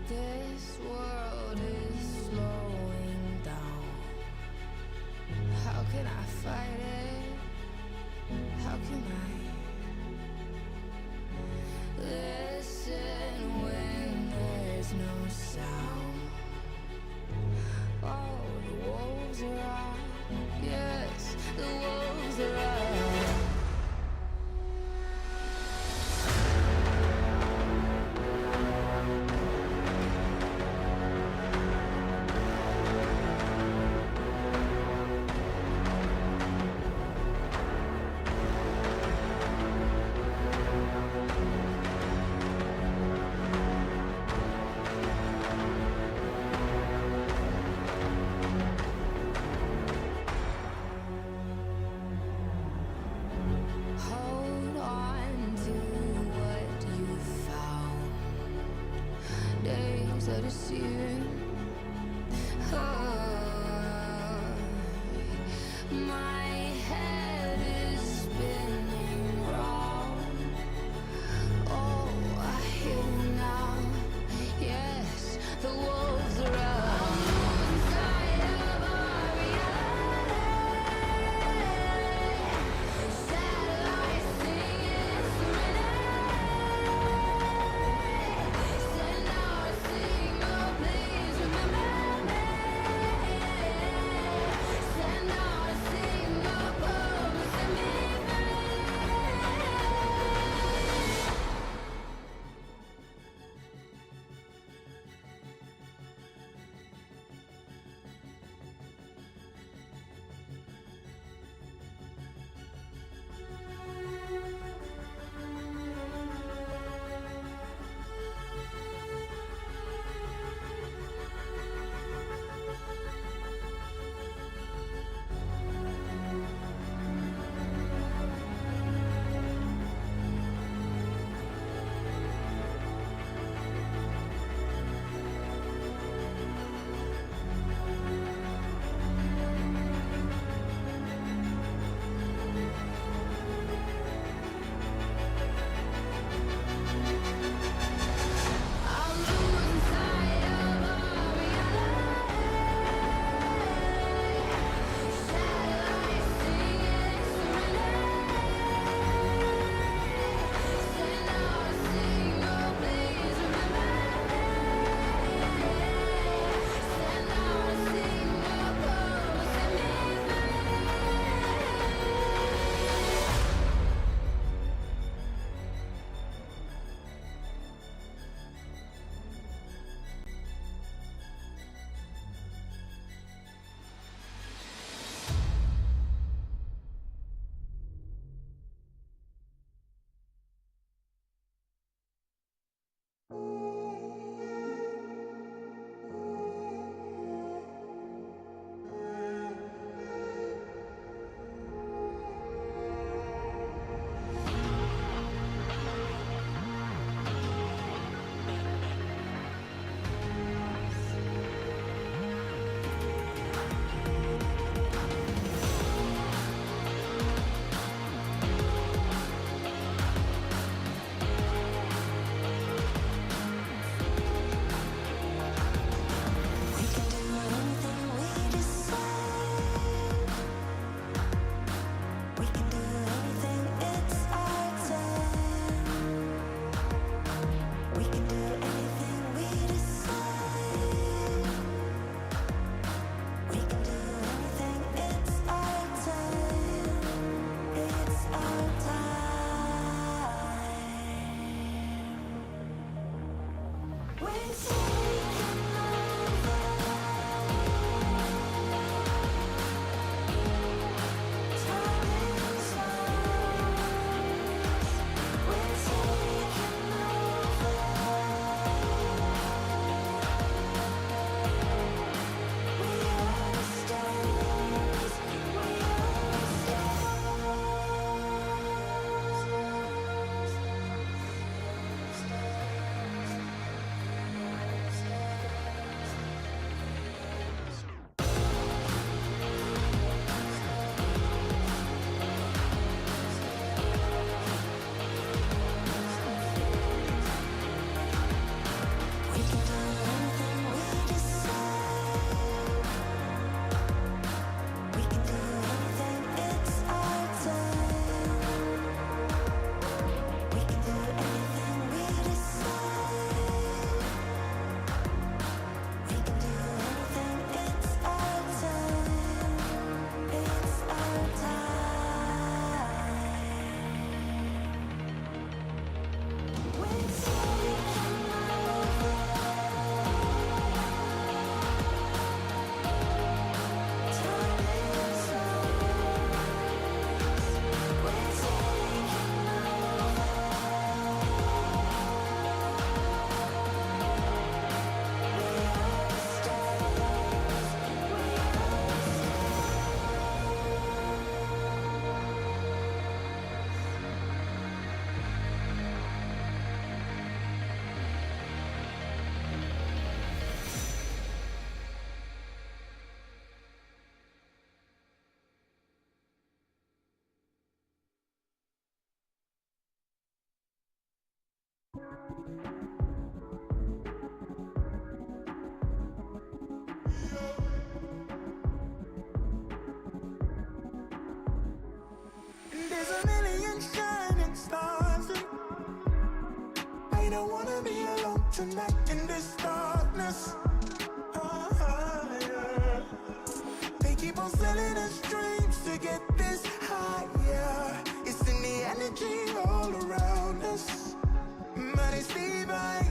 This world is slowing down. How can I fight it? How can I listen when there's no sound? Oh, the wolves are out. Yes, the wolves are out. Hold on to what you found. Days are deceiving. My head is spinning round. Oh, I hear you now. Yes, the wolves are out. One side of our reality. Satellites singing serenity. Send out a signal, please remember me. Send out a signal. There's a million shining stars, and I don't wanna be alone tonight in this darkness. Yeah. They keep on selling us dreams to get this higher. It's in the energy all around us, but it's divine.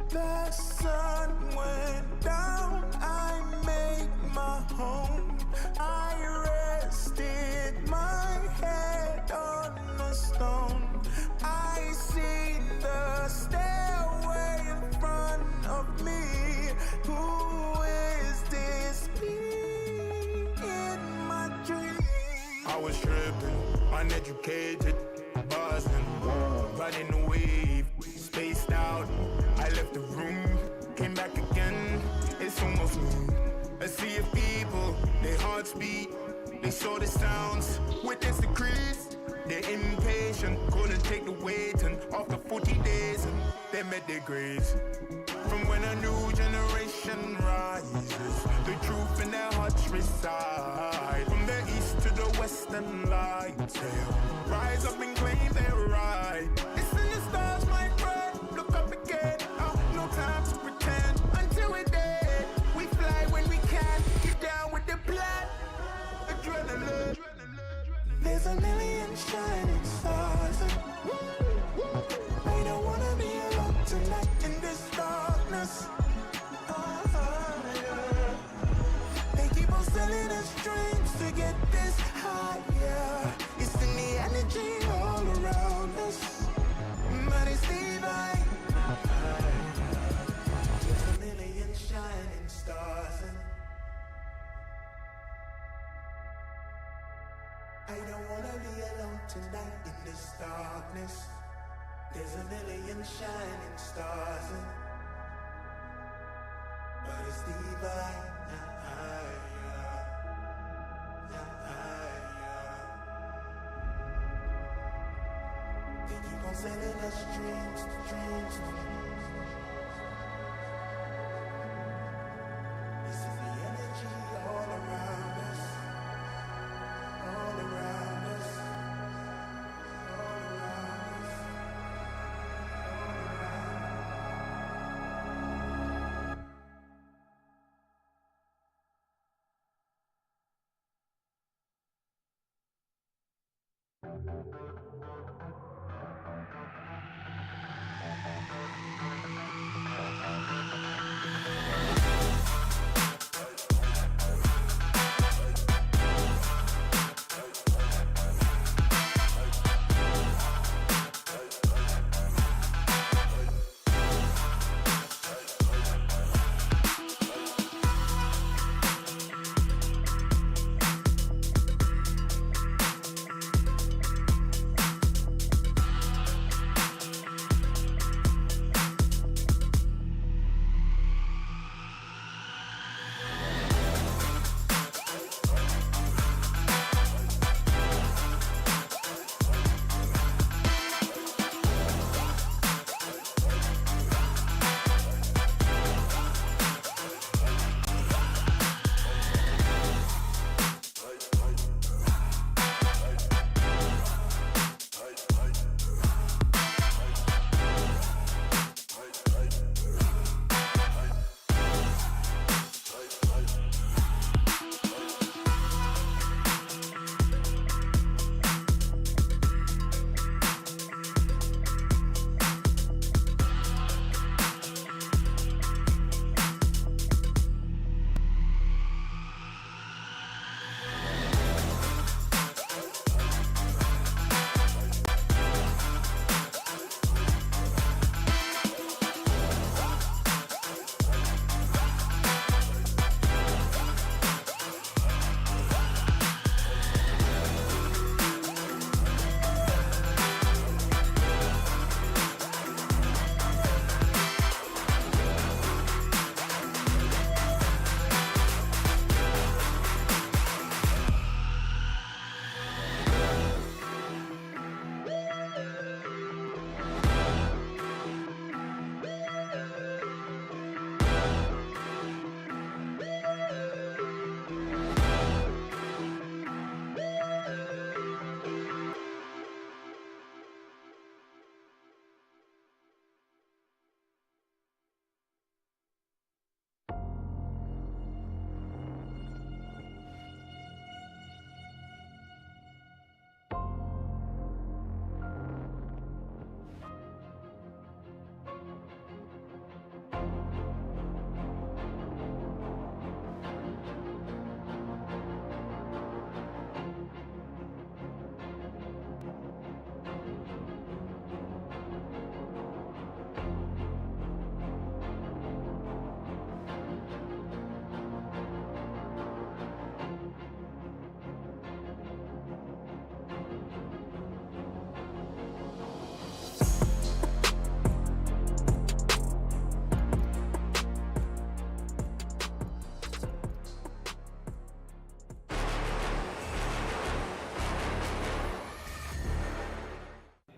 The sun went down, I made my home. I rested my head on a stone. I see the stairway in front of me. Who is this being in my dream? I was tripping, uneducated, buzzing, riding the wave, spaced out. I left the room, came back again. It's almost noon. A sea of people, their hearts beat. They saw the sounds, witnessed the crease. They're impatient, couldn't take the weight. And after 40 days, they met their graves. From when a new generation rises, the truth in their hearts reside. From the east to the western lights, they'll rise up and claim their right. It's in the stars, my friend. Look up again. No time to pretend. Until we're dead, we fly when we can. Get down with the plan. Adrenaline. There's a million shining stars, and I don't wanna be alone tonight in this darkness. Yeah. They keep on selling us dreams to get this higher. It's in the energy all around us, but it's divine. There's a million shining stars, and I don't wanna be alone tonight in this darkness. There's a million shining stars, and but it's divine. They keep on sending us dreams, dreams. It's in the energy all around us, all around us, all around us.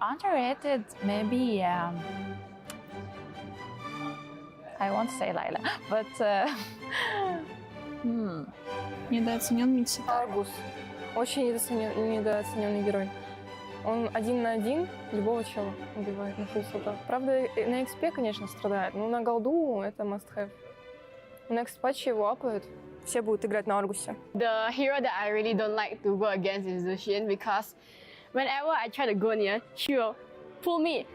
Underrated, maybe. I won't say Layla, but Недооцененный цитат. Аргус. Очень недооцененный герой. Он 1 на 1 любого чела убивает на фулсотах. Правда, на XP, конечно, страдает, но на голду это must have. На next патче его апают. Все будут играть на Аргусе. The hero that I really don't like to go against is Lucian because whenever I try to go near, she will pull me,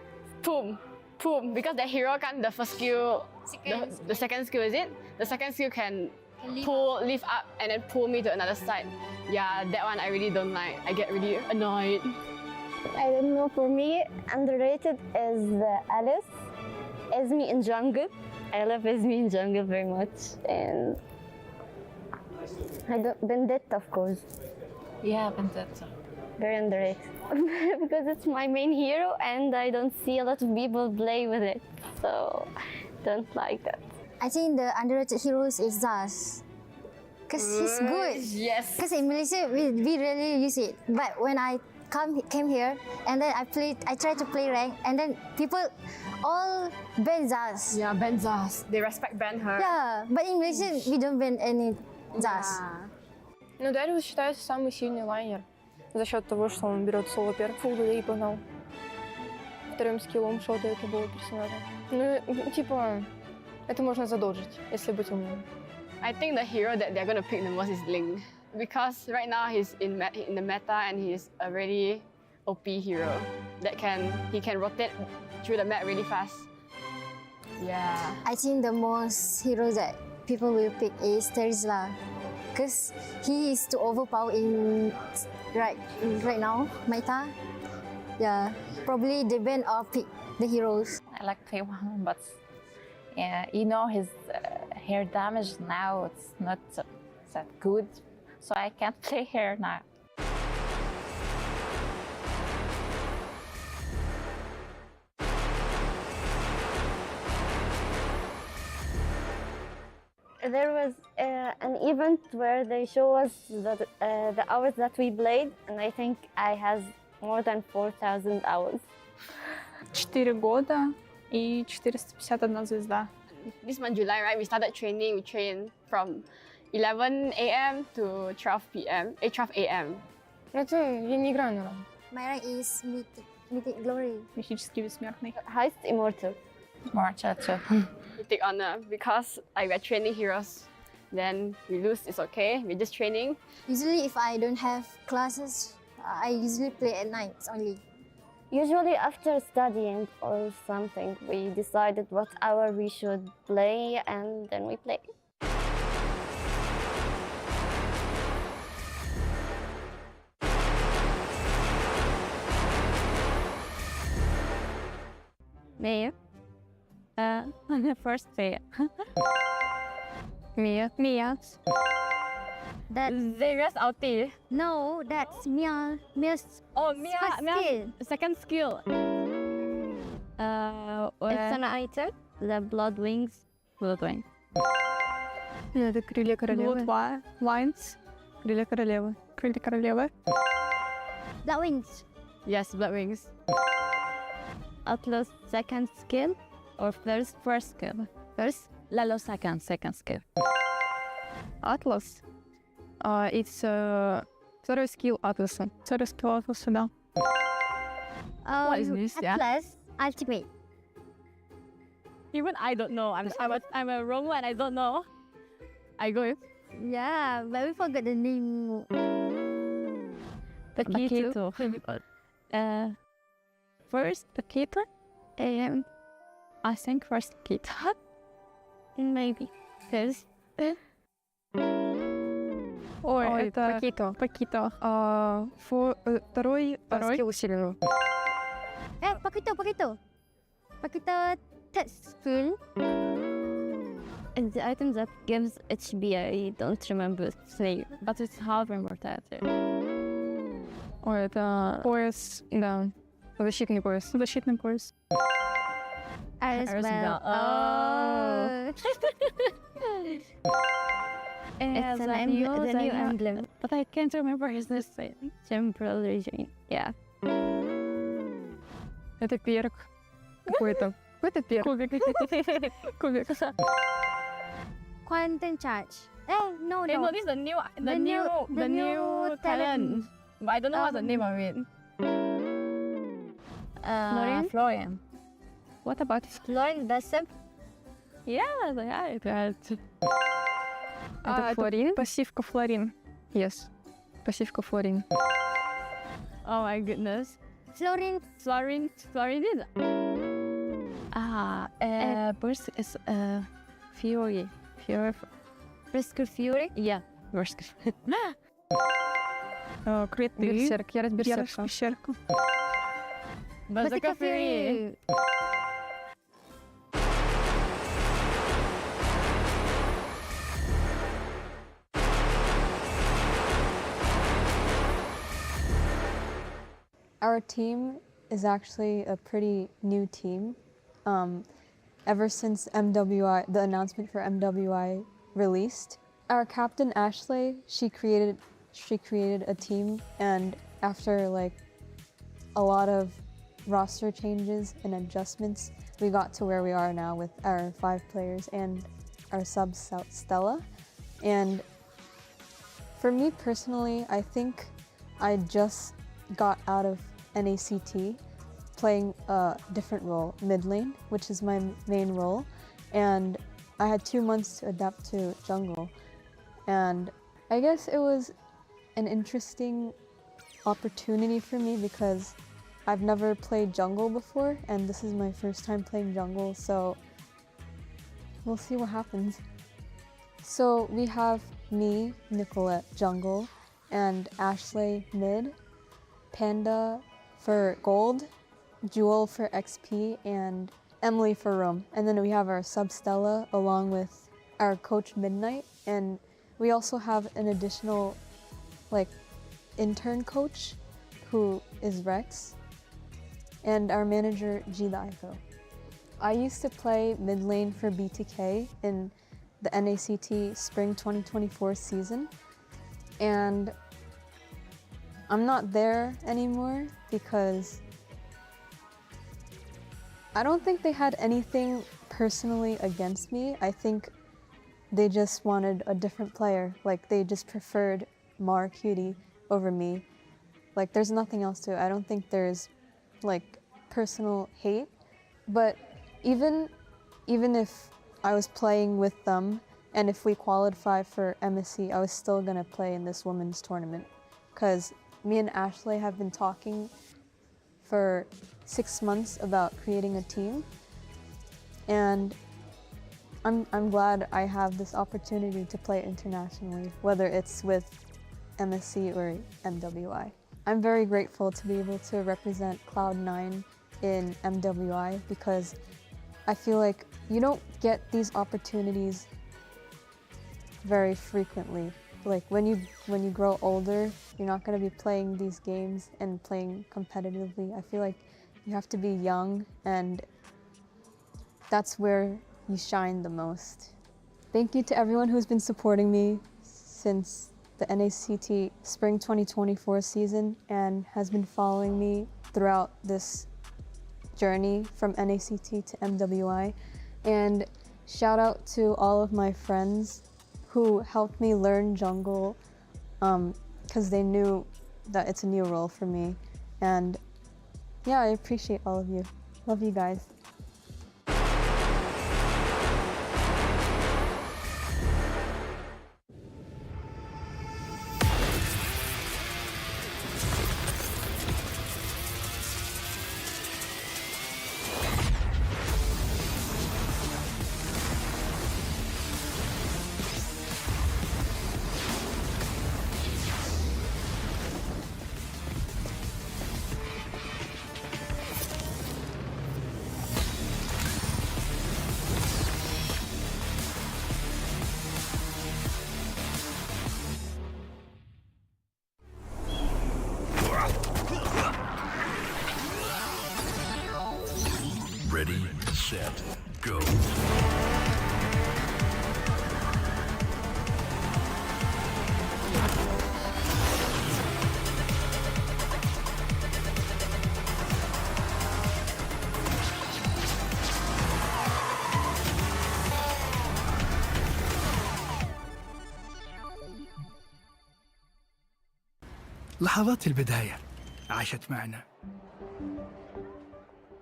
boom, boom. Because the hero can the first skill, the second skill is it? The second skill can lift up and then pull me to another side. Yeah, that one I really don't like. I get really annoyed. I don't know, for me, underrated is Alice. Esme in jungle. I love Esme in jungle very much. And Vendetta, of course. yeah, Vendetta. Very underrated. Because it's my main hero and I don't see a lot of people play with it. So, don't like that. I think the underrated heroes is Zaz. Because he's good. Yes. Because in Malaysia, we rarely use it. But when I came here and then I tried to play rank and then people all ban Zaz. Yeah, ban Zaz. They respect ban her. Yeah, but in Malaysia, we don't ban any Zaz. Но Дариус считается самый сильный лайнер за счет того, что он берет соло перк, фулл и погнал. Вторым скиллом шотает любого персонажа. Ну, типа, это можно задолжить, если быть умным. I think the hero that they're gonna pick the most is Ling because right now he's in the meta and he's a really OP hero that he can rotate through the map really fast. Yeah. I think the most heroes that people will pick is Terizla. Because he is too overpowered in right now, meta. Yeah, probably they ban or pick the heroes. I like P1, but yeah, you know his hair damage now, it's not that good, so I can't play hair now. There was an event where they show us the hours that we played, and I think I has more than 4,000 hours. 4 года и 451 звезда. This month, July, right, we started training. We trained from 11 a.m. to 12 p.m. 12 a.m. Это я не играю на ранг. My rank is Mythic Glory. Мифический бессмертный. Highest Immortal. Mortal too. We take honor because we're training heroes. Then we lose, it's okay. We're just training. Usually, if I don't have classes, I usually play at nights only. Usually after studying or something, we decided what hour we should play and then we play. Mia. The first Mia. Mia. That Zeria's ulti. no, that's Mia. Mia's Oh, Mia. first skill. Second skill. It's an item, the Blood Wings. Blood Wing. Это крылья королевы. Lines. Крылья королевы. Крылья королевы. That wings. Yes, Blood Wings. Atlas second skill or first skill? First, Lalo second skill. Atlas. It's второй скилл Атласа. Второй скилл Атласа, да. What is this? Yeah. Atlas Ultimate. Even I don't know. I'm a wrong one. I don't know. I go. Yeah, but we forgot the name. Paquito. First Paquito. I think first Paquito. Maybe. First. Ой, это Paquito. Пакито. Второй скилл усиленного. Paquito. Paquito third skill. And the item that gives HB, I don't remember its name. But it's half immortality. Ой, это пояс, да. Защитный пояс. Защитный пояс. As well. Oh. It's the new emblem. But I can't remember his name. Temporal regime. Yeah. Это перк. Какой-то. Какой-то перк. Кубик. Кубик. Quantum charge. No, Hey, no. no, this is the new the new talent. But I don't know what's the name of it. Florian. What about Lauren Bessem. Yeah, это это Флорин? Пассивка Флорин. Yes. Пассивка Флорин. Oh my goodness. Florin. Florian is Burst is Fury. Brisker Fury. Yeah, Burst. Креты. Берсерк. Я Берсерка. берсерка. Berserker Fury. Our team is actually a pretty new team. Ever since MWI, the announcement for MWI released, our captain Ashley, she created a team, and after like a lot of roster changes and adjustments, we got to where we are now with our 5 players and our sub Stella. And for me personally, I think I just got out of NACT playing a different role, mid lane, which is my main role, and I had 2 months to adapt to jungle. And I guess it was an interesting opportunity for me because I've never played jungle before, and this is my first time playing jungle, so we'll see what happens. So we have me, Nicolette, jungle, and Ashley mid, Panda for gold, Jewel for XP, and Emily for roam. And then we have our sub Stella along with our coach Midnight, and we also have an additional like intern coach who is Rex, and our manager G Daiko. I used to play mid lane for BTK in the NACT Spring 2024 season, and I'm not there anymore because I don't think they had anything personally against me. I think they just wanted a different player. Like, they just preferred Mar Cutie over me. Like, there's nothing else to it. I don't think there's like personal hate. But even if I was playing with them and if we qualified for MSC, I was still gonna play in this women's tournament because me and Ashley have been talking for 6 months about creating a team, and I'm glad I have this opportunity to play internationally, whether it's with MSC or MWI. I'm very grateful to be able to represent Cloud9 in MWI because I feel like you don't get these opportunities very frequently. Like when you grow older, you're not going to be playing these games and playing competitively. I feel like you have to be young, and that's where you shine the most. Thank you to everyone who's been supporting me since the NACT Spring 2024 season and has been following me throughout this journey from NACT to MWI. And shout out to all of my friends who helped me learn jungle because they knew that it's a new role for me. And yeah, I appreciate all of you. Love you guys. Ready, set, go. لحظات البداية عاشت معنا،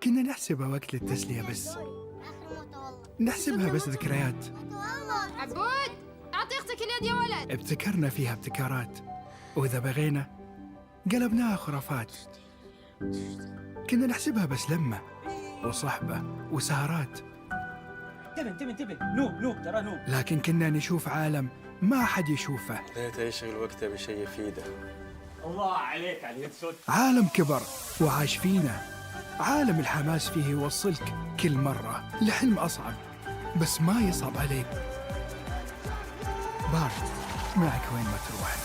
كنا نحسبها وقت للتسلية بس، نحسبها بس ذكريات. عبود أعطي أختك اليد يا ولد. ابتكرنا فيها ابتكارات، وإذا بغينا قلبناها خرافات. كنا نحسبها بس لمة وصحبة وسهرات، انتبه نوب ترى نوب. لكن كنا نشوف عالم ما حد يشوفه. ليت يشغل وقته بشيء يفيده. الله عليك على اليد صوت. عالم كبر وعاش فينا، عالم الحماس فيه يوصلك كل مرة لحلم أصعب، بس ما يصعب عليك. بارد معك وين ما تروح.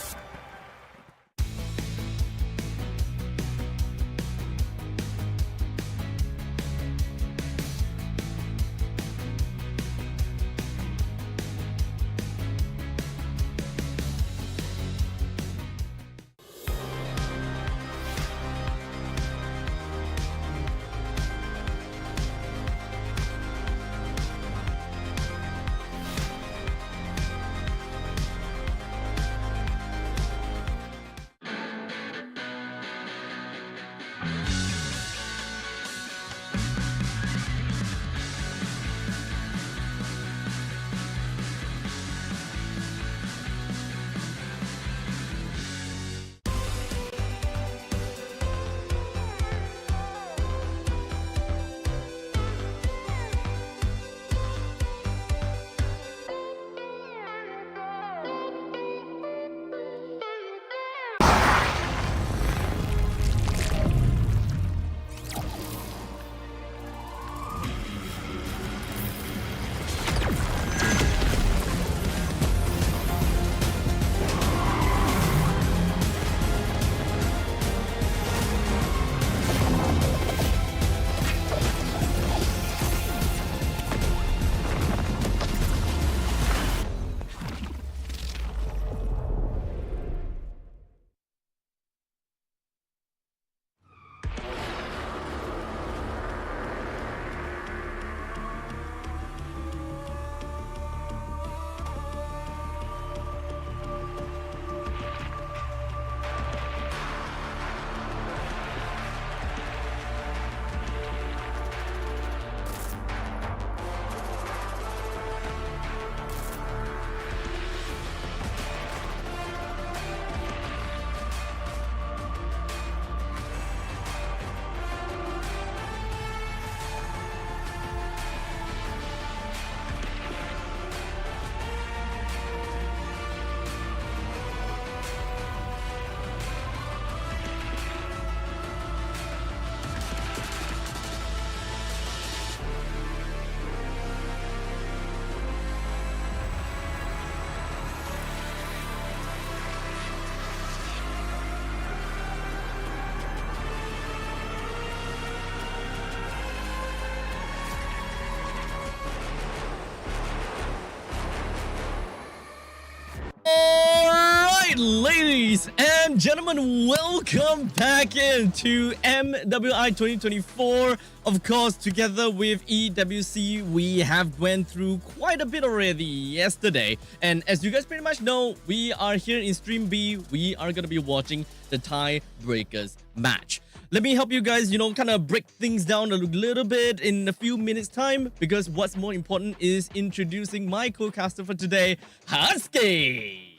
Alright, ladies and gentlemen, welcome back into MWI 2024. Of course, together with EWC, we have went through quite a bit already yesterday. And as you guys pretty much know, we are here in Stream B. We are going to be watching the Tiebreakers match. Let me help you guys, kind of break things down a little bit in a few minutes time, because what's more important is introducing my co-caster for today, Husky.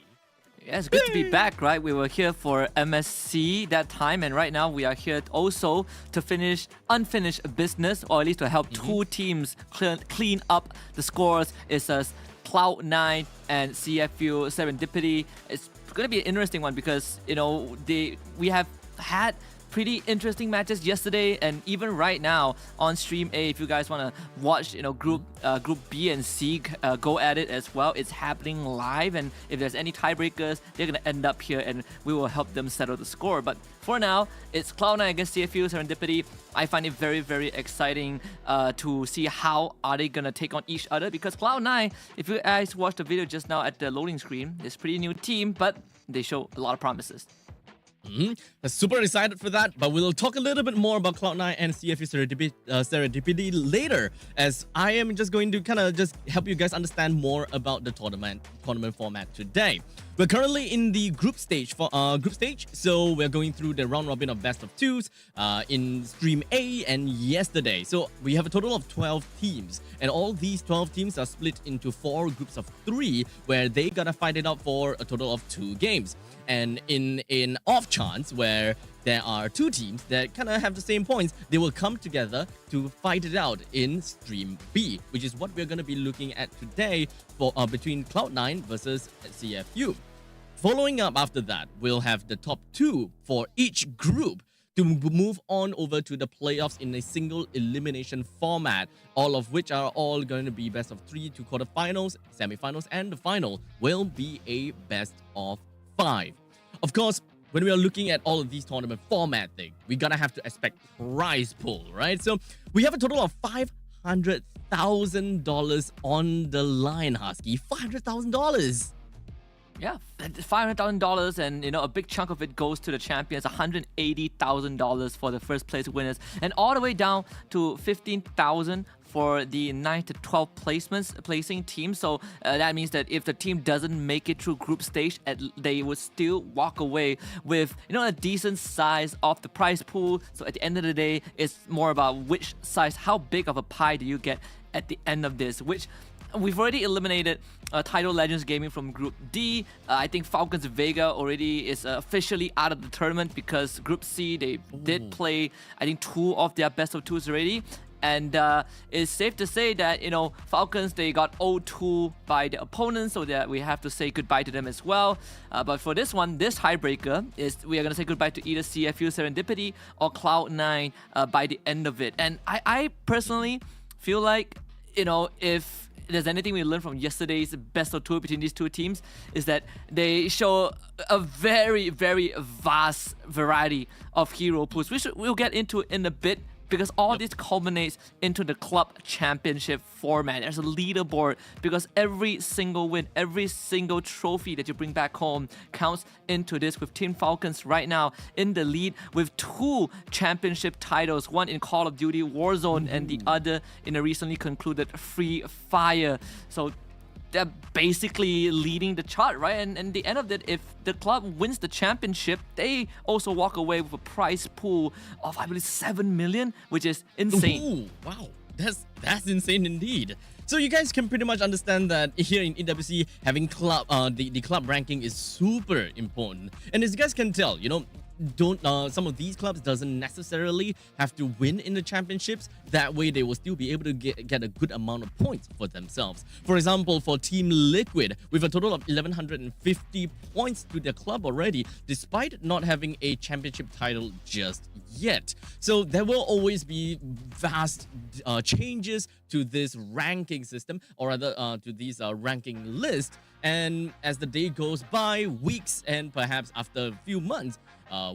Yeah, it's good to be back, right? We were here for MSC that time, and right now we are here also to finish unfinished business, or at least to help two teams clean up the scores. It's Cloud9 and CFU Serendipity. It's going to be an interesting one because, we have had pretty interesting matches yesterday, and even right now on Stream A, if you guys want to watch, Group B and C go at it as well, it's happening live. And if there's any tiebreakers, they're gonna end up here, and we will help them settle the score. But for now, it's Cloud9 against CFU Serendipity. I find it very, very exciting to see how are they gonna take on each other, because Cloud9, if you guys watched the video just now at the loading screen, it's a pretty new team, but they show a lot of promises. I'm super excited for that, but we'll talk a little bit more about Cloud9 and CFU Serendipity later, as I am just going to kind of just help you guys understand more about the tournament format today. We're currently in the group stage so we're going through the round robin of best of twos in Stream A and yesterday. So we have a total of 12 teams, and all these 12 teams are split into 4 groups of 3, where they gotta fight it out for a total of 2 games. And in an off chance where there are 2 teams that kind of have the same points, they will come together to fight it out in Stream B, which is what we're going to be looking at today for between Cloud9 versus CFU. Following up after that, we'll have the top 2 for each group to move on over to the playoffs in a single elimination format, all of which are all going to be best of 3 to quarterfinals, semifinals, and the final will be a best of 5. Of course, when we are looking at all of these tournament format thing, we gotta have to expect prize pool, right? So we have a total of $500,000 on the line, Husky. $500,000. Yeah, $500,000, and a big chunk of it goes to the champions. $180,000 for the first place winners, and all the way down to $15,000 for the 9 to 12 placing team. So that means that if the team doesn't make it through group stage, they would still walk away with a decent size of the prize pool. So at the end of the day, it's more about which size, how big of a pie do you get at the end of this, which we've already eliminated Tidal Legends Gaming from Group D. I think Falcons Vega already is officially out of the tournament because Group C, they did play, I think, 2 of their best of 2s already. And it's safe to say that, Falcons, they got 0-2 by the opponents, so that we have to say goodbye to them as well. But for this one, this tiebreaker is we are going to say goodbye to either CFU Serendipity or Cloud9 by the end of it. And I personally feel like, if there's anything we learned from yesterday's best of 2 between these 2 teams, is that they show a very, very vast variety of hero pools, which we'll get into in a bit, because all this culminates into the club championship format. There's a leaderboard because every single win, every single trophy that you bring back home counts into this, with Team Falcons right now in the lead with 2 championship titles, one in Call of Duty Warzone and the other in a recently concluded Free Fire. So they're basically leading the chart, right? And at the end of it, if the club wins the championship, they also walk away with a prize pool of, I believe, 7 million, which is insane. Ooh, wow, that's insane indeed. So you guys can pretty much understand that here in EWC, having club the club ranking is super important. And as you guys can tell, some of these clubs doesn't necessarily have to win in the championships. That way they will still be able to get a good amount of points for themselves. For example, for Team Liquid, with a total of 1150 points to their club already, despite not having a championship title just yet. So there will always be vast changes to this ranking system, or rather to these ranking list. And as the day goes by, weeks, and perhaps after a few months,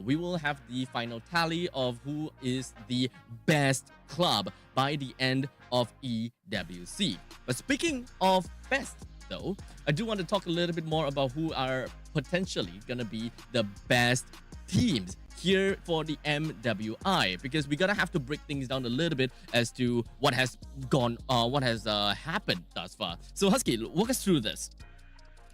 we will have the final tally of who is the best club by the end of EWC. But speaking of best, though, I do want to talk a little bit more about who are potentially going to be the best teams here for the MWI, because we gotta have to break things down a little bit as to what has happened thus far. So Husky, walk us through this.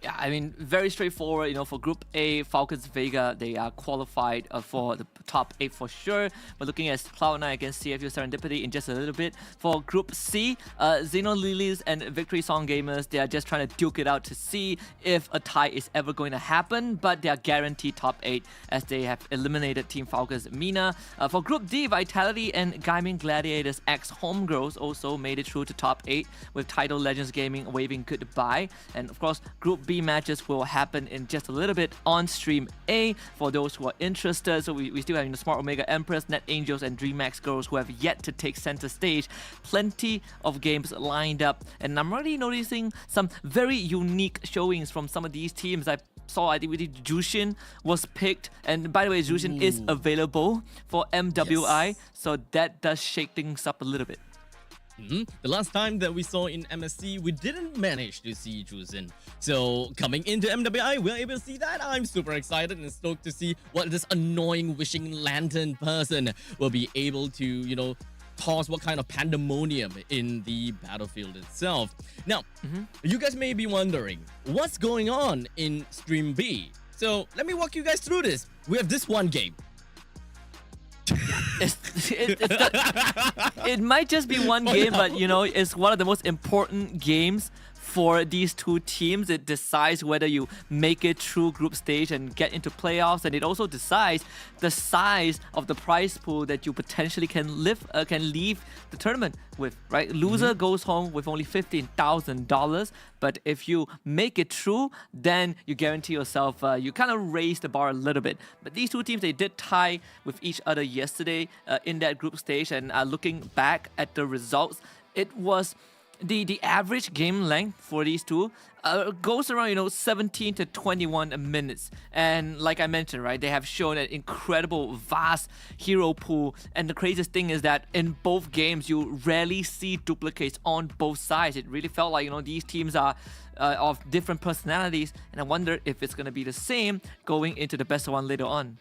Yeah, I mean, very straightforward. For Group A, Falcons Vega, they are qualified for the top 8 for sure. We're looking at Cloud9 against CFU Serendipity in just a little bit. For Group C, Xeno Lilies and Victory Song Gamers, they are just trying to duke it out to see if a tie is ever going to happen, but they are guaranteed top 8 as they have eliminated Team Falcons Mina. For Group D, Vitality and Gaming Gladiators X Homegirls also made it through to top 8, with Tidal Legends Gaming waving goodbye. And of course, Group B matches will happen in just a little bit on Stream A for those who are interested. So we still have the Smart Omega Empress, Net Angels, and DreamHack Girls who have yet to take center stage. Plenty of games lined up, and I'm already noticing some very unique showings from some of these teams. I saw, I think Jushin was picked, and by the way, Jushin is available for MWI, so that does shake things up a little bit. The last time that we saw in MSC, we didn't manage to see Jushin. So coming into MWI, we're able to see that. I'm super excited and stoked to see what this annoying wishing lantern person will be able to, cause what kind of pandemonium in the battlefield itself. Now, you guys may be wondering, what's going on in Stream B? So let me walk you guys through this. We have this one game. It might just be one game, but you know, it's one of the most important games for these two teams. It decides whether you make it through group stage and get into playoffs, and it also decides the size of the prize pool that you potentially can leave the tournament with, right? Loser goes home with only $15,000, but if you make it through, then you guarantee yourself, you kind of raise the bar a little bit. But these two teams, they did tie with each other yesterday in that group stage, and looking back at the results, it was the average game length for these two goes around 17 to 21 minutes, and like I mentioned, right, they have shown an incredible vast hero pool, and the craziest thing is that in both games you rarely see duplicates on both sides. It really felt like these teams are of different personalities, and I wonder if it's gonna be the same going into the best of one later on.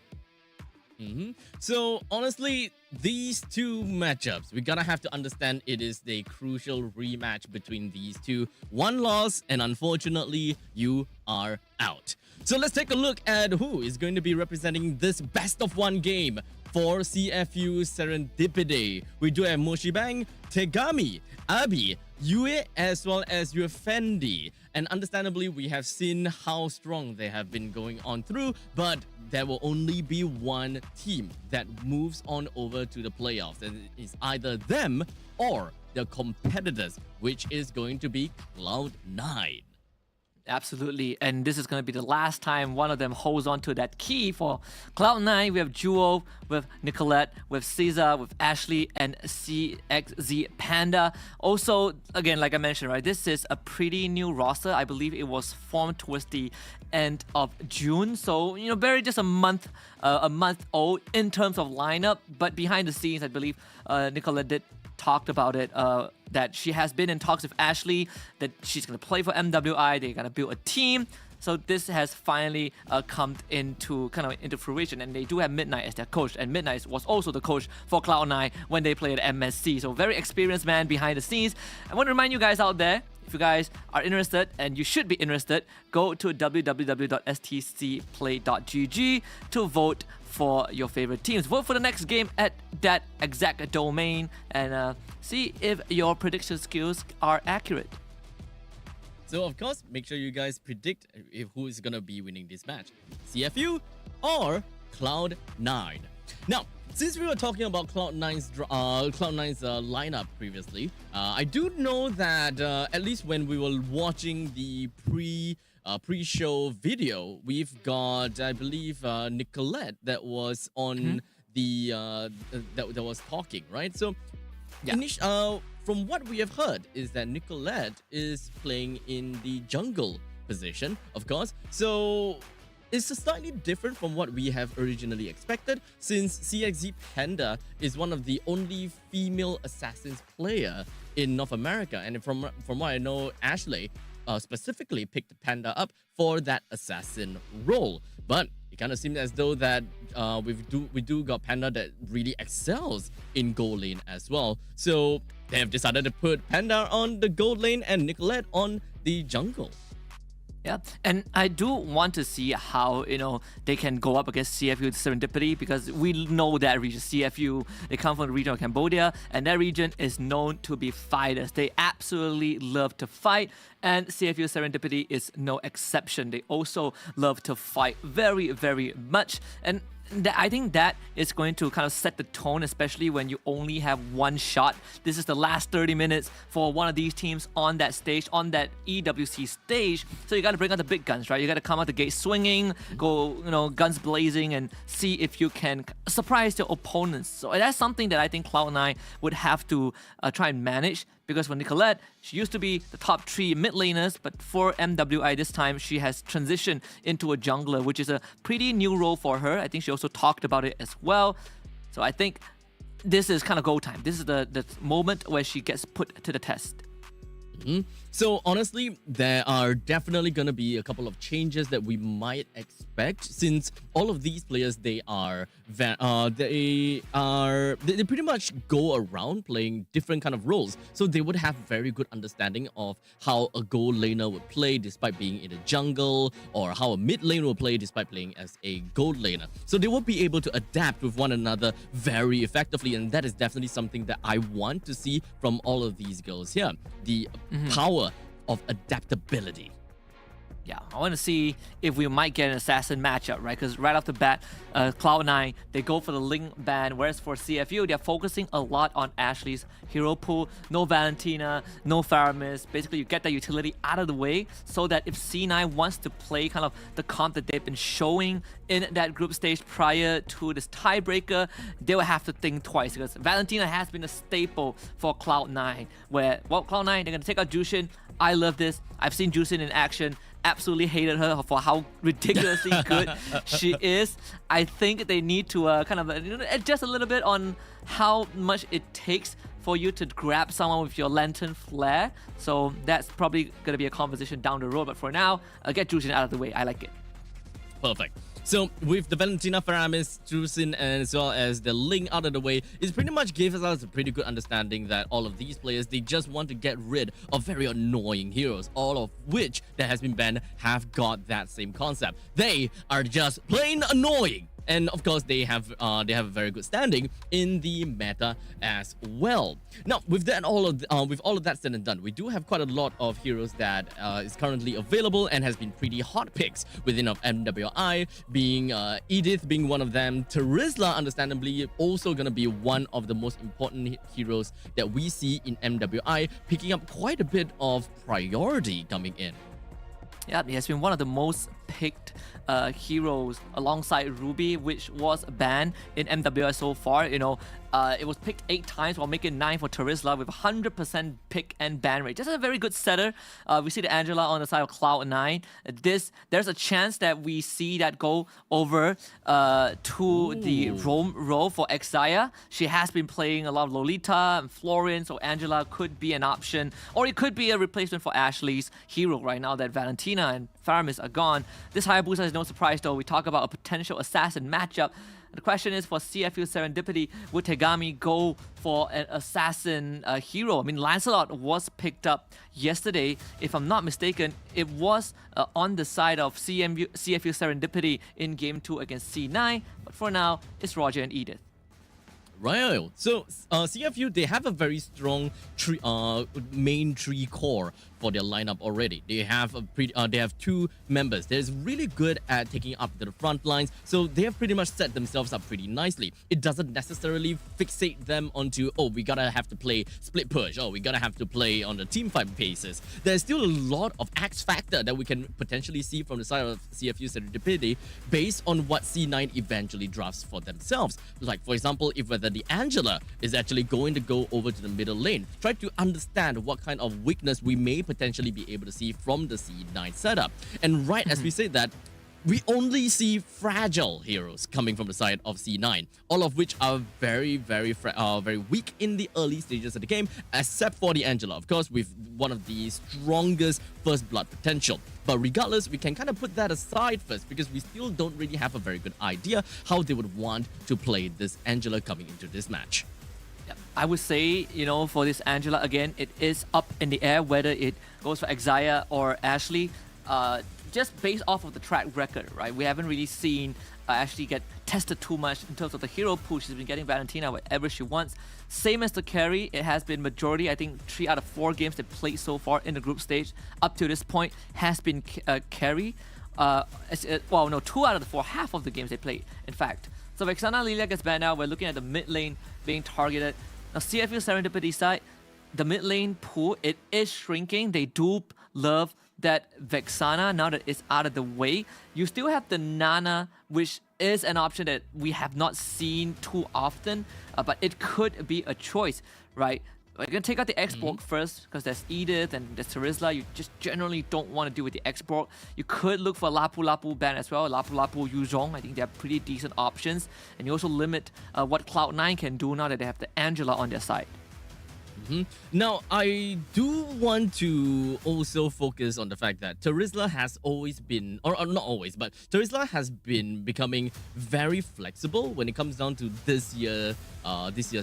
So honestly, these two matchups, we're gonna have to understand it is the crucial rematch between these two. One loss, and unfortunately, you are out. So let's take a look at who is going to be representing this best of one game for CFU Serendipity. We do have Moshibang, Tegami, Abi, Yue, as well as Fendi. And understandably, we have seen how strong they have been going on through, but there will only be one team that moves on over to the playoffs, and it's either them or the competitors, which is going to be Cloud9. Absolutely, and this is going to be the last time one of them holds on to that key for Cloud9. We have Jewel, with Nicolette, with Caesar, with Ashley, and CXZ Panda. Also, again, like I mentioned, right, this is a pretty new roster. I believe it was formed towards the end of June, so barely just a month old in terms of lineup. But behind the scenes, I believe Nicolette did talked about it, that she has been in talks with Ashley, that she's going to play for MWI, they're going to build a team. So this has finally come into fruition, and they do have Midnight as their coach, and Midnight was also the coach for Cloud9 when they played at MSC. So very experienced man behind the scenes. I want to remind you guys out there, if you guys are interested, and you should be interested, go to www.stcplay.gg to vote for your favorite teams. Vote for the next game at that exact domain, and see if your prediction skills are accurate. So of course, make sure you guys predict who is gonna be winning this match, CFU or Cloud9. Now, since we were talking about Cloud9's lineup previously, I do know that at least when we were watching the pre-show video, we've got, I believe, Nicolette that was on the that was talking, right? So, from what we have heard is that Nicolette is playing in the jungle position, of course. So it's slightly different from what we have originally expected, since CXZ Panda is one of the only female assassins player in North America, and from what I know, Ashley specifically picked Panda up for that assassin role. But it kind of seems as though that we do got Panda that really excels in gold lane as well. So they have decided to put Panda on the gold lane and Nicolette on the jungle. Yeah, and I do want to see how, they can go up against CFU Serendipity, because we know that region, CFU, they come from the region of Cambodia, and that region is known to be fighters. They absolutely love to fight, and CFU Serendipity is no exception. They also love to fight very, very much, and I think that is going to kind of set the tone, especially when you only have one shot. This is the last 30 minutes for one of these teams on that stage, on that EWC stage. So you got to bring out the big guns, right? You got to come out the gate swinging, go, guns blazing, and see if you can surprise your opponents. So that's something that I think Cloud9 would have to try and manage. Because for Nicolette, she used to be the top 3 mid laners, but for MWI this time, she has transitioned into a jungler, which is a pretty new role for her. I think she also talked about it as well. So I think this is kind of go time. This is the moment where she gets put to the test. So honestly, there are definitely going to be a couple of changes that we might expect, since all of these players, they pretty much go around playing different kind of roles. So they would have very good understanding of how a gold laner would play despite being in the jungle, or how a mid lane will play despite playing as a gold laner. So they will be able to adapt with one another very effectively, and that is definitely something that I want to see from all of these girls here. The power of adaptability. Yeah, I want to see if we might get an assassin matchup, right? Because right off the bat, Cloud9, they go for the Link ban, whereas for CFU, they're focusing a lot on Ashley's hero pool. No Valentina, no Faramis. Basically, you get that utility out of the way so that if C9 wants to play kind of the comp that they've been showing in that group stage prior to this tiebreaker, they will have to think twice, because Valentina has been a staple for Cloud9, where, well, Cloud9, they're going to take out Jushin. I love this. I've seen Jushin in action. Absolutely hated her for how ridiculously good she is. I think they need to kind of adjust a little bit on how much it takes for you to grab someone with your lantern flare. So that's probably going to be a conversation down the road. But for now, get Jushin out of the way. I like it. Perfect. So with the Valentina, Faramis, Drusin, and as well as the Link out of the way, it pretty much gives us a pretty good understanding that all of these players, they just want to get rid of very annoying heroes, all of which that has been banned have got that same concept. They are just plain annoying. And of course, they have a very good standing in the meta as well. Now, with all of that said and done, we do have quite a lot of heroes that is currently available and has been pretty hot picks within of MWI, being Edith being one of them. Terizla, understandably, also gonna be one of the most important heroes that we see in MWI, picking up quite a bit of priority coming in. Yeah, he has been one of the most picked heroes alongside Ruby, which was banned in MWI so far. You know, it was picked 8 times while making 9 for Terizla with 100% pick and ban rate. Just a very good setter. We see the Angela on the side of Cloud9. There's a chance that we see that go over to the roam role for Exia. She has been playing a lot of Lolita and Florian, so Angela could be an option, or it could be a replacement for Ashley's hero right now that Valentina and Faramis are gone. This Hayabusa is no surprise though. We talk about a potential assassin matchup. The question is, for CFU Serendipity, would Tegami go for an assassin hero? I mean, Lancelot was picked up yesterday. If I'm not mistaken, it was on the side of CFU Serendipity in Game 2 against C9. But for now, it's Roger and Edith. Right. So CFU, they have a very strong main tree core for their lineup already. They have they have 2 members that is really good at taking up the front lines. So they have pretty much set themselves up pretty nicely. It doesn't necessarily fixate them onto, oh, we gotta have to play split push. Oh, we gotta have to play on the team fight basis. There's still a lot of X factor that we can potentially see from the side of CFU Serendipity based on what C9 eventually drafts for themselves. Like, for example, if whether the Angela is actually going to go over to the middle lane, try to understand what kind of weakness we may potentially be able to see from the C9 setup. And right as we say that, we only see fragile heroes coming from the side of C9, all of which are very weak in the early stages of the game, except for the Angela, of course, with one of the strongest first blood potential. But regardless, we can kind of put that aside first, because we still don't really have a very good idea how they would want to play this Angela coming into this match. I would say, you know, for this Angela, again, it is up in the air whether it goes for Exia or Ashley. Just based off of the track record, right? We haven't really seen Ashley get tested too much in terms of the hero pool. She's been getting Valentina whatever she wants. Same as the carry, it has been majority, I think 3 out of 4 games they played so far in the group stage up to this point has been carry. Well, no, 2 out of the 4, half of the games they played, in fact. So Vexana Lilia gets banned now. We're looking at the mid lane being targeted. Now, CFU Serendipity side, the mid lane pool, it is shrinking. They do love that Vexana, now that it's out of the way. You still have the Nana, which is an option that we have not seen too often, but it could be a choice, right? We're going to take out the X-Borg first, because there's Edith and there's Terizla. You just generally don't want to deal with the X-Borg. You could look for Lapu Lapu ban as well. Lapu Lapu, Yuzhong, I think they're pretty decent options. And you also limit what Cloud9 can do now that they have the Angela on their side. Now, I do want to also focus on the fact that Terizla has always been, or not always, but Terizla has been becoming very flexible when it comes down to this year's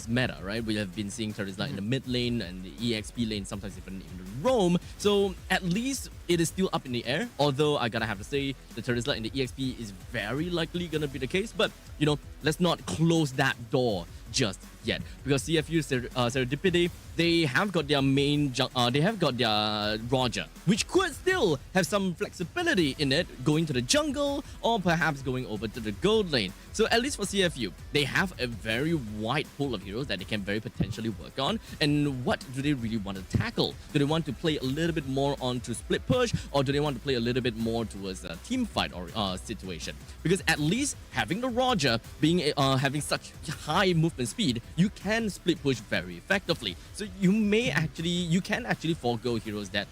meta, right? We have been seeing Terizla in the mid lane and the EXP lane, sometimes even in the roam. So at least it is still up in the air. Although I gotta have to say, the Terizla in the EXP is very likely gonna be the case. But you know, let's not close that door just yet, because CFU Serendipity, they have got their main they have got their Roger, which could still have some flexibility in it, going to the jungle or perhaps going over to the gold lane. So at least for CFU, they have a very wide pool of heroes that they can very potentially work on. And what do they really want to tackle? Do they want to play a little bit more onto split push, or do they want to play a little bit more towards a team fight or situation? Because at least having the Roger being having such high movement speed, you can split push very effectively. So you can actually forego heroes that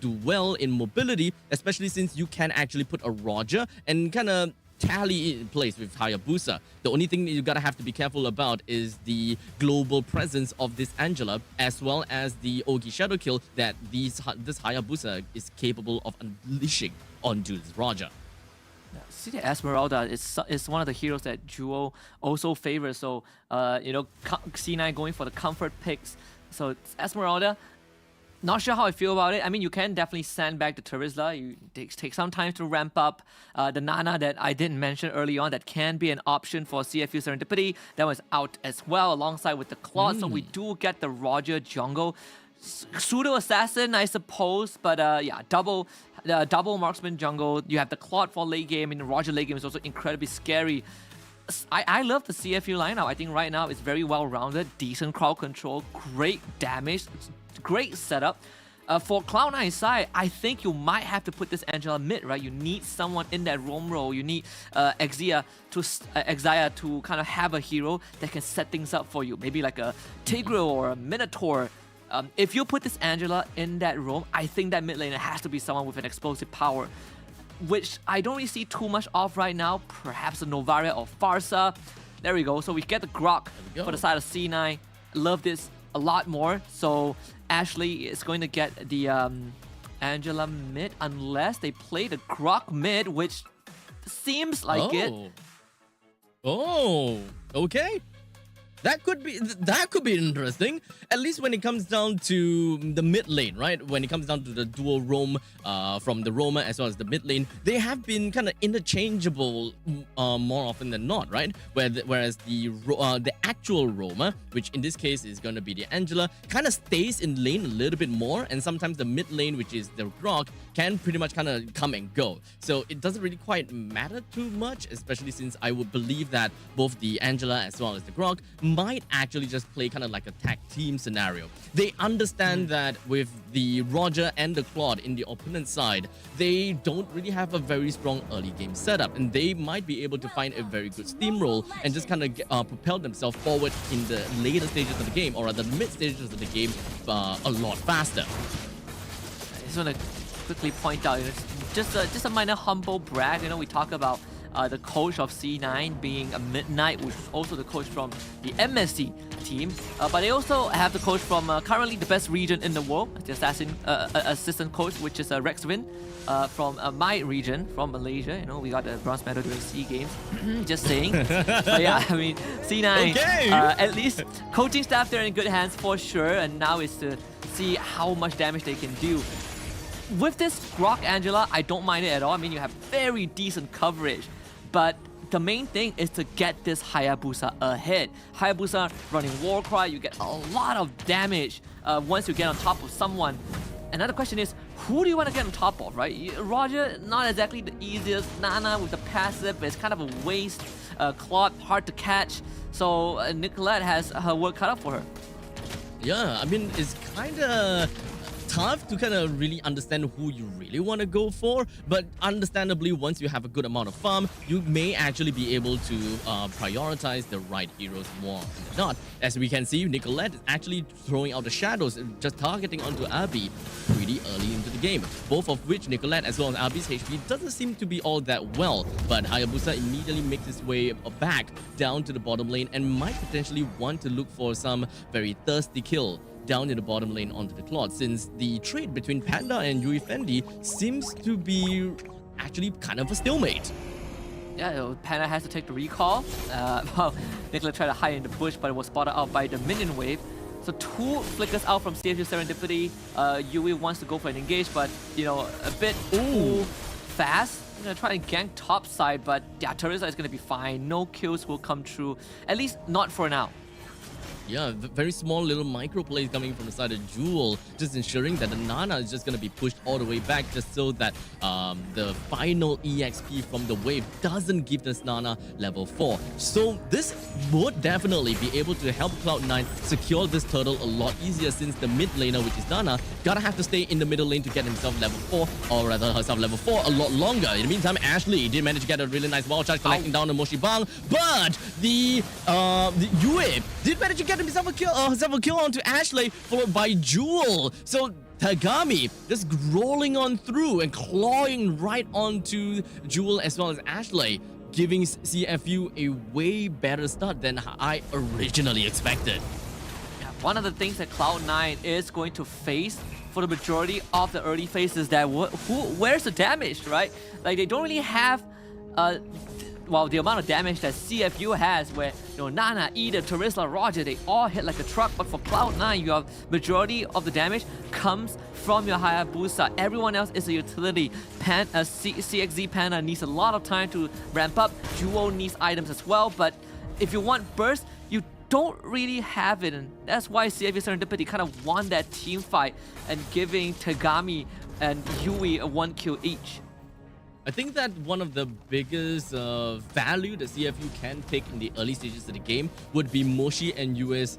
do well in mobility, especially since you can actually put a Roger and kind of tally it in place with Hayabusa. The only thing that you gotta have to be careful about is the global presence of this Angela, as well as the Ogi Shadow Kill that this Hayabusa is capable of unleashing onto this Roger. See, the Esmeralda is one of the heroes that Jewel also favors. So, you know, C9 going for the comfort picks. So, Esmeralda, not sure how I feel about it. I mean, you can definitely send back the Terizla. You take some time to ramp up. The Nana that I didn't mention early on, that can be an option for CFU Serendipity. That was out as well, alongside with the Claude. So we do get the Roger jungle. Pseudo assassin, I suppose, but yeah, double marksman jungle. You have the Claude for late game, and the Roger late game is also incredibly scary. I love the CFU lineup. I think right now it's very well rounded, decent crowd control, great damage, great setup. For Cloud9's side, I think you might have to put this Angela mid, right? You need someone in that roam role. You need Exia to kind of have a hero that can set things up for you. Maybe like a Tigreal or a Minotaur. If you put this Angela in that roam, I think that mid laner has to be someone with an explosive power, which I don't really see too much of right now. Perhaps a Novaria or Farsa. There we go. So we get the Grok for the side of C9. Love this a lot more. So Ashley is going to get the Angela mid unless they play the Grok mid, which seems like it. Oh, okay. That could be interesting. At least when it comes down to the mid lane, right? When it comes down to the dual roam from the roamer as well as the mid lane, they have been kind of interchangeable more often than not, right? Whereas the actual roamer, which in this case is going to be the Angela, kind of stays in lane a little bit more, and sometimes the mid lane, which is the Grok, can pretty much kind of come and go. So it doesn't really quite matter too much, especially since I would believe that both the Angela as well as the Grok might actually just play kind of like a tag team scenario. They understand that with the Roger and the Claude in the opponent's side, they don't really have a very strong early game setup, and they might be able to find a very good steamroll and just kind of propel themselves forward in the later stages of the game, or at the mid stages of the game, a lot faster. I just want to quickly point out, just a minor humble brag. You know, we talk about the coach of C9 being a Midnight, which is also the coach from the MSC team. But they also have the coach from currently the best region in the world, the assistant coach, which is Rexwin from my region, from Malaysia. You know, we got the bronze medal during SEA Games. Just saying. But yeah, I mean, C9, at least coaching staff, they're in good hands for sure. And now it's to see how much damage they can do. With this Grok Angela, I don't mind it at all. I mean, you have very decent coverage. But the main thing is to get this Hayabusa ahead. Hayabusa running Warcry, you get a lot of damage once you get on top of someone. Another question is, who do you want to get on top of, right? Roger, not exactly the easiest. Nana with the passive, it's kind of a waste. Claude, hard to catch. So Nicolette has her work cut out for her. Yeah, I mean, it's kind of tough to kind of really understand who you really want to go for, but understandably, once you have a good amount of farm, you may actually be able to prioritize the right heroes more than not. As we can see, Nicolette is actually throwing out the shadows, just targeting onto Abby pretty early into the game, both of which Nicolette as well as Abby's HP doesn't seem to be all that well, but Hayabusa immediately makes his way back down to the bottom lane and might potentially want to look for some very thirsty kill down in the bottom lane onto the Claude, since the trade between Panda and Yui Fendi seems to be actually kind of a stalemate. Yeah, Panda has to take the recall. Well, Nicola tried to hide in the bush, but it was spotted out by the minion wave. So 2 flickers out from CFU Serendipity. Yui wants to go for an engage, but you know, a bit too fast. I'm gonna try and gank top side, but yeah, Teresa is gonna be fine. No kills will come through, at least not for now. Yeah, very small little micro plays coming from the side of Jewel, just ensuring that the Nana is just going to be pushed all the way back, just so that the final EXP from the wave doesn't give this Nana level 4. So this would definitely be able to help Cloud9 secure this turtle a lot easier, since the mid laner, which is Nana, gotta have to stay in the middle lane to get himself level 4, or rather herself level 4 a lot longer. In the meantime, Ashley did manage to get a really nice wall charge, collecting down the Moshi Bang, but the Yue did manage to get himself a kill onto Ashley, followed by Jewel. So Tagami just rolling on through and clawing right onto Jewel as well as Ashley, giving CFU a way better start than I originally expected. Yeah, one of the things that Cloud9 is going to face for the majority of the early phases, that where's the damage, right? Like, they don't really have well, the amount of damage that CFU has, where Nana, Eden, Teresa, Roger, they all hit like a truck. But for Cloud9, you have majority of the damage comes from your Hayabusa. Everyone else is a utility. CXZ Panda needs a lot of time to ramp up. Jewel needs items as well. But if you want burst, you don't really have it. And that's why CFU Serendipity kind of won that team fight and giving Tagami and Yui a 1 kill each. I think that one of the biggest value that CFU can take in the early stages of the game would be Moshi and Yue's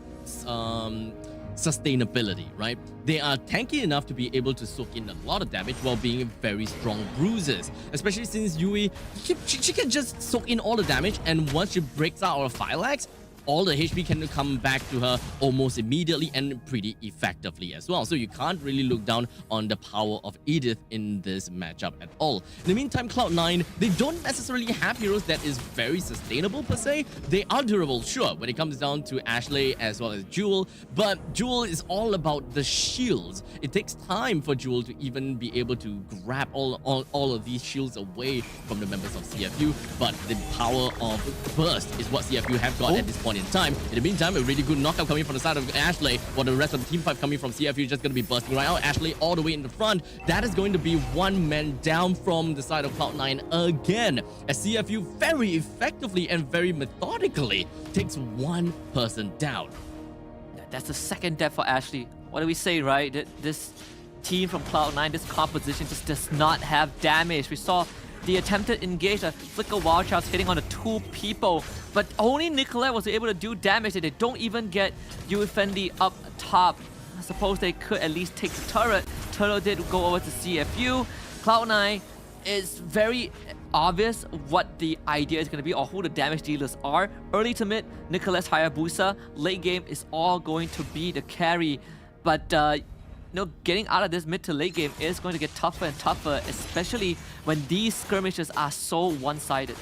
sustainability, right? They are tanky enough to be able to soak in a lot of damage while being very strong bruisers, especially since Yui, she can just soak in all the damage, and once she breaks out of Phylax, all the HP can come back to her almost immediately and pretty effectively as well. So you can't really look down on the power of Edith in this matchup at all. In the meantime, Cloud9, they don't necessarily have heroes that is very sustainable per se. They are durable, sure, when it comes down to Ashley as well as Jewel, but Jewel is all about the shields. It takes time for Jewel to even be able to grab all of these shields away from the members of CFU, but the power of burst is what CFU have got at this point in time. In the meantime, a really good knockout coming from the side of Ashley, while the rest of the team fight coming from CFU is just going to be bursting right out. Ashley all the way in the front. That is going to be 1 man down from the side of Cloud9 again, as CFU very effectively and very methodically takes 1 person down. That's the second death for Ashley. What do we say, right? This team from Cloud9, this composition just does not have damage. We saw the attempted engage, a flicker wild charge hitting on the 2 people, but only Nicolette was able to do damage, and they don't even get Yui Fendi up top. I suppose they could at least take the turret. Turtle did go over to CFU. Cloud9 is very obvious what the idea is going to be, or who the damage dealers are. Early to mid, Nicolette's Hayabusa. Late game is all going to be the carry, but getting out of this mid to late game is going to get tougher and tougher, especially when these skirmishes are so one-sided.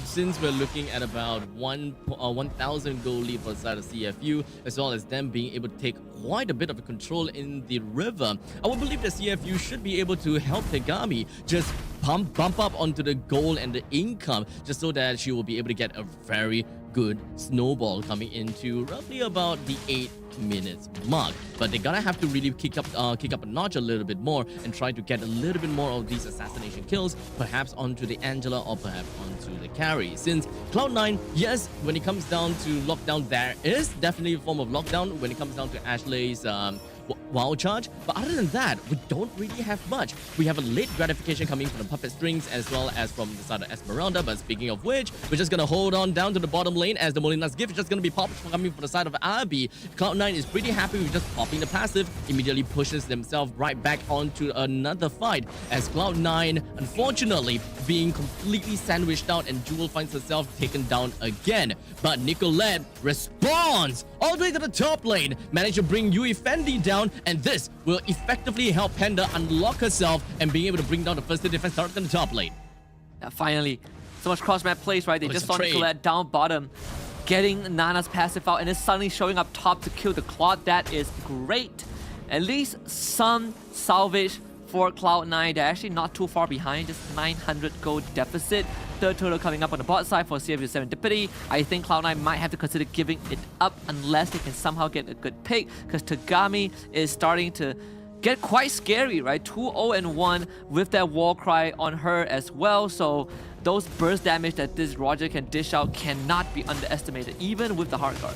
Since we're looking at about 1,000 gold lead for the side of CFU, as well as them being able to take quite a bit of control in the river, I would believe that CFU should be able to help Tegami just bump up onto the gold and the income, just so that she will be able to get a very good snowball coming into roughly about the 8 minutes mark. But they gotta have to really kick up a notch a little bit more and try to get a little bit more of these assassination kills, perhaps onto the Angela or perhaps onto the carry. Since Cloud9, yes, when it comes down to lockdown, there is definitely a form of lockdown when it comes down to Ashley's wild charge, but other than that, we don't really have much. We have a late gratification coming from the puppet strings as well as from the side of Esmeralda, but speaking of which, we're just gonna hold on down to the bottom lane as the Molina's gift is just gonna be popped coming from the side of Abi. Cloud9 is pretty happy with just popping the passive, immediately pushes themselves right back onto another fight, as Cloud9 unfortunately being completely sandwiched out, and Jewel finds herself taken down again. But Nicolette responds all the way to the top lane, managed to bring Yui Fendi down, and this will effectively help Panda unlock herself and being able to bring down the first defense turret in the top lane. Yeah, finally, so much cross-map plays, right? They just saw Nicolette down bottom. getting Nana's passive out and then suddenly showing up top to kill the Claude. That is great. At least some salvage for Cloud9. They're actually not too far behind, just 900 gold deficit. Third total coming up on the bot side for CFU Serendipity. I think Cloud9 might have to consider giving it up unless they can somehow get a good pick, because Tagami is starting to get quite scary, right? 2-0-1 with that war cry on her as well. So those burst damage that this Roger can dish out cannot be underestimated, even with the hard guard.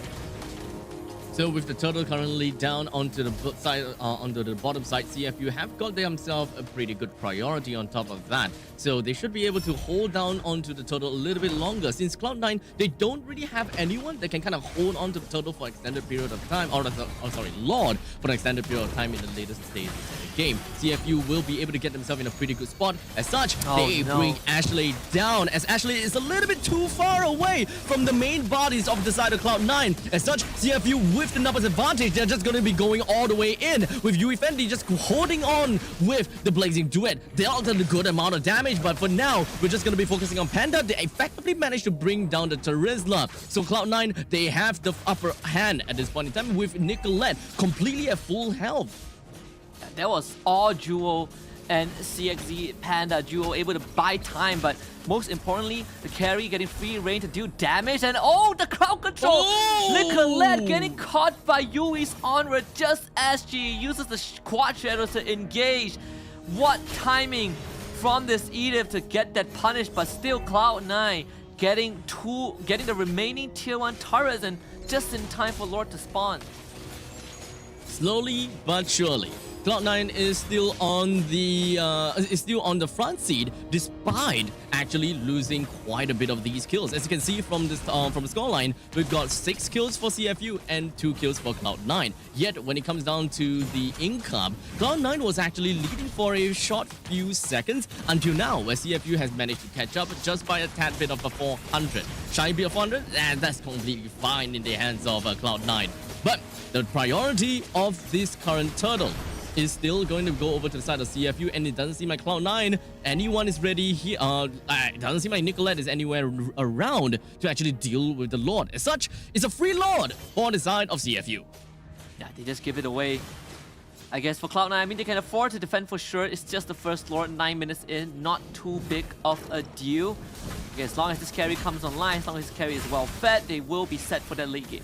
So with the turtle currently down onto the side, onto the bottom side, CFU have got themselves a pretty good priority on top of that. So they should be able to hold down onto the turtle a little bit longer. Since Cloud9, they don't really have anyone that can kind of hold on to the turtle for an extended period of time, or sorry, Lord, for an extended period of time in the latest stages of the game. CFU will be able to get themselves in a pretty good spot. As such, they bring Ashley down, as Ashley is a little bit too far away from the main bodies of the side of Cloud9. As such, CFU with the numbers advantage, they're just going to be going all the way in, with Yui Fendi just holding on with the Blazing Duet. Dealt a good amount of damage, but for now, we're just going to be focusing on Panda. They effectively managed to bring down the Terizla. So Cloud9, they have the upper hand at this point in time, with Nicolette completely at full health. That was all Jewel and CXZ Panda duo able to buy time, but most importantly, the carry getting free reign to deal damage, and the crowd control! Nicolette getting caught by Yui's onward just as she uses the quad shadows to engage. What timing from this Edith to get that punish, but still Cloud9 getting the remaining tier 1 turrets, and just in time for Lord to spawn. Slowly but surely, Cloud9 is still on the front seat, despite actually losing quite a bit of these kills. As you can see from this from the scoreline, we've got 6 kills for CFU and 2 kills for Cloud9. Yet when it comes down to the income, Cloud9 was actually leading for a short few seconds until now, where CFU has managed to catch up just by a tad bit of a 400. Shy bit of 400, and that's completely fine in the hands of Cloud9. But the priority of this current turtle is still going to go over to the side of CFU, and it doesn't seem like Cloud9 anyone is ready here. It doesn't seem like Nicolette is anywhere around to actually deal with the Lord. As such, it's a free Lord for the side of CFU. Yeah, they just give it away. I guess for Cloud9, I mean, they can afford to defend for sure. It's just the first Lord, 9 minutes in, not too big of a deal. Okay, as long as this carry comes online, as long as this carry is well fed, they will be set for that late game.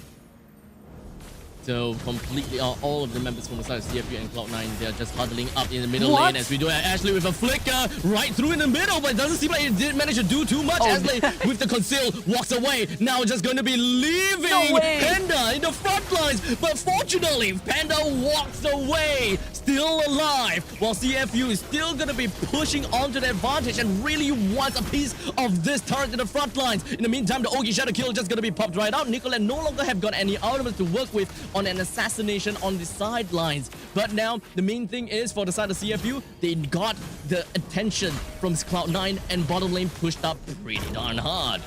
So completely, all of the members from the side of CFU and Cloud9, they're just huddling up in the middle lane as we do Ashley with a flicker right through in the middle, but it doesn't seem like it did manage to do too much. Ashley with the conceal walks away. Now just going to be leaving Panda in the front lines, but fortunately Panda walks away, still alive, while CFU is still going to be pushing onto the advantage and really wants a piece of this turret in the front lines. In the meantime, the Ogi Shadow Kill just going to be popped right out. Nicolette no longer have got any elements to work with on an assassination on the sidelines. But now, the main thing is for the side of CFU, they got the attention from Cloud9 and bottom lane pushed up pretty darn hard.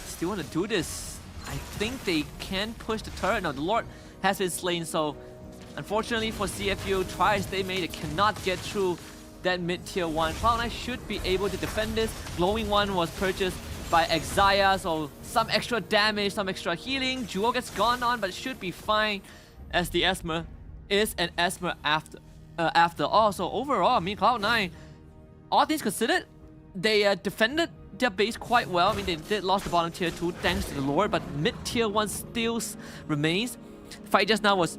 Still want to do this. I think they can push the turret. Now, the Lord has been slain, so unfortunately for CFU, tries they made, it cannot get through that mid-tier 1. Cloud9 should be able to defend this. Glowing one was purchased by Exia, so some extra damage, some extra healing. Jewel gets gone on, but should be fine, as the Esmer is an Esmer after all. So overall, I mean, Cloud9, all things considered, they defended their base quite well. I mean, they did lost the bottom tier 2 thanks to the Lord, but mid-tier 1 still remains. The fight just now was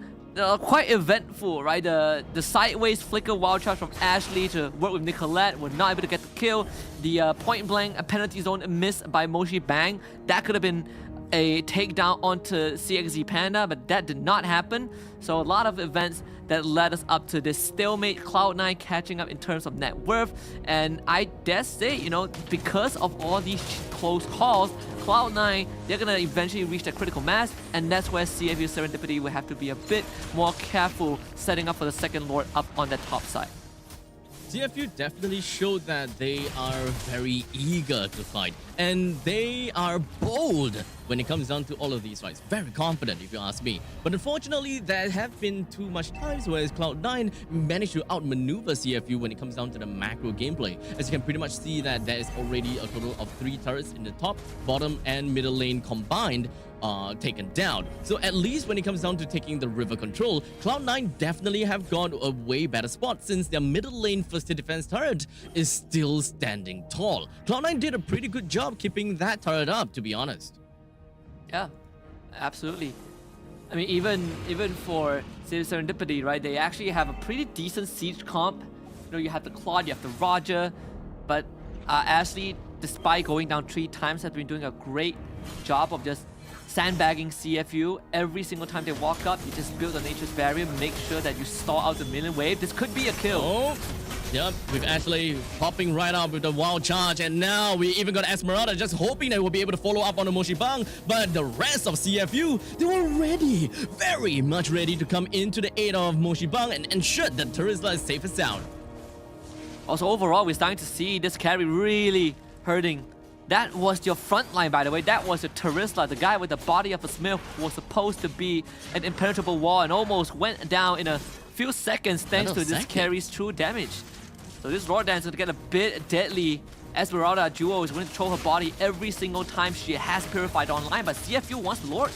quite eventful, right? The sideways flicker wild charge from Ashley to work with Nicolette were not able to get the kill. The point blank a penalty zone miss by Moshi Bang, that could have been a takedown onto CXZ Panda, but that did not happen. So a lot of events that led us up to this stalemate. Cloud9 catching up in terms of net worth, and I dare say, you know, because of all these close calls, Cloud9, they're gonna eventually reach that critical mass, and that's where CFU Serendipity will have to be a bit more careful setting up for the second Lord up on that top side. CFU definitely showed that they are very eager to fight, and they are bold when it comes down to all of these fights. Very confident, if you ask me. But unfortunately, there have been too much times where Cloud9 managed to outmaneuver CFU when it comes down to the macro gameplay. As you can pretty much see that there is already a total of 3 turrets in the top, bottom, and middle lane combined, taken down. So at least when it comes down to taking the river control, Cloud9 definitely have got a way better spot since their middle lane first defense turret is still standing tall. Cloud9 did a pretty good job keeping that turret up, to be honest. Yeah, absolutely. I mean, even for Serendipity, right? They actually have a pretty decent siege comp. You know, you have the Claude, you have the Roger, but Ashley, despite going down 3 times, has been doing a great job of just sandbagging CFU. Every single time they walk up, you just build a Nature's Barrier, make sure that you stall out the minion wave. This could be a kill. Oh, yep, with Ashley popping right up with the wild charge, and now we even got Esmeralda just hoping that we'll be able to follow up on the Moshi Bang, but the rest of CFU, they were ready, very much ready to come into the aid of Moshi Bang and ensure that Terizla is safe and sound. Also, overall, we're starting to see this carry really hurting. That was your front line, by the way. That was your Terizla, the guy with the body of a smith who was supposed to be an impenetrable wall and almost went down in a few seconds thanks to this carry's true damage. So this Lord Dance is going to get a bit deadly. Esmeralda Duo is going to throw her body every single time she has Purified online, but CFU wants the Lord.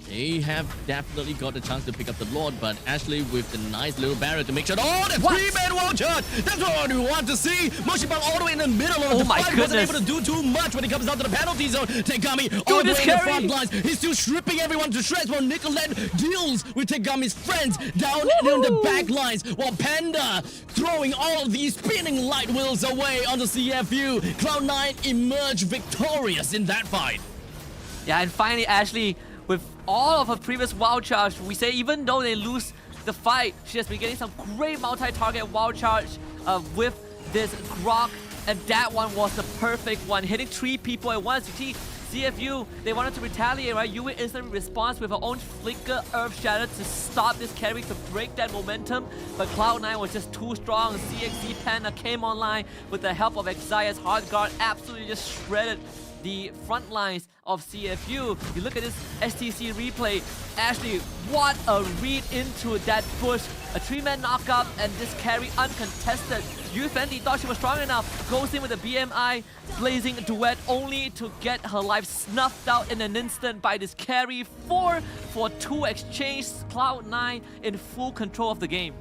They have definitely got the chance to pick up the Lord, but Ashley with the nice little barrier to make sure. Oh, the 3-man wall charge! That's what we want to see! Moshi Bang all the way in the middle of the fight. Wasn't able to do too much when it comes down to the penalty zone. Tegami all the way in the front lines. He's still stripping everyone to shreds while Nicolette deals with Tegami's friends down in the back lines, while Panda throwing all of these spinning light wheels away on the CFU. Cloud9 emerged victorious in that fight. Yeah, and finally Ashley, with all of her previous wild charge, we say even though they lose the fight, she has been getting some great multi-target wild charge with this Grok, and that one was the perfect one, hitting 3 people at once. You see, CFU, they wanted to retaliate, right? Yui instantly responds with her own Flicker Earth Shatter to stop this carry, to break that momentum, but Cloud9 was just too strong. CXC Panda came online with the help of Xayah's Hard Guard, absolutely just shredded the front lines of CFU. You look at this STC replay. Ashley, what a read into that bush. A 3-man knockup and this carry uncontested. Yu Fendi thought she was strong enough. Goes in with a BMI blazing duet only to get her life snuffed out in an instant by this carry. 4 for 2 exchange. Cloud9 in full control of the game.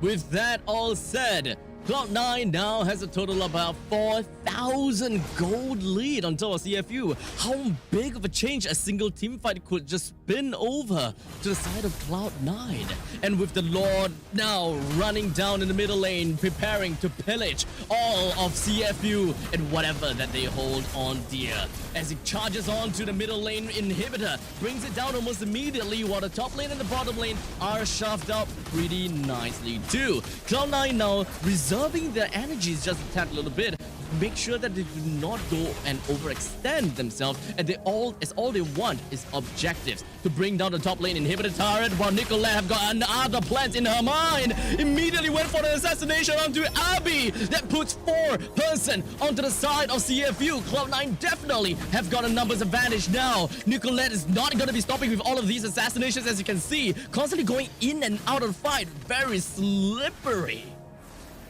With that all said, Cloud9 now has a total of about 4,000 gold lead on top of CFU. How big of a change a single team fight could just spin over to the side of Cloud9. And with the Lord now running down in the middle lane, preparing to pillage all of CFU and whatever that they hold on dear. As he charges on to the middle lane inhibitor, brings it down almost immediately while the top lane and the bottom lane are shoved out pretty nicely too. Cloud9 now reserving their energies just a tad little bit, make sure that they do not go and overextend themselves, and all they want is objectives to bring down the top lane inhibitor turret, while Nicolette have got other plans in her mind. Immediately went for the assassination onto Abby. That puts 4-person onto the side of CFU. Cloud9 definitely have got a numbers advantage now. Nicolette is not going to be stopping with all of these assassinations, as you can see, constantly going in and out of the fight. Very slippery.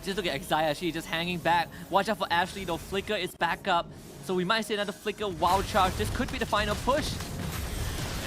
Just look at Xayah, she's just hanging back. Watch out for Ashley though, Flicker is back up. So we might see another Flicker wild charge. This could be the final push.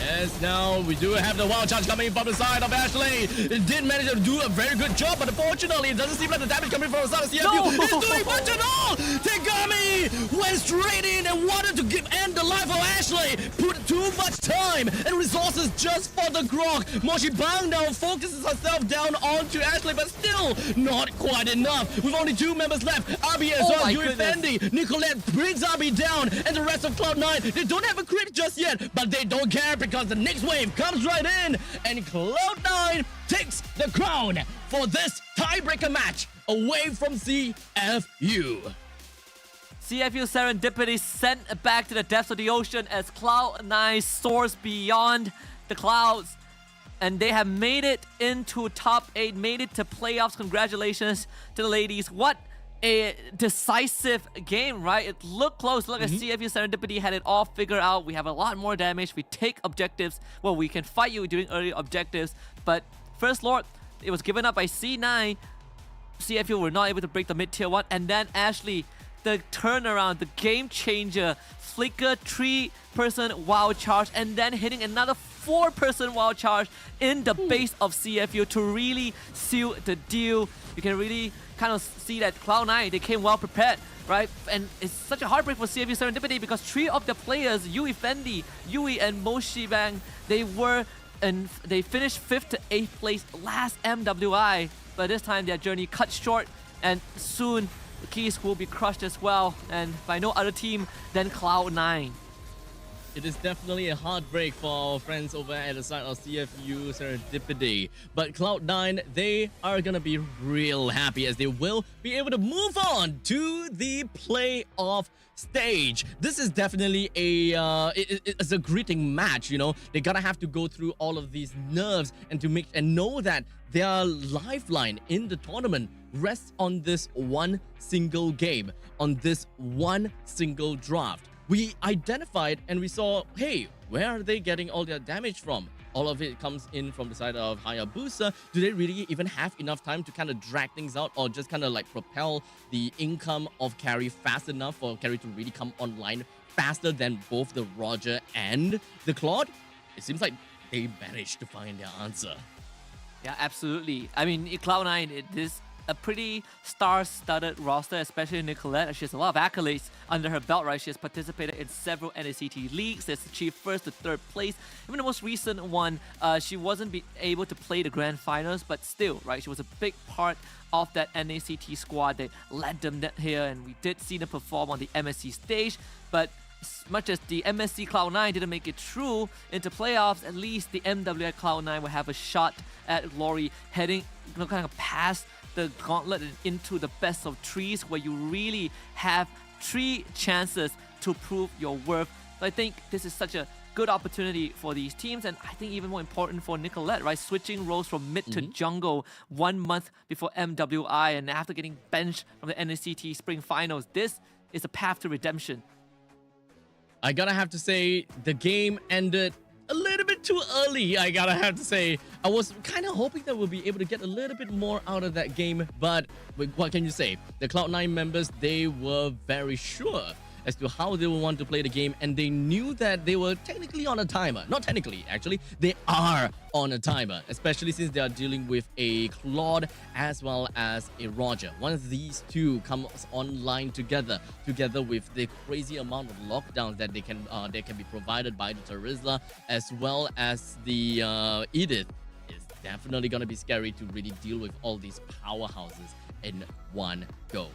Yes, now we do have the wild charge coming from the side of Ashley. It did manage to do a very good job, but unfortunately, it doesn't seem like the damage coming from the side of CFU is doing much at all. Tegami went straight in and wanted to end the life of Ashley. Put too much time and resources just for the Grok. Moshi Bang now focuses herself down onto Ashley, but still not quite enough. With only 2 members left, Abi as well, Yui Fendi. Nicolette brings Abi down, and the rest of Cloud9, they don't have a crit just yet, but they don't care because the next wave comes right in, and Cloud9 takes the crown for this tiebreaker match away from CFU. CFU Serendipity sent back to the depths of the ocean as Cloud9 soars beyond the clouds. And they have made it into top 8, made it to playoffs. Congratulations to the ladies. What a decisive game, right? It looked close. Look at CFU Serendipity had it all figured out. We have a lot more damage. We take objectives. Well, we can fight you during early objectives. But First Lord, it was given up by C9. CFU were not able to break the mid-tier 1. And then Ashley the turnaround, the game changer, flicker 3-person wild charge, and then hitting another 4-person wild charge in the base of CFU to really seal the deal. You can really kind of see that Cloud9, they came well prepared, right? And it's such a heartbreak for CFU Serendipity because 3 of the players, Yui Fendi, Yui and Moshi Bang, they finished 5th to 8th place last MWI, but this time their journey cut short, and soon the keys will be crushed as well, and by no other team than Cloud9. It is definitely a heartbreak for our friends over at the side of CFU Serendipity. But Cloud9, they are going to be real happy as they will be able to move on to the playoff stage. This is definitely it's a gritting match, you know. They gotta have to go through all of these nerves and know that their lifeline in the tournament rests on this one single game, on this one single draft. We identified and we saw, hey, where are they getting all their damage from? All of it comes in from the side of Hayabusa. Do they really even have enough time to kind of drag things out or just kind of like propel the income of Carry fast enough for Carry to really come online faster than both the Roger and the Claude? It seems like they managed to find their answer. Yeah, absolutely. I mean, Cloud9, it is a pretty star-studded roster, especially Nicolette. She has a lot of accolades under her belt, right? She has participated in several NACT leagues, has achieved 1st to 3rd place. Even the most recent one, she wasn't able to play the grand finals, but still, right? She was a big part of that NACT squad that led them here, and we did see them perform on the MSC stage, but as much as the MSC Cloud9 didn't make it through into playoffs, at least the MWI Cloud9 will have a shot at glory heading kind of past the gauntlet and into the best of 3s, where you really have 3 chances to prove your worth. So I think this is such a good opportunity for these teams, and I think even more important for Nicolette, right? Switching roles from mid to jungle 1 month before MWI, and after getting benched from the NACT Spring Finals, this is a path to redemption. I gotta have to say, the game ended a little bit too early, I gotta have to say. I was kind of hoping that we'll be able to get a little bit more out of that game, but what can you say? The Cloud9 members, they were very sure as to how they would want to play the game, and they knew that they were technically on a timer. Not technically, actually. They are on a timer, especially since they are dealing with a Claude as well as a Roger. Once these two comes online together with the crazy amount of lockdowns that they can be provided by the Terizla as well as the Edith, it's definitely gonna be scary to really deal with all these powerhouses in one go.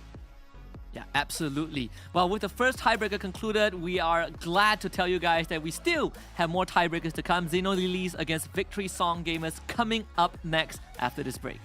Yeah, absolutely. Well, with the first tiebreaker concluded, we are glad to tell you guys that we still have more tiebreakers to come. Xeno Lilies against Victory Song Gamers coming up next after this break.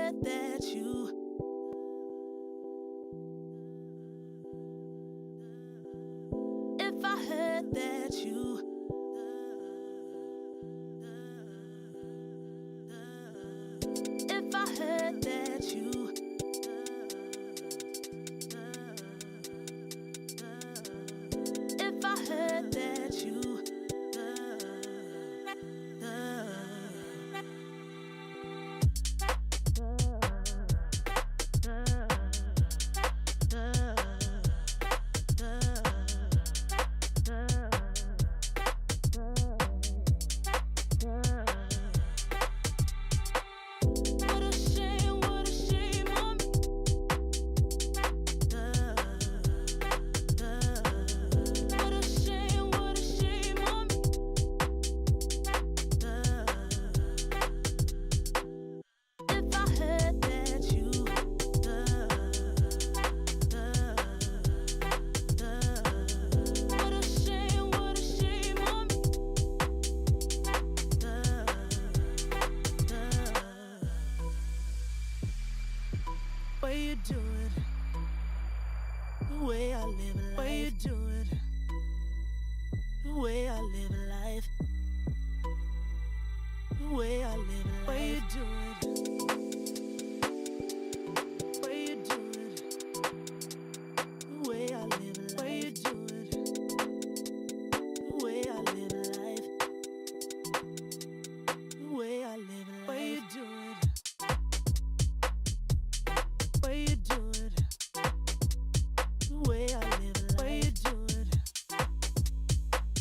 heard that you if I heard that you if I heard that you if I heard that you way you do it, the way I live a life. Way you do it, the way I live a life. The way I live a life. Way you do it, way you do it, the way I live a life. Way you do it, the way I live a life. The way I live a life. Way you do it. Way you do it, the way I live a life. Way you do it,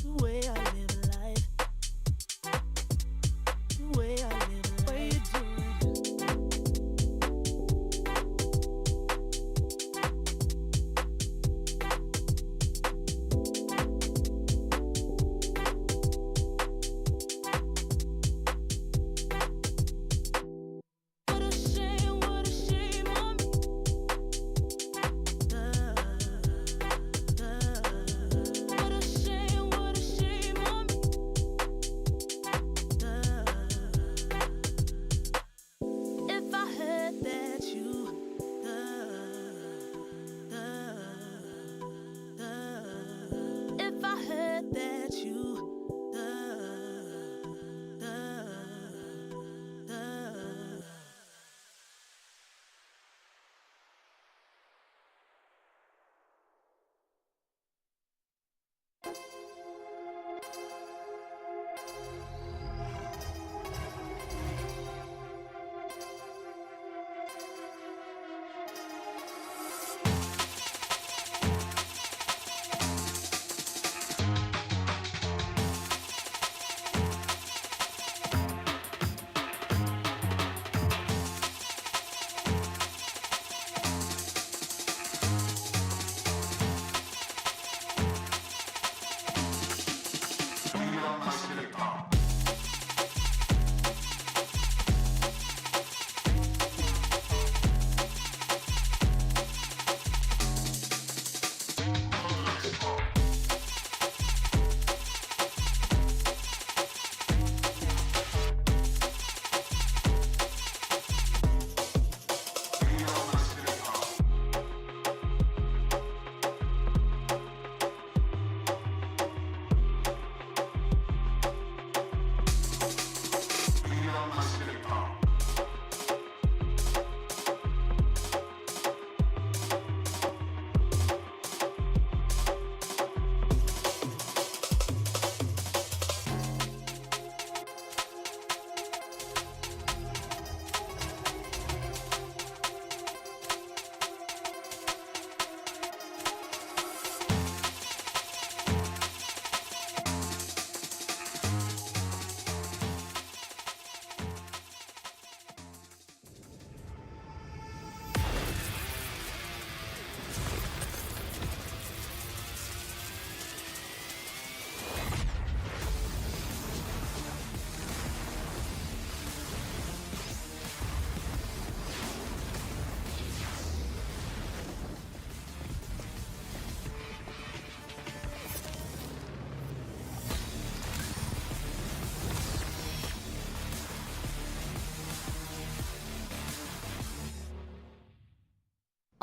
the way I live a life. The way I live a life. Way you do it. What a shame on me. What a shame on me. If I heard that you if I heard that you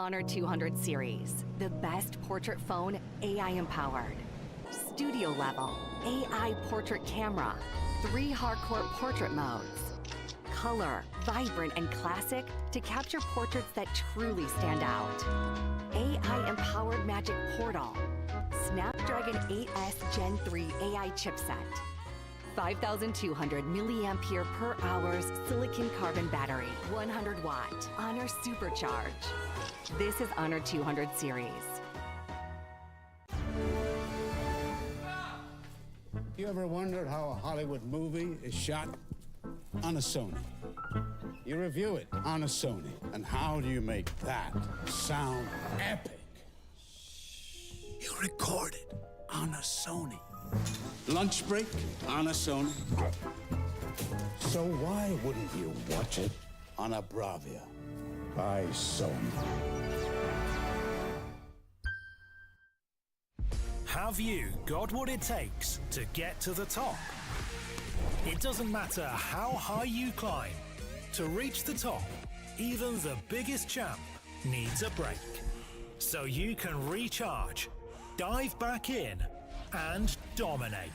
Honor 200 series, the best portrait phone AI empowered. Studio level, AI portrait camera, 3 hardcore portrait modes. Color, vibrant and classic to capture portraits that truly stand out. AI empowered magic portal. Snapdragon 8S Gen 3 AI chipset. 5,200 milliampere per hours silicon carbon battery, 100 watt, Honor Supercharge. This is Honor 200 series. You ever wondered how a Hollywood movie is shot? On a Sony. You review it on a Sony. And how do you make that sound epic? You record it on a Sony. Lunch break on a Sony. So why wouldn't you watch it on a Bravia by Sony? Have you got what it takes to get to the top? It doesn't matter how high you climb. To reach the top, even the biggest champ needs a break. So you can recharge, dive back in, and dominate.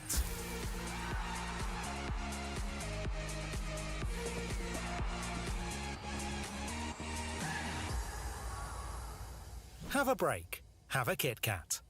Have a break. Have a Kit Kat.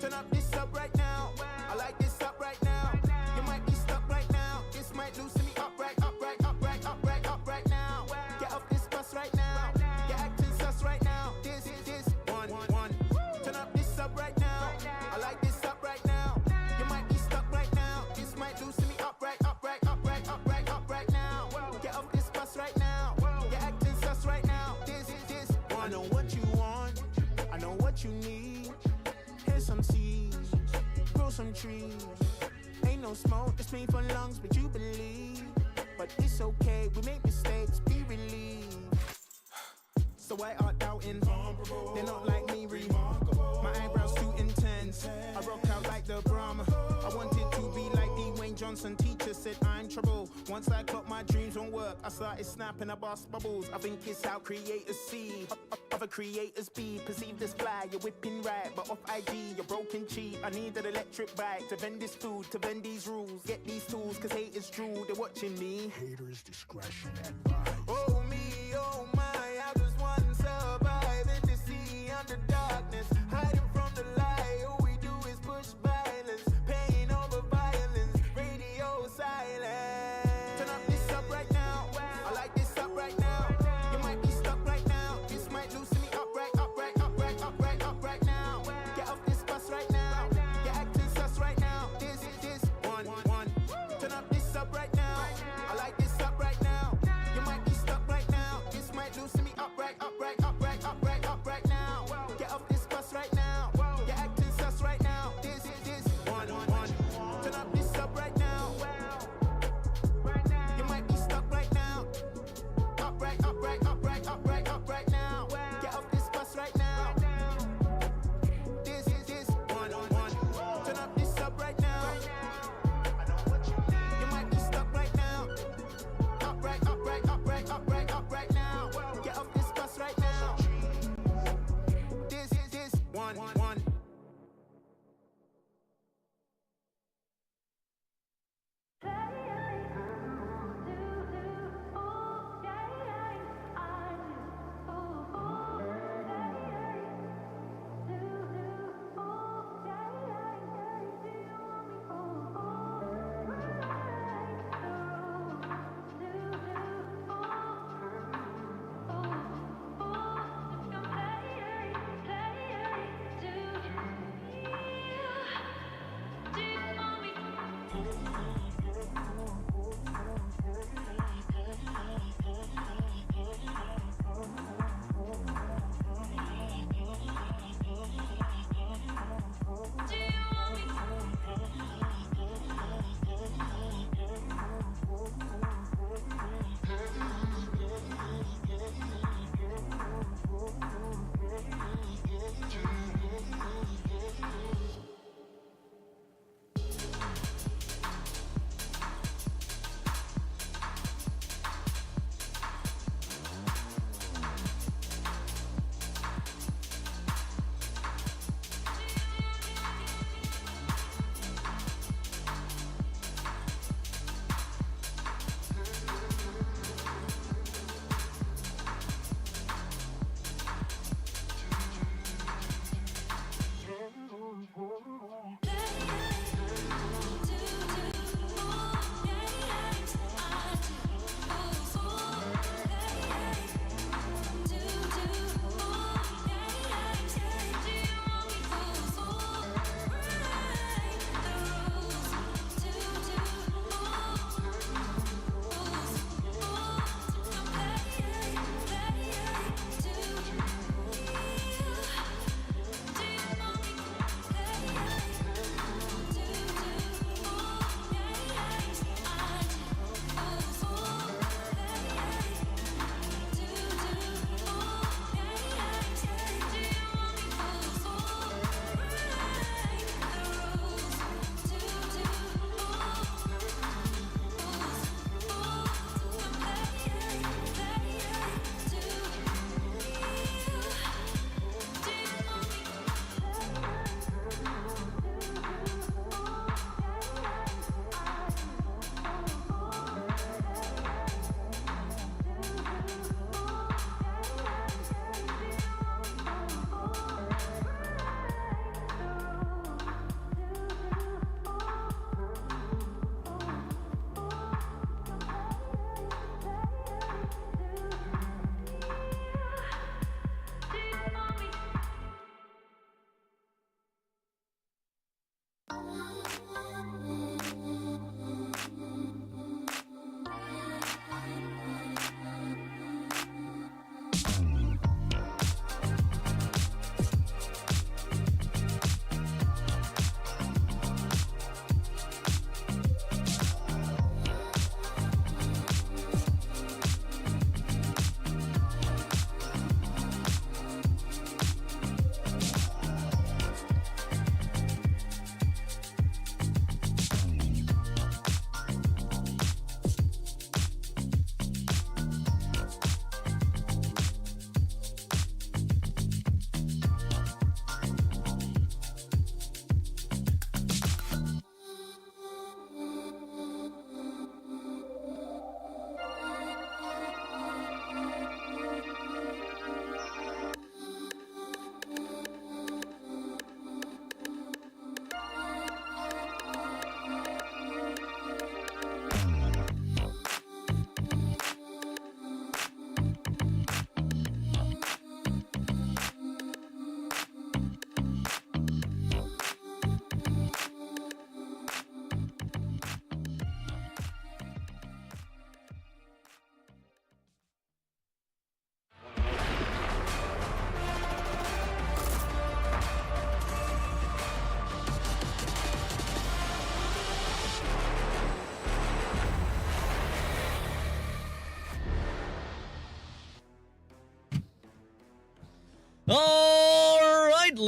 Turn up this up right now. I like this up right now. You might be stuck right now. This might loosen me up right, up right, up right, up right, up right now. Get off this bus right now. You're acting sus right now. This one. Turn up this up right now. I like this up right now. You might be stuck right now. This might loosen me up right, up right, up right, up right, up right now. Get off this bus right now. You're acting sus right now. This one. I know what you want. I know what you need. Here's some seeds. Grow some trees. Ain't no smoke, it's made for lungs, but you believe. But it's okay, we make mistakes, be relieved. So why art doubting? They're not like me, remarkable. My eyebrows too intense. I rock out like the Brahma. I wanted to be like Dwayne Johnson. Teacher said I'm trouble. Once I clocked my dreams won't work, I started snapping, I bust bubbles. I think it's how creators see. Other creators be perceived as fly. You're whipping right, but off IG, you're broken cheap. I need an electric bike to vend this food, to vend these rules. Get these tools, cause haters drool, they're watching me. Haters discretion advised. Oh me, oh my, I just want to survive in the sea under darkness. Hiding from the light, all we do is push violence. Pain over violence, radio silence. Turn up this up right now. I like this up right now. You might be stuck right now. This might loosen me up right, up right, up right, up right, up right now. Get off this bus right now. You're acting sus right now. This one. Turn up this up right now. I like this up right now. You might be stuck right now. This might loosen me up right, up right, up right, up right, up right now. Get off this bus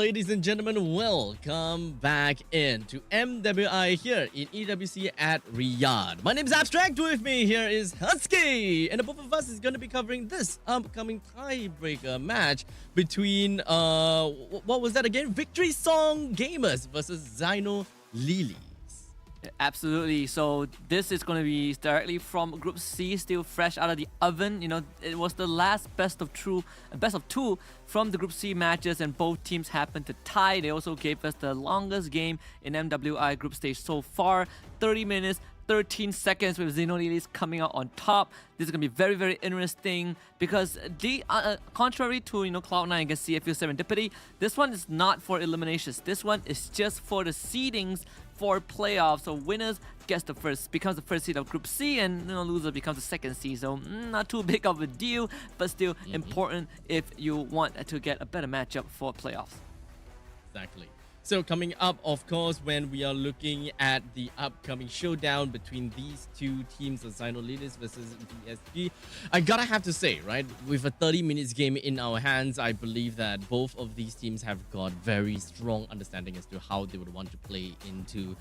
ladies and gentlemen, welcome back in to MWI here in EWC at Riyadh. My name is Abstract, with me here is Husky, and the both of us is going to be covering this upcoming tiebreaker match between, what was that again? Victory Song Gamers versus Zyno Lilies. Absolutely. So this is going to be directly from Group C, still fresh out of the oven. You know, it was the last best of two from the Group C matches, and both teams happened to tie. They also gave us the longest game in MWI group stage so far, 30 minutes. 13 seconds with Zyno Lilies coming out on top. This is going to be very, very interesting because contrary to Cloud9 against CFU Serendipity, this one is not for eliminations. This one is just for the seedings for playoffs. So winners becomes the first seed of Group C, and loser becomes the second seed. So not too big of a deal, but still important if you want to get a better matchup for playoffs. Exactly. So coming up, of course, when we are looking at the upcoming showdown between these two teams of Zyno Lilies versus VSG, I gotta have to say, right, with a 30 minutes game in our hands, I believe that both of these teams have got very strong understanding as to how they would want to play into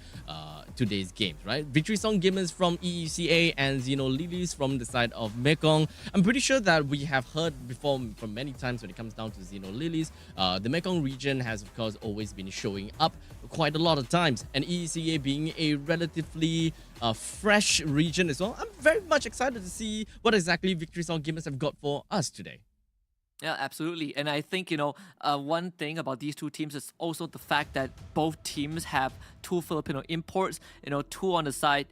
today's games, right? Victory Song Gamers from EECA and Zyno Lilies from the side of Mekong. I'm pretty sure that we have heard before from many times when it comes down to Zyno Lilies, the Mekong region has, of course, always been showing up quite a lot of times, and EECA being a relatively fresh region as well. I'm very much excited to see what exactly Victory Song Gamers have got for us today. Yeah, absolutely. And I think, one thing about these two teams is also the fact that both teams have two Filipino imports, two on the side.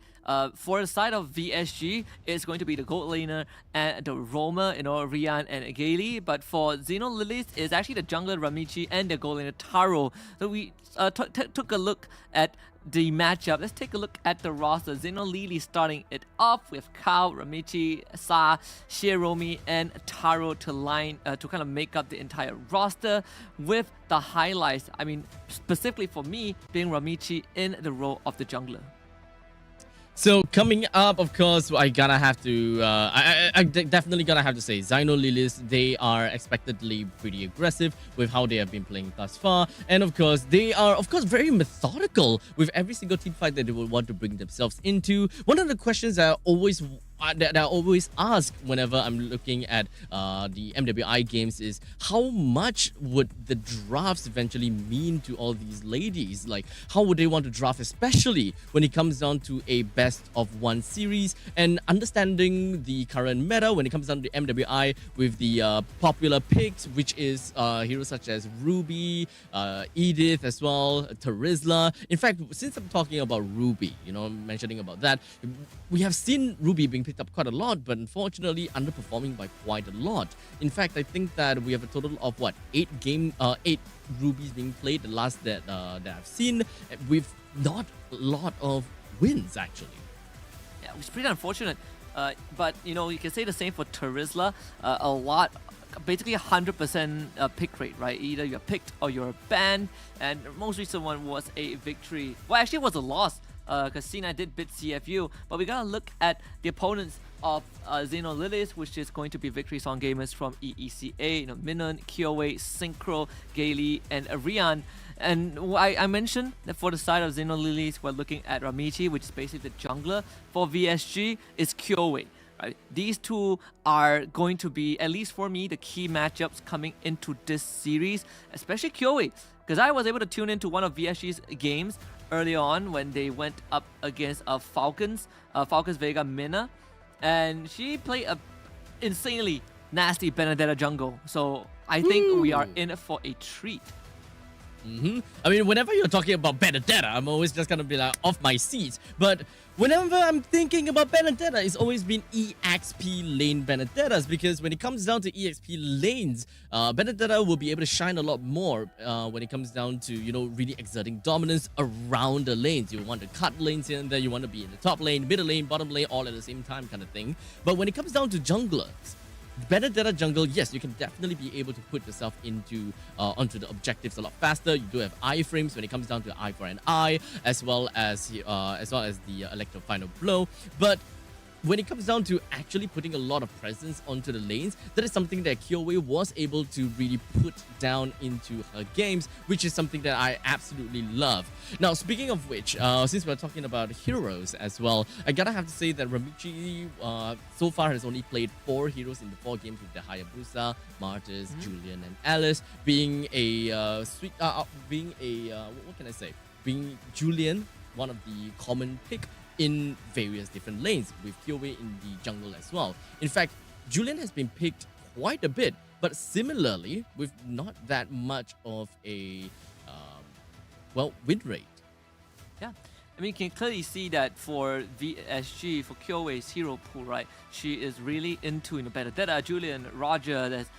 For the side of VSG, it's going to be the gold laner and the roamer, Rian and Gaily. But for Zyno Lilies, it's actually the jungler Ramichi and the gold laner Taro. So we took a look at the matchup. Let's take a look at the roster. Zyno Lilies starting it off with Kao, Ramichi, Sa, Shiromi, and Taro to kind of make up the entire roster, with the highlights, I mean, specifically for me, being Ramichi in the role of the jungler. So coming up, of course, I gotta have to, I definitely gotta have to say, Zyno Lilies, they are expectedly pretty aggressive with how they have been playing thus far. And of course, they are, very methodical with every single team fight that they will want to bring themselves into. One of the questions that I always ask whenever I'm looking at the MWI games is, how much would the drafts eventually mean to all these ladies? Like, how would they want to draft, especially when it comes down to a best of one series, and understanding the current meta when it comes down to MWI with the popular picks, which is heroes such as Ruby, Edith as well, Terizla. In fact, since I'm talking about Ruby, mentioning about that, we have seen Ruby being picked up quite a lot, but unfortunately underperforming by quite a lot. In fact, I think that we have a total of 8 Rubies being played, the last that I've seen, with not a lot of wins actually. Yeah, it's pretty unfortunate. But you can say the same for Terizla. A lot, basically 100% pick rate, right? Either you're picked or you're banned, and the most recent one was a victory. Well, actually, it was a loss, because Sina did beat CFU, but we gotta look at the opponents of Zyno Lilies, which is going to be Victory Song Gamers from EECA, Minon, Kyoe, Synchro, Gaily, and Rian. And I mentioned that for the side of Zyno Lilies, we're looking at Ramichi, which is basically the jungler. For VSG, it's Kyoe. Right? These two are going to be, at least for me, the key matchups coming into this series, especially Kyoe, because I was able to tune into one of VSG's games early on when they went up against Falcons Vega Mina, and she played a insanely nasty Benedetta jungle. So I think we are in for a treat. I mean, whenever you're talking about Benedetta, I'm always just gonna be like off my seat. But whenever I'm thinking about Benedetta, it's always been EXP lane Benedettas, because when it comes down to EXP lanes, Benedetta will be able to shine a lot more when it comes down to, really exerting dominance around the lanes. You want to cut lanes here and there, you want to be in the top lane, middle lane, bottom lane, all at the same time kind of thing. But when it comes down to junglers, Benedetta jungle, yes, you can definitely be able to put yourself into onto the objectives a lot faster. You do have iframes when it comes down to eye for an eye, as well as the Electro Final Blow. But when it comes down to actually putting a lot of presence onto the lanes, that is something that Kyoei was able to really put down into her games, which is something that I absolutely love. Now, speaking of which, since we're talking about heroes as well, I gotta have to say that Ramichi so far has only played 4 heroes in the 4 games with the Hayabusa, Martyrs, Julian, and Alice, being a what can I say? Being Julian, one of the common pick in various different lanes, with Kyoei in the jungle as well. In fact, Julian has been picked quite a bit, but similarly with not that much of a win rate. Yeah, I mean, you can clearly see that for VSG, for Kyoei's hero pool, right? She is really into Benedetta, Julian, Roger. There's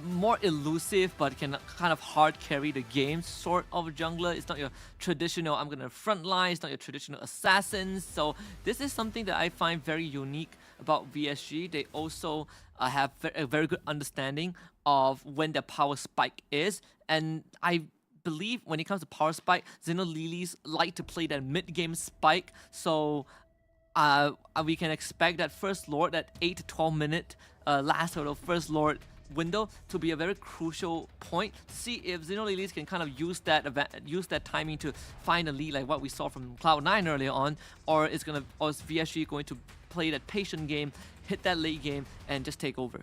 more elusive but can kind of hard carry the game sort of jungler. It's not your traditional I'm gonna front line, it's not your traditional assassins. So this is something that I find very unique about VSG. They also have a very good understanding of when the power spike is, and I believe when it comes to power spike, Xenolilies like to play that mid-game spike. So we can expect that First Lord, that 8 to 12 minute last sort of First Lord window to be a very crucial point to see if Xenolilies can kind of use that timing to find a lead like what we saw from Cloud9 earlier on, or is VSG going to play that patient game, hit that late game, and just take over.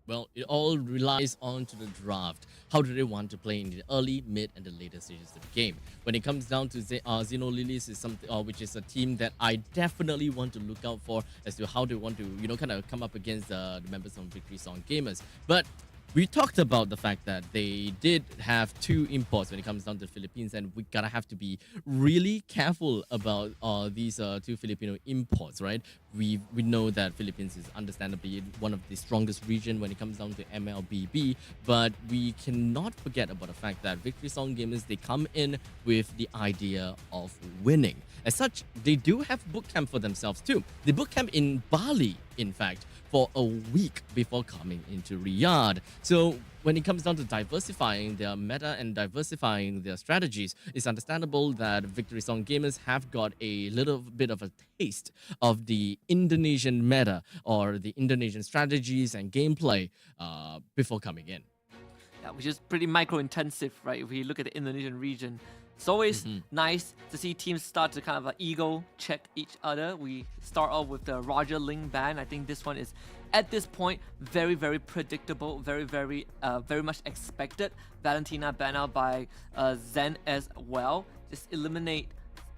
Well, it all relies on to the draft. How do they want to play in the early, mid, and the later stages of the game? When it comes down to Xenolilies, is something which is a team that I definitely want to look out for as to how they want to, kind of come up against the members of Victory Song Gamers. But we talked about the fact that they did have 2 imports when it comes down to the Philippines, and we gotta have to be really careful about these 2 Filipino imports, right? We know that Philippines is understandably one of the strongest region when it comes down to MLBB, but we cannot forget about the fact that Victory Song Gamers, they come in with the idea of winning. As such, they do have bootcamp for themselves too. They bootcamp in Bali, in fact, for a week before coming into Riyadh. So when it comes down to diversifying their meta and diversifying their strategies, it's understandable that Victory Song Gamers have got a little bit of a taste of the Indonesian meta or the Indonesian strategies and gameplay before coming in. Yeah, which is pretty micro-intensive, right? If we look at the Indonesian region, it's always nice to see teams start to kind of ego check each other. We start off with the Roger Ling ban. I think this one is, at this point, very, very predictable, very, very much expected. Valentina ban out by Zen as well. Just eliminate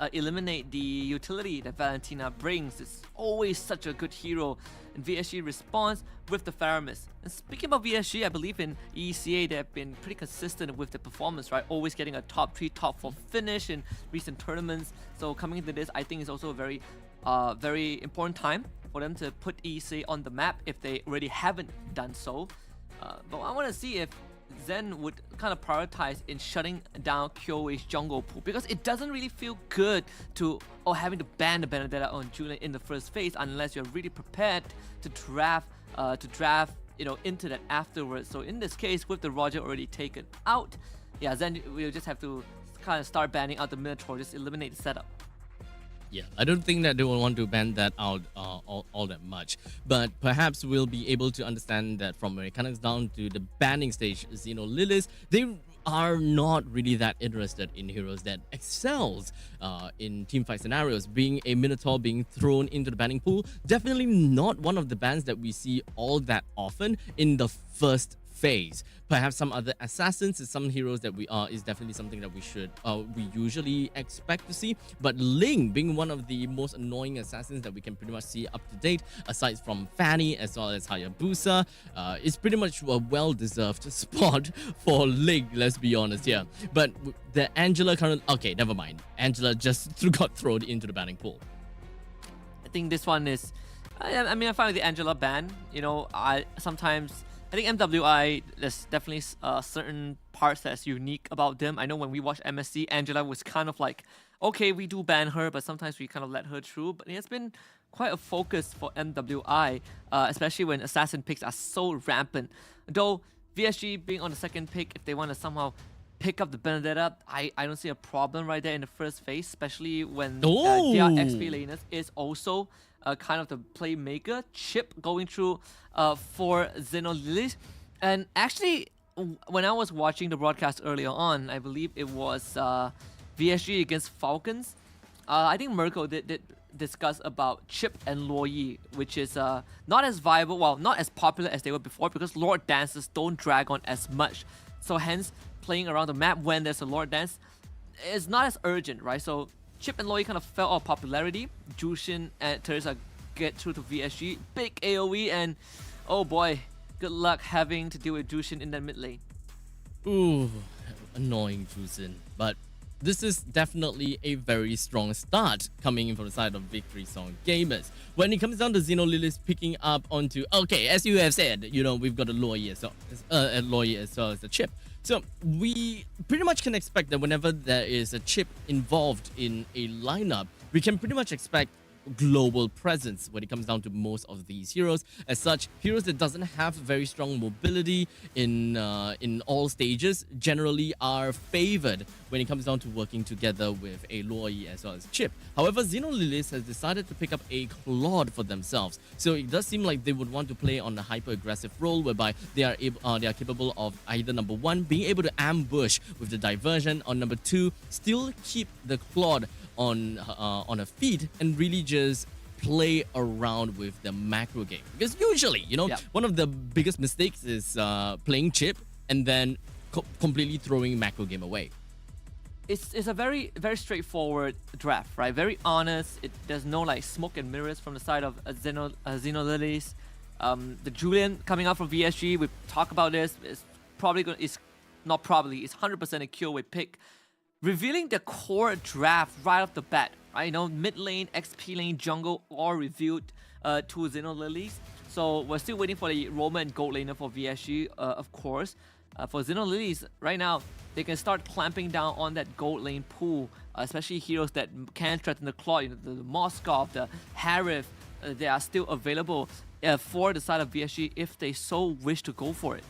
the utility that Valentina brings. It's always such a good hero. And VSG responds with the Faramis. And speaking about VSG, I believe in ECA they have been pretty consistent with the performance, right? Always getting a top 3, top 4 finish in recent tournaments. So coming into this, I think it's also a very important time for them to put ECA on the map if they already haven't done so. But I want to see if Zen would kind of prioritize in shutting down Kyoei's jungle pool, because it doesn't really feel good to having to ban the Benedetta on Julian in the first phase unless you're really prepared to draft into that afterwards. So in this case, with the Roger already taken out, yeah, Zen will just have to kind of start banning out the Minotaur, just eliminate the setup. Yeah, I don't think that they will want to ban that out all that much. But perhaps we'll be able to understand that from when it comes down to the banning stage, Xenolilies, they are not really that interested in heroes that excels in teamfight scenarios. Being a Minotaur being thrown into the banning pool, definitely not one of the bans that we see all that often in the first phase. Perhaps some other assassins and some heroes that is definitely something that we usually expect to see. But Ling, being one of the most annoying assassins that we can pretty much see up to date, aside from Fanny as well as Hayabusa, is pretty much a well-deserved spot for Ling, let's be honest here. But the Angela okay, never mind. Angela just got thrown into the banning pool. I think this one is, I mean, I find with the Angela ban, I think MWI, there's definitely certain parts that's unique about them. I know when we watched MSC, Angela was kind of like, okay, we do ban her, but sometimes we kind of let her through. But it's been quite a focus for MWI, especially when assassin picks are so rampant. Though VSG being on the second pick, if they want to somehow pick up the Benedetta, I don't see a problem right there in the first phase, especially when their XP laners is also kind of the playmaker. Chip going through for Xenolilies. And actually, when I was watching the broadcast earlier on, I believe it was VSG against Falcons. I think Mirko did discuss about Chip and Luoyi, which is not as viable, well, not as popular as they were before because Lord Dances don't drag on as much. So hence, playing around the map when there's a Lord Dance is not as urgent, right? So Chip and Luoyi kind of fell out of popularity. Jushin and Teresa get through to VSG. Big AoE and oh boy, good luck having to deal with Jushin in that mid lane. Ooh, annoying Jushin. But this is definitely a very strong start coming in from the side of Victory Song Gamers. When it comes down to Xenolilies picking up onto, okay, as you have said, you know, we've got a Luoyi as well as a Chip. So we pretty much can expect that whenever there is a Chip involved in a lineup, we can pretty much expect global presence when it comes down to most of these heroes. As such, heroes that doesn't have very strong mobility in all stages generally are favored when it comes down to working together with a Luoyi as well as Chip. However, Xenolilies has decided to pick up a Claude for themselves, so it does seem like they would want to play on a hyper-aggressive role whereby they are capable of either number one being able to ambush with the diversion, or number two still keep the Claude on her feet and really just play around with the macro game. Because usually, you know, one of the biggest mistakes is playing Chip and then completely throwing macro game away. It's a very straightforward draft, right? Very honest. There's no like smoke and mirrors from the side of Xenolilies. The Julian coming out from VSG, we talk about this. It's it's 100% a QA pick. Revealing the core draft right off the bat, right? You know, mid lane, XP lane, jungle, all revealed to Xenolilies. So we're still waiting for the Roma and gold laner for VSG, of course. For Xenolilies, right now, they can start clamping down on that gold lane pool, especially heroes that can threaten the Claw, you know, the Moskov, the Harith, they are still available for the side of VSG if they so wish to go for it.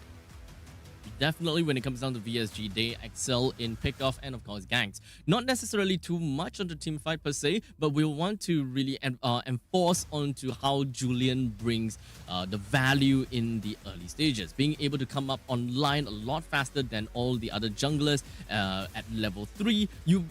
Definitely when it comes down to VSG, they excel in pickoff and of course ganks. Not necessarily too much on the team fight per se, but we'll want to really enforce onto how Julian brings the value in the early stages. Being able to come up online a lot faster than all the other junglers at level 3, you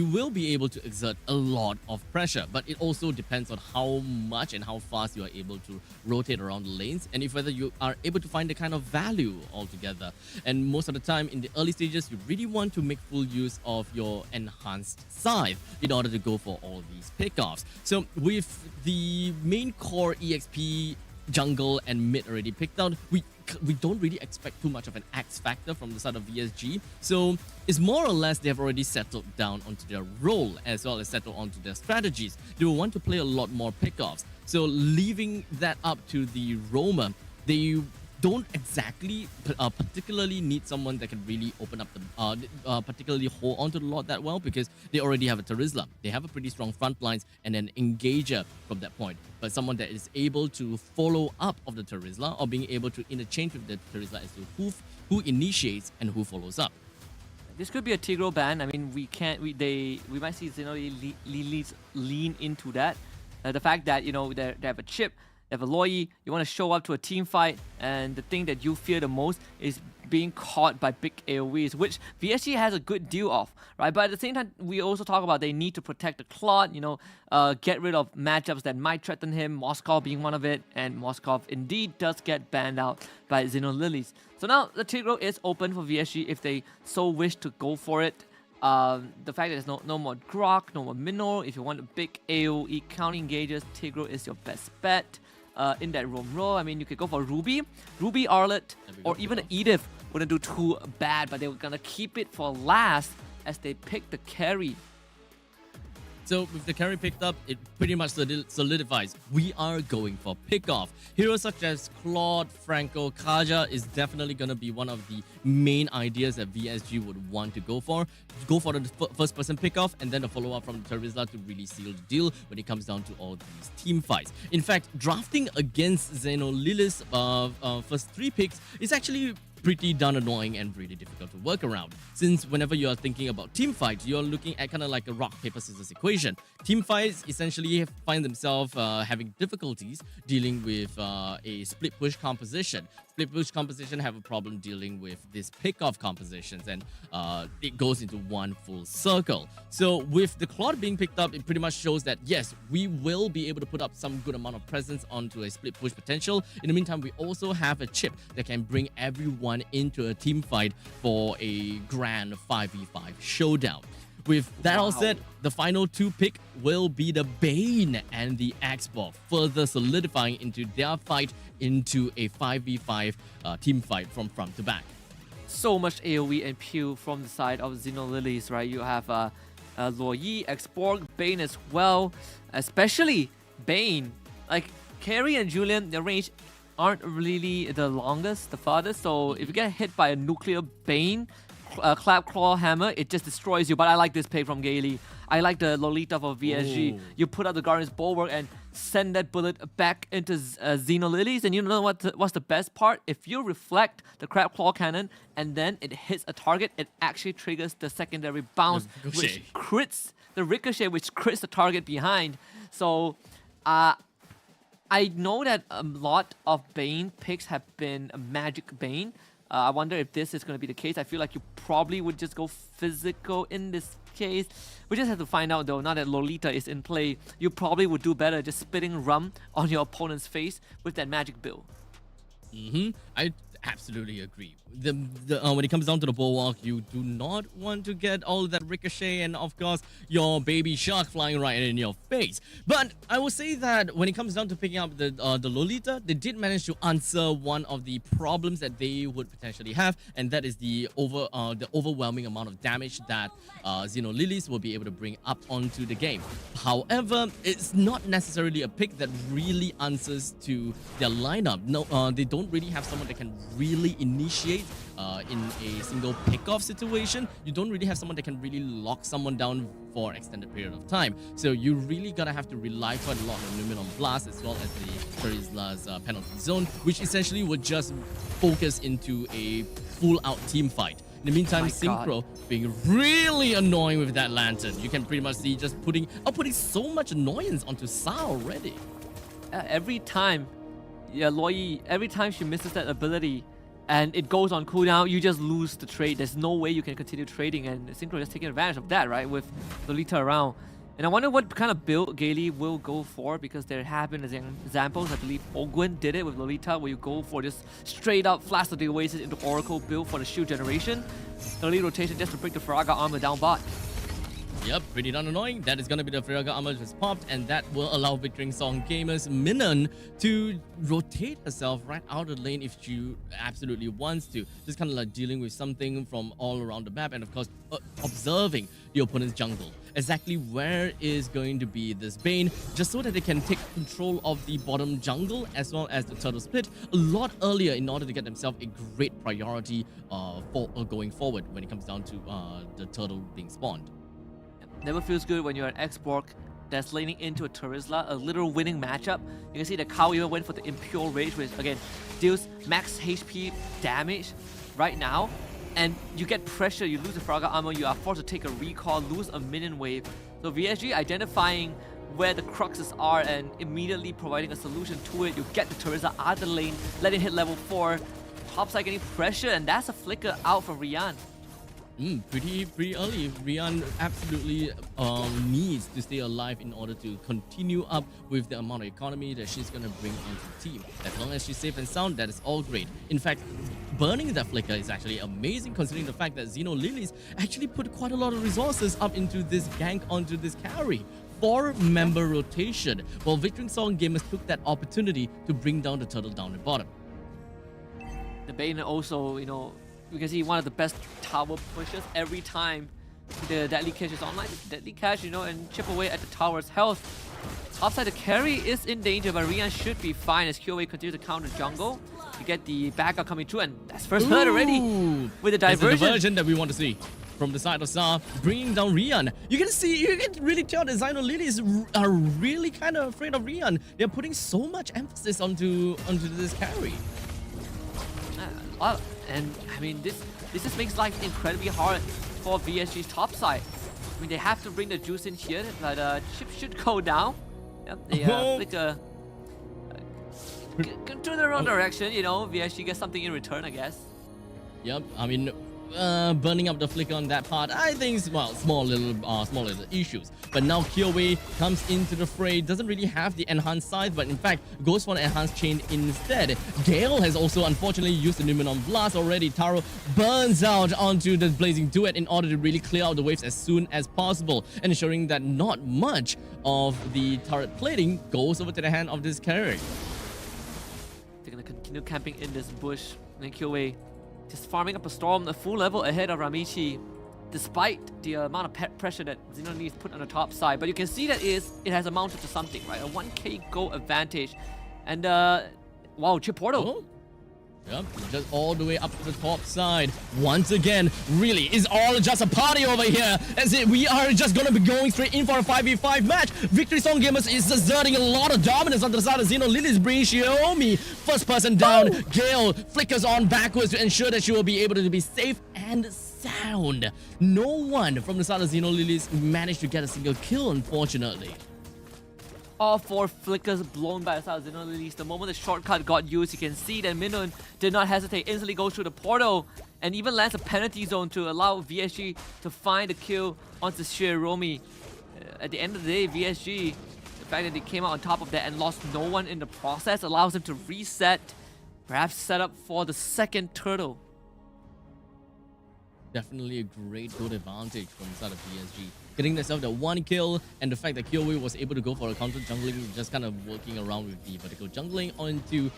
will be able to exert a lot of pressure, but it also depends on how much and how fast you are able to rotate around the lanes, and if whether you are able to find the kind of value altogether. And most of the time in the early stages, you really want to make full use of your enhanced scythe in order to go for all these pickoffs. So with the main core EXP, jungle and mid already picked out, we don't really expect too much of an X factor from the side of VSG. So it's more or less they've already settled down onto their role as well as settled onto their strategies. They will want to play a lot more pickoffs. So leaving that up to the Roma, they don't exactly particularly need someone that can really open up the particularly hold onto the Lord that well, because they already have a Terizla. They have a pretty strong front lines and an engager from that point. But someone that is able to follow up of the Terizla, or being able to interchange with the Terizla as to who initiates and who follows up. This could be a Tigro ban. I mean, we might see Xenolilies lean into that. The fact that, you know, they have a chip, they have a Luoyi, you want to show up to a team fight, and the thing that you fear the most is being caught by big AoEs, which VSG has a good deal of, right? But at the same time, we also talk about they need to protect the Claude, you know, get rid of matchups that might threaten him, Moskov being one of it, and Moskov indeed does get banned out by Xenolilies. So now the Tigro is open for VSG if they so wish to go for it. The fact that there's no more Grok, no more Minor, if you want a big AoE counter engagers, Tigro is your best bet. In that roam role, I mean, you could go for Ruby, Arlet, or even Edith wouldn't do too bad, but they were gonna keep it for last as they pick the carry. So with the carry picked up, it pretty much solidifies we are going for pickoff. Heroes such as Claude, Franco, Kaja is definitely going to be one of the main ideas that VSG would want to go for. Go for the first person pickoff and then the follow up from Terizla to really seal the deal when it comes down to all these team fights. In fact, drafting against Xenolilies first 3 picks is actually pretty darn annoying and really difficult to work around. Since whenever you are thinking about team fights, you're looking at kind of like a rock, paper, scissors equation. Team fights essentially find themselves having difficulties dealing with a split push composition. Split push composition have a problem dealing with this pick-off compositions, and it goes into one full circle. So with the Claude being picked up, it pretty much shows that yes, we will be able to put up some good amount of presence onto a split push potential. In the meantime, we also have a chip that can bring everyone into a team fight for a grand 5v5 showdown. With that all said, the final two pick will be the Bane and the Xbox, further solidifying into their fight into a 5v5 team fight from front to back. So much AoE and peel from the side of Xenolilies, right? You have Luo Yi, Xborg, Bane as well, especially Bane. Like, Carrie and Julian, their range aren't really the longest, the farthest, so if you get hit by a nuclear Bane, Clap Claw Hammer, it just destroys you. But I like this pick from Gaily. I like the Lolita for VSG. Ooh. You put out the Guardian's Bulwark and send that bullet back into Xenolilies, and you know what's the best part? If you reflect the Crab Claw Cannon and then it hits a target, it actually triggers the secondary bounce, which crits the ricochet, which crits the target behind. So I know that a lot of Bane picks have been a Magic Bane. I wonder if this is going to be the case. I feel like you probably would just go physical in this case. We just have to find out though, now that Lolita is in play, you probably would do better just spitting rum on your opponent's face with that magic bill. I absolutely agree. When it comes down to the bulwark, you do not want to get all that ricochet and of course your baby shark flying right in your face. But I will say that when it comes down to picking up the Lolita, they did manage to answer one of the problems that they would potentially have, and that is the overwhelming amount of damage that Xenolilies will be able to bring up onto the game. However, it's not necessarily a pick that really answers to their lineup. No, they don't really have someone that can really initiate in a single pick-off situation. You don't really have someone that can really lock someone down for an extended period of time. So you really gotta have to rely quite a lot on Luminum Blast as well as the Charizla's penalty zone, which essentially would just focus into a full-out team fight. In the meantime, Synchro being really annoying with that lantern. You can pretty much see just putting so much annoyance onto Sa already. Every time, Luo Yi, every time she misses that ability and it goes on cooldown, you just lose the trade. There's no way you can continue trading, and Synchro just taking advantage of that, right, with Lolita around. And I wonder what kind of build Gaily will go for, because there have been examples. I believe Ogwyn did it with Lolita, where you go for just straight up Flash of the Oasis into Oracle build for the shield generation. Early rotation just to break the Firaga armor down bot. Yep, pretty darn annoying. That is going to be the Firaga armor just popped, and that will allow Victoring Song Gamers Minun to rotate herself right out of the lane if she absolutely wants to. Just kind of like dealing with something from all around the map, and of course observing the opponent's jungle. Exactly where is going to be this Bane, just so that they can take control of the bottom jungle as well as the turtle split a lot earlier in order to get themselves a great priority for going forward when it comes down to the turtle being spawned. Never feels good when you're an Xborg that's laning into a Charizla, a literal winning matchup. You can see the Cow even went for the Impure Rage, which again deals max HP damage right now. And you get pressure, you lose the Firaga armor, you are forced to take a recall, lose a minion wave. So VSG identifying where the cruxes are and immediately providing a solution to it. You get the Charizla out of the lane, let it hit level 4. Topside getting pressure, and that's a flicker out for Rian. Pretty early. Rian absolutely needs to stay alive in order to continue up with the amount of economy that she's going to bring onto the team. As long as she's safe and sound, that is all great. In fact, burning that flicker is actually amazing, considering the fact that Xenolilies actually put quite a lot of resources up into this gank onto this carry. 4-member rotation, while Victoring Song Gamers took that opportunity to bring down the turtle down the bottom. The Bane also, you can see one of the best tower pushes every time the Deadly Cache is online. Deadly Cache, and chip away at the tower's health. Upside, the carry is in danger, but Rian should be fine as QOA continues to counter jungle. You get the backup coming through, and that's first blood already with the diversion. That's the diversion that we want to see from the side of Sa, bringing down Rian. You can really tell that Xenolilies are really kind of afraid of Rian. They're putting so much emphasis onto this carry. And I mean, this just makes life incredibly hard for VSG's top side. I mean, they have to bring the juice in here, but chip should go down. Yep, they Flicker to the wrong direction, you know. VSG gets something in return, I guess. Yep, I mean, burning up the flicker on that part, I think, well, small little issues. But now Kyoei comes into the fray, doesn't really have the enhanced size, but in fact goes for an enhanced chain instead. Gale has also unfortunately used the Numenon Blast already. Taro burns out onto the Blazing Duet in order to really clear out the waves as soon as possible, ensuring that not much of the turret plating goes over to the hand of this carry. They're gonna continue camping in this bush, and then Kyoei just farming up a storm, a full level ahead of Ramichi, despite the amount of pressure that Xenoneeds put on the top side. But you can see that it has amounted to something, right? A 1k gold advantage. And, wow, chip portal. Oh. Yep, just all the way up to the top side. Once again, really, it's all just a party over here. As we are just gonna be going straight in for a 5v5 match. Victory Song Gamers is exerting a lot of dominance on the side of Xeno. Lily's bringing Xiaomi first person down. Oh. Gale flickers on backwards to ensure that she will be able to be safe and sound. No one from the side of Xeno Lily's managed to get a single kill, unfortunately. All 4 flickers blown by the side of Xeno Lilies. The moment the shortcut got used, you can see that Minun did not hesitate, instantly goes through the portal and even lands a penalty zone to allow VSG to find a kill onto Shiromi. At the end of the day, VSG, the fact that they came out on top of that and lost no one in the process allows them to reset, perhaps set up for the second turtle. Definitely a great goal advantage from the side of PSG. Getting themselves the 1 kill, and the fact that Kyoei was able to go for a counter jungling, just kind of working around with the vertical jungling onto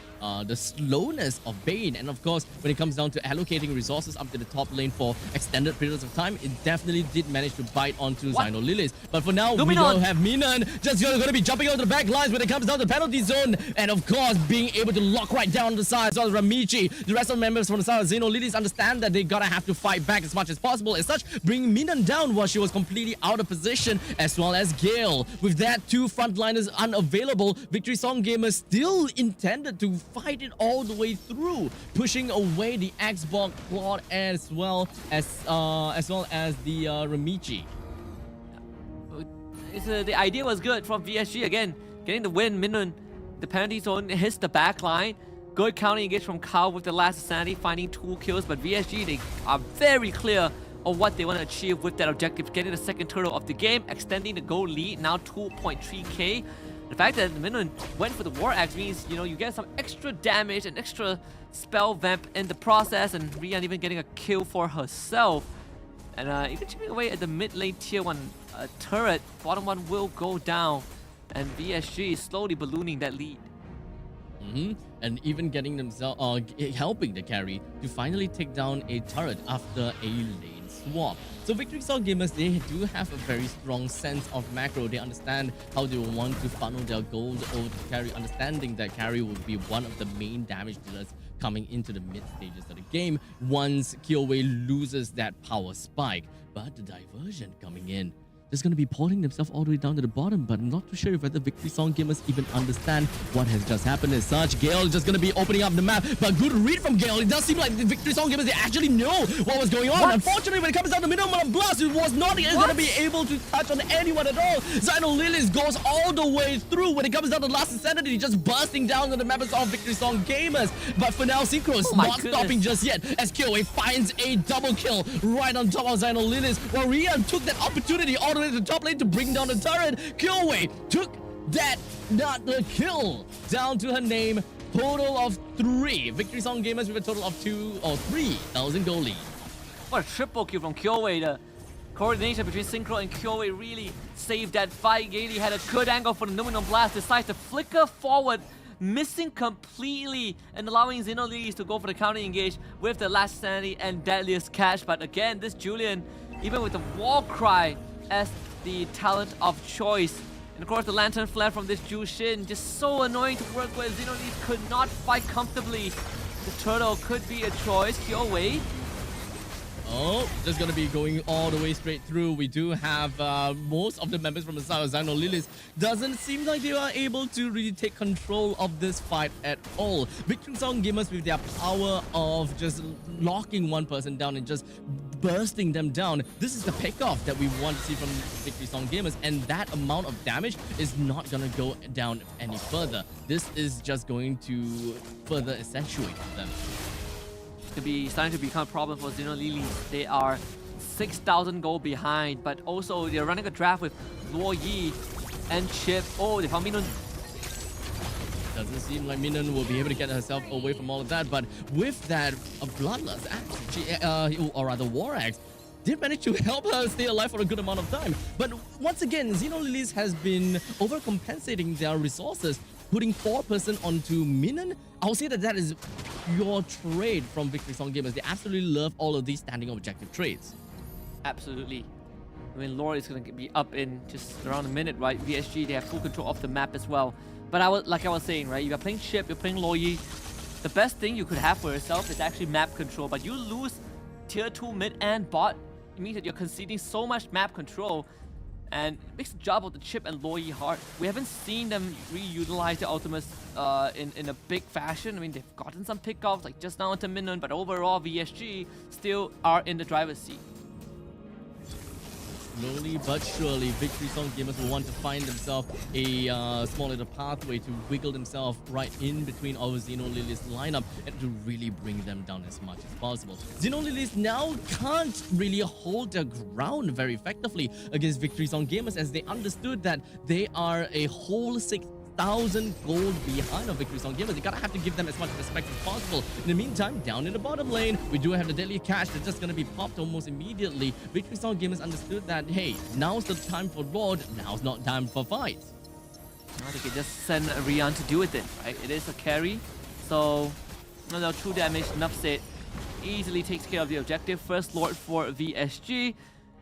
the slowness of Bane. And of course, when it comes down to allocating resources up to the top lane for extended periods of time, it definitely did manage to bite onto Xeno Lilies. But for now, we don't have Minun just going to be jumping over the back lines when it comes down to the penalty zone. And of course, being able to lock right down the side. So Ramichi, the rest of the members from the side of Xeno Lilies understand that they gotta have to fight back as much as possible. As such, bringing Minun down while she was completely out of position, as well as Gale. With that, 2 frontliners unavailable, Victory Song Gamers still intended to fight it all the way through, pushing away the Xbox Claude as well as the Ramichi. The idea was good from VSG again, getting the win. Minun, the penalty zone hits the back line. Good counter engage from Kao with the last sanity, finding 2 kills. But VSG, they are very clear of what they want to achieve with that objective, getting the second turtle of the game, extending the goal lead, now 2.3k. The fact that Minun went for the War Axe means, you know, you get some extra damage and extra spell vamp in the process, and Rian even getting a kill for herself. And even chipping away at the mid lane tier 1 turret, bottom 1 will go down, and VSG is slowly ballooning that lead. And even getting themselves, helping the carry to finally take down a turret after a lane swap. So Victory Song Gamers, they do have a very strong sense of macro. They understand how they want to funnel their gold over to carry, understanding that carry will be one of the main damage dealers coming into the mid stages of the game once Kyoei loses that power spike. But the diversion coming in, just going to be porting themselves all the way down to the bottom, but I'm not too sure whether Victory Song Gamers even understand what has just happened as such. Gale is just going to be opening up the map, but good read from Gale. It does seem like the Victory Song Gamers, they actually know what was going on. Unfortunately, when it comes down to Numenon Blast, it was not going to be able to touch on anyone at all. Xeno Lilies goes all the way through. When it comes down to Last Insanity, just bursting down on the members of Victory Song Gamers. But for now, Synchro is not stopping just yet, as Kyoei finds a double kill right on top of Xeno Lilies, while Rian took that opportunity all the way to the top lane to bring down the turret. Kyoei took that, not the kill, down to her name. Total of 3. Victory Song Gamers with a total of 2 or 3,000 gold lead. What a triple kill from Kyoei. The coordination between Synchro and Kyoei really saved that fight. Gaily had a good angle for the Numenon Blast, decides to flicker forward, missing completely and allowing Xeno Lilies to go for the counter engage with the last sanity and deadliest catch. But again, this Julian, even with the war cry as the talent of choice, and of course the lantern flare from this Jushin, just so annoying to work with. Xeno Lilies could not fight comfortably. The turtle could be a choice. Kyoei. Oh, just gonna be going all the way straight through. We do have most of the members from the side of Xano Lilies. Doesn't seem like they are able to really take control of this fight at all. Victory Song Gamers, with their power of just locking one person down and just bursting them down, this is the pickoff that we want to see from Victory Song Gamers, and that amount of damage is not gonna go down any further. This is just going to further accentuate them. To be starting to become a problem for Xeno Lilies. They are 6,000 gold behind, but also they're running a draft with Luo Yi and Chip. Oh, they found Minun. Doesn't seem like Minun will be able to get herself away from all of that, but with that, a Bloodlust, actually, or rather War Axe, did manage to help her stay alive for a good amount of time. But once again, Xeno Lilies has been overcompensating their resources, putting 4% onto Minun. I'll say that that is pure trade from Victory Song Gamers. They absolutely love all of these standing objective trades. Absolutely. I mean, Lord is going to be up in just around a minute, right? VSG, they have full control of the map as well. But like I was saying, right? You're playing Chip, you're playing Loyi. The best thing you could have for yourself is actually map control. But you lose tier 2 mid and bot, it means that you're conceding so much map control, and it makes the job of the Chip and Loyi hard. We haven't seen them reutilize their ultimates in a big fashion. I mean, they've gotten some pickoffs, like just now into Minun, but overall, VSG still are in the driver's seat. Slowly but surely, Victory Song Gamers will want to find themselves a small little pathway to wiggle themselves right in between our Xeno Lilies lineup and to really bring them down as much as possible. Xeno Lilies now can't really hold their ground very effectively against Victory Song Gamers, as they understood that they are a whole 6,000 gold behind of Victory Song Gamers. You gotta have to give them as much respect as possible. In the meantime, down in the bottom lane, we do have the deadly cash that's just gonna be popped almost immediately. Victory Song Gamers understood that, hey, now's the time for Lord, now's not time for fights. Now they can just send Rian to deal with it, right? It is a carry, so no true damage, enough said. Easily takes care of the objective. First Lord for VSG.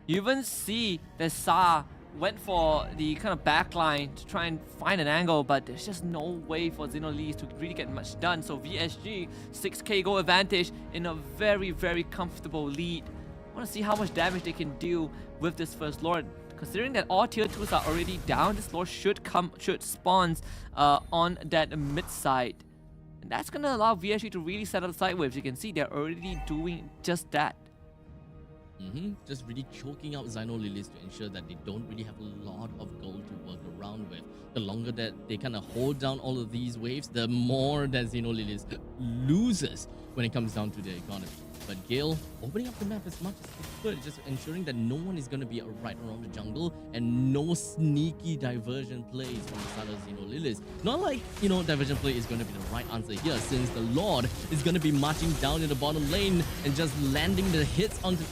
You even see that Sa went for the kind of backline to try and find an angle, but there's just no way for Xeno Lilies to really get much done. So VSG, 6k goal advantage in a very, very comfortable lead. I want to see how much damage they can do with this first Lord. Considering that all tier 2s are already down, this Lord should spawn on that mid side. And that's going to allow VSG to really set up the side waves. You can see they're already doing just that. Just really choking out Xeno Lilies to ensure that they don't really have a lot of gold to work around with. The longer that they kind of hold down all of these waves, the more that Xeno Lilies loses when it comes down to their economy. But Gale opening up the map as much as they could, just ensuring that no one is going to be right around the jungle and no sneaky diversion plays from the side of Xeno Lilies. Not like, diversion play is going to be the right answer here, since the Lord is going to be marching down in the bottom lane and just landing the hits on the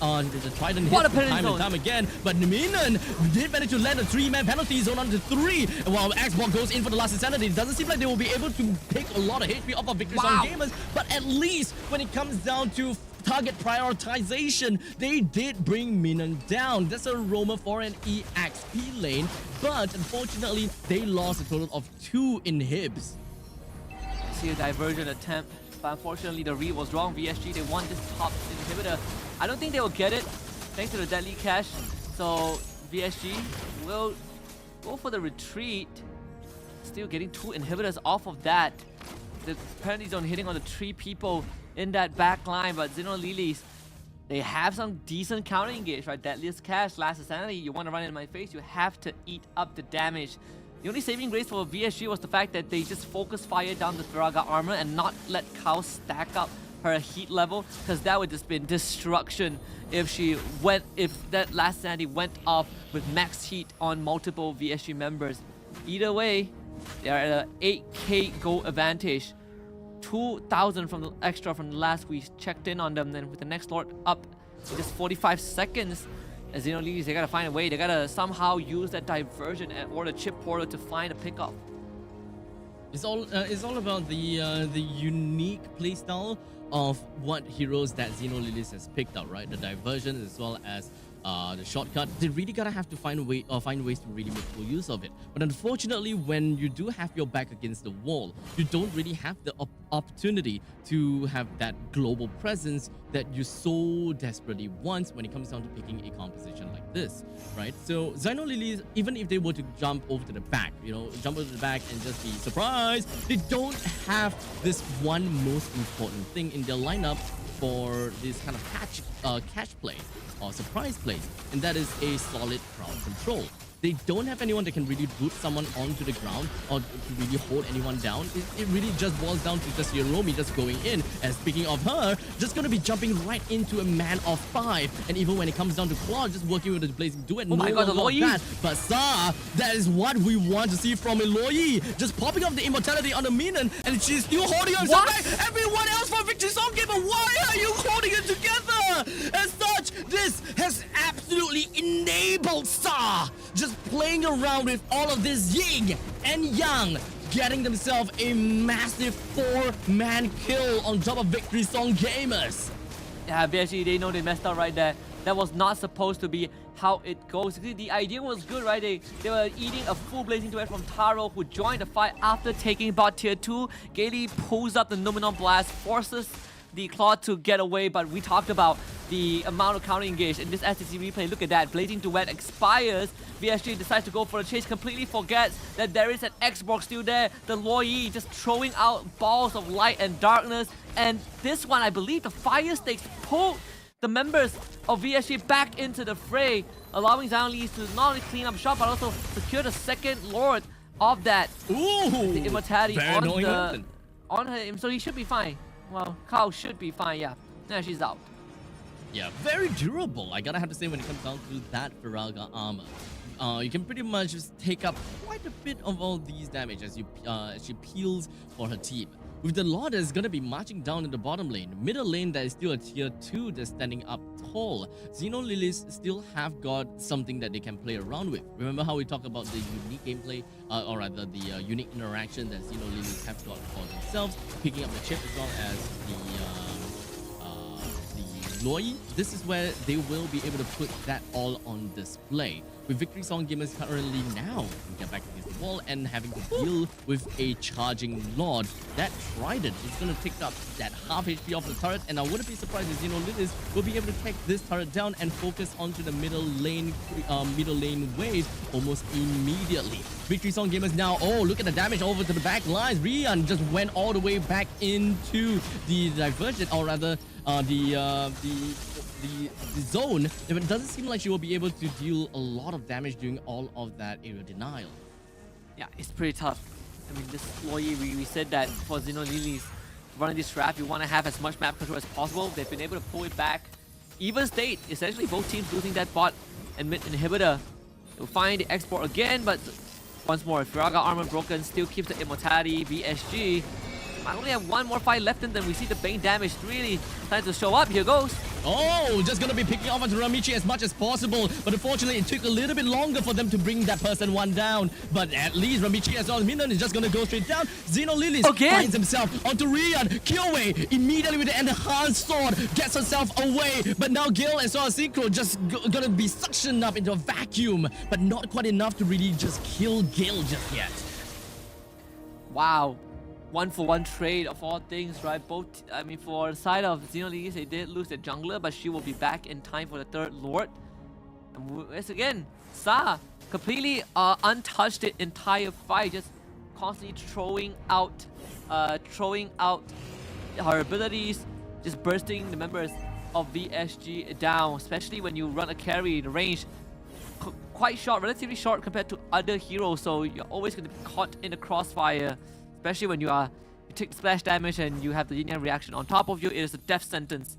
Trident hits time and time again. But Minun did manage to land a 3-man penalty zone onto 3, while Xbox goes in for the last insanity. It doesn't seem like they will be able to pick a lot of HP off of Victory Song Gamers, but at least when it comes down to target prioritization, they did bring Minun down. That's a roamer for an EXP lane, but unfortunately, they lost a total of 2 inhibs. I see a diversion attempt, but unfortunately the read was wrong. VSG, they want this top inhibitor. I don't think they will get it, thanks to the deadly cash. So VSG will go for the retreat. Still getting 2 inhibitors off of that. The penalty zone hitting on the 3 people in that back line, but Xeno Lilies, they have some decent counter engage, right? Deadliest cash, last insanity. You want to run it in my face, you have to eat up the damage. The only saving grace for VSG was the fact that they just focus fire down the Thraga armor and not let Kao stack up her heat level, because that would just been destruction if that last insanity went off with max heat on multiple VSG members. Either way, they are at an 8k gold advantage. 2,000 from the extra from the last we checked in on them. Then with the next Lord up in just 45 seconds, as Xeno Lilies, they gotta find a way. They gotta somehow use that diversion or the chip portal to find a pickup. It's all about the unique playstyle of what heroes that Xeno Lilies has picked out, right? The diversion as well as the shortcut. They really gotta have to find ways to really make full use of it. But unfortunately, when you do have your back against the wall, you don't really have the opportunity to have that global presence that you so desperately want when it comes down to picking a composition like this, right? So Xino Lilies, even if they were to jump over to the back, jump over to the back and just be surprised, they don't have this one most important thing in their lineup for this kind of catch play or surprise plays, and that is a solid crowd control. They don't have anyone that can really root someone onto the ground or to really hold anyone down. It really just boils down to just Hiromi just going in. And speaking of her, just going to be jumping right into a man of 5. And even when it comes down to Claude, just working with the Blazing Duet. Oh my god, the Loyi! But Sa, that is what we want to see from a Loyi. Just popping up the immortality on the minion, and she's still holding herself back. Everyone else for Victory Song Gamer, why are you holding it together? As such, this has absolutely enabled Sa just playing around with all of this yin and yang, getting themselves a massive 4-man kill on top of Victory Song Gamers. Yeah, BSG, they know they messed up right there. That was not supposed to be how it goes. The idea was good, right? They were eating a full Blazing Duet from Taro, who joined the fight after taking bot tier 2. Gaily pulls up the Numenon Blast, forces the Claude to get away, but we talked about the amount of counter engage in this STC replay. Look at that, Blazing Duet expires. VSG decides to go for a chase, completely forgets that there is an Xbox still there. The Loyi just throwing out balls of light and darkness. And this one, I believe the Fire Stakes pulled the members of VSG back into the fray, allowing Xino Lilies to not only clean up shop, but also secure the second Lord of that. Ooh, the immortality on her, so he should be fine. Well, Kao should be fine, yeah. Now she's out. Yeah, very durable. I gotta have to say when it comes down to that Firaga armor. You can pretty much just take up quite a bit of all these damage as she peels for her team. With the Lord that's gonna be marching down in the bottom lane, middle lane that is still a tier 2 that's standing up tall. Xino Lilies still have got something that they can play around with. Remember how we talked about the unique gameplay, or rather the unique interaction that Xino Lilies have got for themselves, picking up the chip as well as the Loyi. This is where they will be able to put that all on display. With Victory Song Gamers currently now get back against the wall and having to deal with a charging Lord. That Trident is going to take up that half HP off the turret, and I wouldn't be surprised if Xino Lilies will be able to take this turret down and focus onto the middle lane wave almost immediately. Victory Song Gamers now, oh, look at the damage over to the back lines. Rian just went all the way back into the divergent, or rather the zone. It doesn't seem like she will be able to deal a lot of damage during all of that area denial. Yeah, it's pretty tough. I mean, this Loyi, we said that for Xino Lilies running this trap, you want to have as much map control as possible. They've been able to pull it back. Even state, essentially both teams losing that bot and mid inhibitor. They'll find the export again, but once more, Firaga armor broken, still keeps the immortality. VSG might only have one more fight left in them. We see the Bane damage really starting to show up. Here goes. Oh, just gonna be picking off onto Ramichi as much as possible, but unfortunately it took a little bit longer for them to bring that person one down. But at least Ramichi as well as Minion is just gonna go straight down. Xino Lilies finds himself onto Rian. Killway immediately with the enhanced sword gets herself away, but now Gil as well as Synchro just gonna be suctioned up into a vacuum, but not quite enough to really just kill Gil just yet. Wow. 1-for-1 trade of all things, right? Both, I mean, for the side of Xino Lilies, they did lose their jungler, but she will be back in time for the third Lord. And once again, Sa completely untouched the entire fight, just constantly throwing out her abilities, just bursting the members of VSG down, especially when you run a carry. The range quite short, relatively short compared to other heroes, so you're always going to be caught in the crossfire. Especially when you take splash damage and you have the yin yang reaction on top of you, it is a death sentence.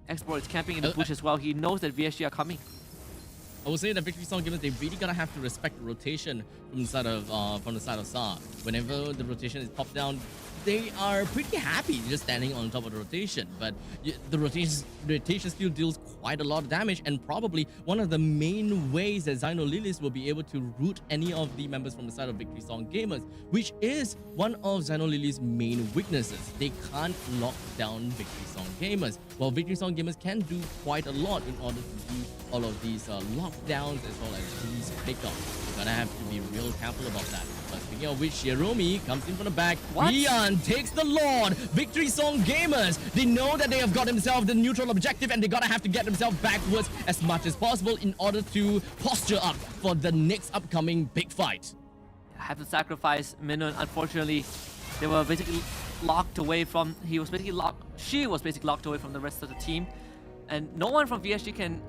Export is camping in the bush as well. He knows that VSG are coming. I would say that Victory Song Gamers, they really gotta have to respect the rotation from the side of Sa. Whenever the rotation is popped down, they are pretty happy just standing on top of the rotation, but the rotation still deals quite a lot of damage, and probably one of the main ways that Xino Lilies will be able to root any of the members from the side of Victory Song Gamers, which is one of Xino Lilies' main weaknesses. They can't lock down Victory Song Gamers, while Victory Song Gamers can do quite a lot in order to do all of these lockdowns as well as these pickups. You're gonna have to be real careful about that. But speaking of which, Hiromi comes in from the back. Ian takes the Lord. Victory Song Gamers, they know that they have got themselves the neutral objective and they're gonna have to get themselves backwards as much as possible in order to posture up for the next upcoming big fight. Have to sacrifice Minun. Unfortunately, they were basically locked away from. She was basically locked away from the rest of the team, and no one from VSG can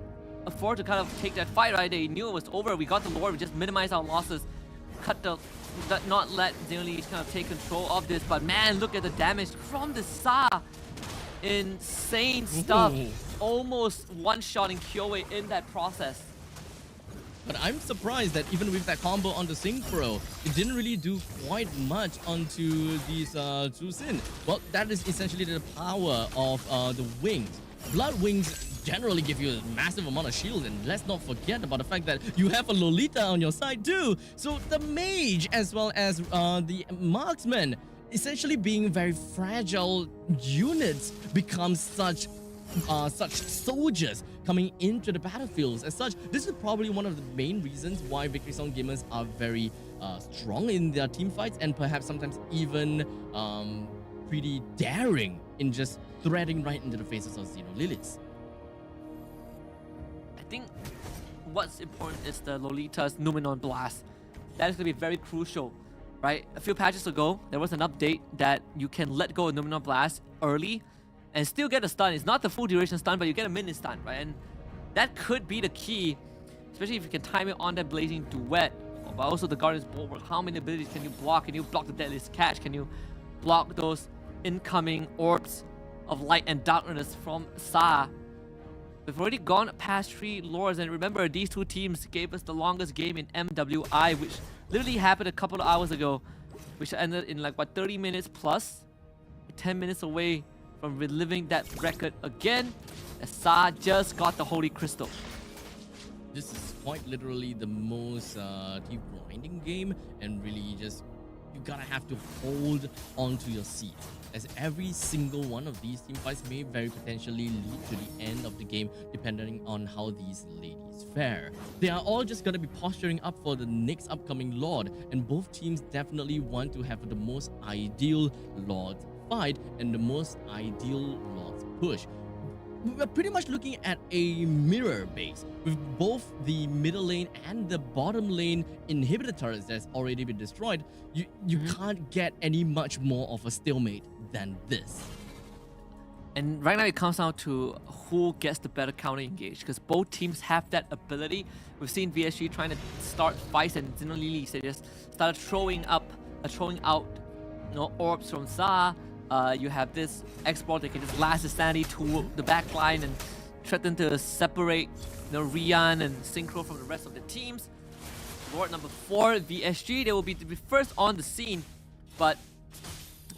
afford to kind of take that fight. Right? They knew it was over. We got the Lord. We just minimized our losses, not let Xenoleague kind of take control of this. But man, look at the damage from the Sa. Insane stuff. Almost one-shotting Kyoe in that process. But I'm surprised that even with that combo on the Synchro, it didn't really do quite much onto these Zhu Xin. Well, that is essentially the power of the wings. Blood wings generally give you a massive amount of shield, and let's not forget about the fact that you have a Lolita on your side too. So the mage as well as the marksman, essentially being very fragile units, become such soldiers coming into the battlefields. As such, this is probably one of the main reasons why Victory Song Gamers are very strong in their team fights, and perhaps sometimes even pretty daring in just threading right into the faces of Xenolilies. I think what's important is the Lolita's Numenon Blast. That is going to be very crucial, right? A few patches ago, there was an update that you can let go of Numenon Blast early and still get a stun. It's not the full duration stun, but you get a mini stun, right? And that could be the key, especially if you can time it on that Blazing Duet. But also the Guardian's Bulwark. How many abilities can you block? Can you block the Deadliest Catch? Can you block those incoming orbs of light and darkness from Sa? We've already gone past 3 lords, and remember, these two teams gave us the longest game in MWI, which literally happened a couple of hours ago, which ended in like, what, 30 minutes plus? 10 minutes away from reliving that record again, as Sa just got the Holy Crystal. This is quite literally the most deep grinding game, and really just you gotta have to hold onto your seat, as every single one of these team fights may very potentially lead to the end of the game depending on how these ladies fare. They are all just gonna be posturing up for the next upcoming Lord, and both teams definitely want to have the most ideal Lord fight and the most ideal Lord's push. We're pretty much looking at a mirror base with both the middle lane and the bottom lane inhibitor turrets that's already been destroyed. You can't get any much more of a stalemate than this. And right now it comes down to who gets the better counter engage, because both teams have that ability. We've seen VSG trying to start fights, and Xenolilies, they just started throwing out orbs from Sa. You have this export that can just last the sanity to the back line and threaten to separate Rian and Synchro from the rest of the teams. Lord number 4, VSG, they will be first on the scene, but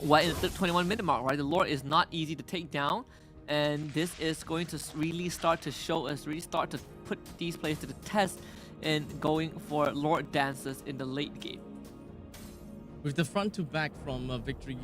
in the 21-minute mark, right? The Lord is not easy to take down, and this is going to really start to show us, really start to put these players to the test in going for Lord dances in the late game. With the front to back from Victory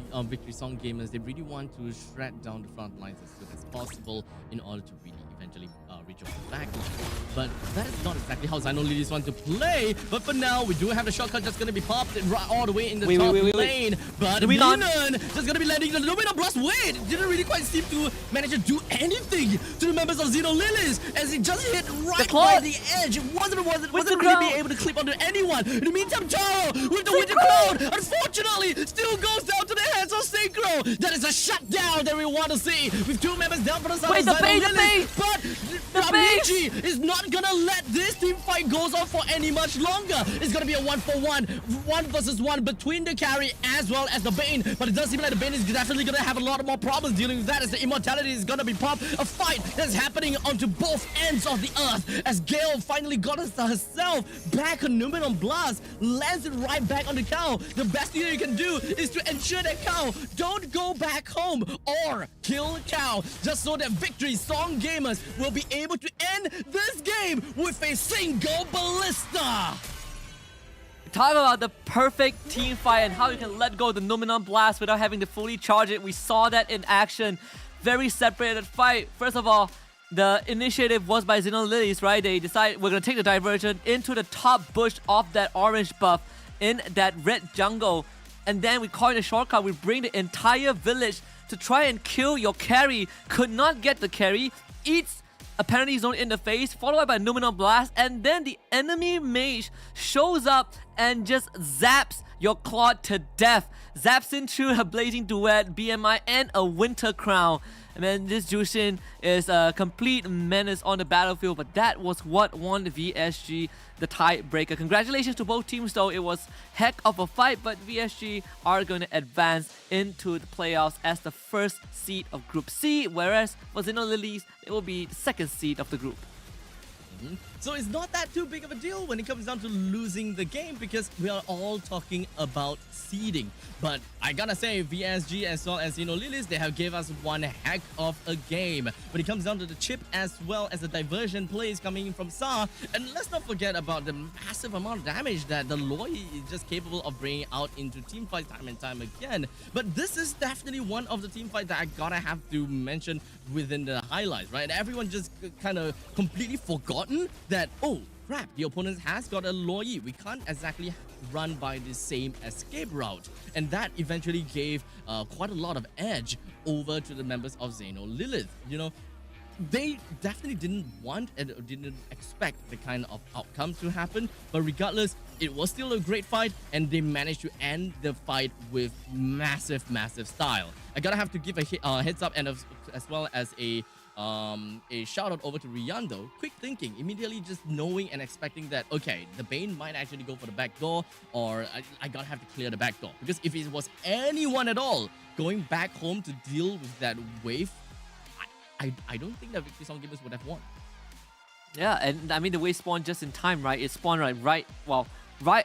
Song Gamers, they really want to shred down the front lines as soon as possible in order to really eventually reach over the back line. But that is not exactly how Xenolilies want to play. But for now, we do have the shortcut that's going to be popped all the way in the top lane. But Minan just going to be landing the Luminous Blast. Wait, it didn't really quite seem to manage to do anything to the members of Xenolilies, as it just hit right by the edge. It wasn't really be able to clip onto anyone. In the meantime, Charo with the Winter Cloud, unfortunately, still goes down to the hands of Synchro. That is a shutdown that we want to see, with 2 members down for the side of Xenolilies. But ENG is not gonna let this team fight goes on for any much longer. It's gonna be a 1-for-1, 1 versus 1 between the carry as well as the Bane. But it does seem like the Bane is definitely gonna have a lot more problems dealing with that, as the immortality is gonna be popped. A fight that's happening onto both ends of the earth, as Gale finally got herself back on Numenon Blast, lands it right back on the cow. The best thing you can do is to ensure that cow don't go back home or kill the cow, just so that Victory Song Gamers will be able to end this game with a single ballista. Talk about the perfect team fight and how you can let go of the Numenon Blast without having to fully charge it. We saw that in action. Very separated fight. First of all, the initiative was by Xenolilies, right? They decide we're going to take the diversion into the top bush of that orange buff in that red jungle. And then we coin a shortcut. We bring the entire village to try and kill your carry. Could not get the carry. Eats a penalty zone in the face, followed by a Numenor Blast. And then the enemy mage shows up and just zaps your Claude to death. Zaps into a Blazing Duet, BMI, and a Winter Crown. And then this Jushin is a complete menace on the battlefield, but that was what won the VSG the tiebreaker. Congratulations to both teams though, it was heck of a fight, but VSG are going to advance into the playoffs as the first seed of Group C, whereas for Xenolilies, it will be the second seed of the group. So it's not that too big of a deal when it comes down to losing the game, because we are all talking about seeding. But I gotta say, VSG as well as Xenolilies, they have gave us one heck of a game when it comes down to the chip as well as the diversion plays coming in from Sa. And let's not forget about the massive amount of damage that the Loi is just capable of bringing out into teamfights time and time again. But this is definitely one of the teamfights that I gotta have to mention within the highlights, right? Everyone just kind of completely forgotten that, oh crap, the opponent has got a Loi. We can't exactly run by the same escape route. And that eventually gave quite a lot of edge over to the members of Xenolilies. You know, they definitely didn't want and didn't expect the kind of outcome to happen. But regardless, it was still a great fight, and they managed to end the fight with massive style. I gotta have to give a heads up and as well as a shout out over to Riando. Quick thinking, immediately just knowing and expecting that, okay, the Bane might actually go for the back door, or I gotta have to clear the back door. Because if it was anyone at all going back home to deal with that wave, I don't think that Victory Song Gamers would have won. Yeah, and I mean the wave spawned just in time, right? It spawned right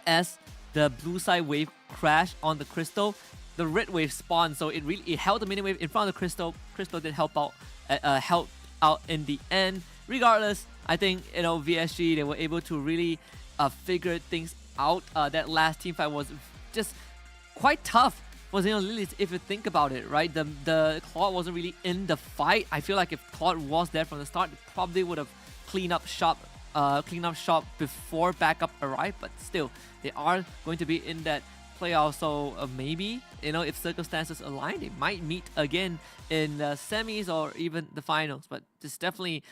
as the blue side wave crashed on the crystal, the red wave spawned, so it held the mini wave in front of the crystal. Crystal did help out in the end. Regardless, I think, you know, VSG, they were able to really figure things out. That last team fight was just quite tough for Xenolilies if you think about it, right? The Claude wasn't really in the fight. I feel like if Claude was there from the start, it probably would have cleaned up shop before backup arrived. But still, they are going to be in that playoff, so maybe, you know, if circumstances align, they might meet again in the semis or even the finals. But this definitely,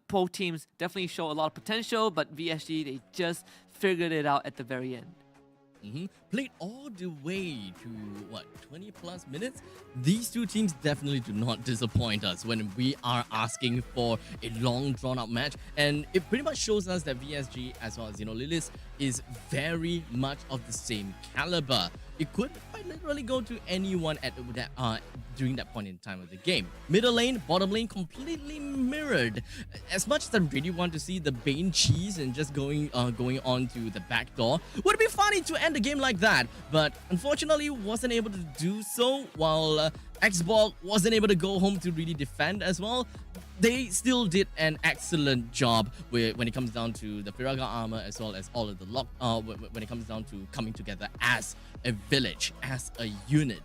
both teams definitely show a lot of potential, but VSG, they just figured it out at the very end. Played all the way to, what, 20 plus minutes? These two teams definitely do not disappoint us when we are asking for a long drawn out match. And it pretty much shows us that VSG as well as Xenolilies is very much of the same caliber. It could quite literally go to anyone at that during that point in time of the game. Middle lane, bottom lane, completely mirrored. As much as I really want to see the Bane cheese and just going on to the back door, would be funny to end the game like that. But unfortunately, wasn't able to do so. While Xbox wasn't able to go home to really defend as well. They still did an excellent job when it comes down to the Firaga armor as well as all of the when it comes down to coming together as a village, as a unit.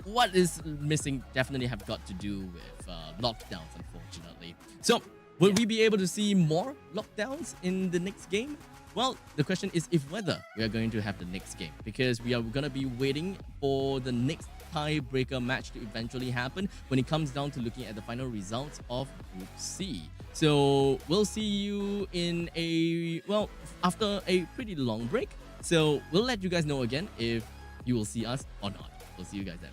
What is missing definitely have got to do with lockdowns, unfortunately. So, will we be able to see more lockdowns in the next game? Well, the question is if whether we are going to have the next game, because we are going to be waiting for the next tiebreaker match to eventually happen when it comes down to looking at the final results of Group C. So we'll see you in after a pretty long break. So we'll let you guys know again if you will see us or not. We'll see you guys then.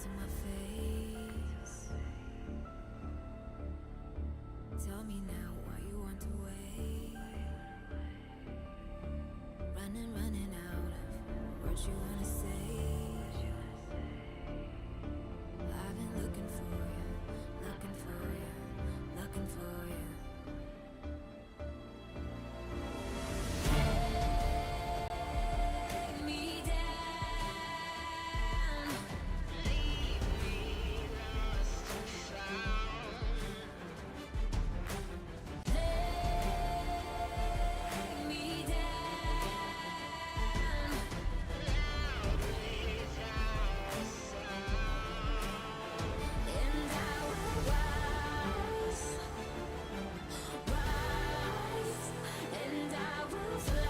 to my face. Tell me now why you want to wait. Running out of words you wanna say. I've been looking for you, looking for you, looking for you. Lay me down, leave me lost and found. Lay me down, loudly without a sound, and I will rise, and I will fly.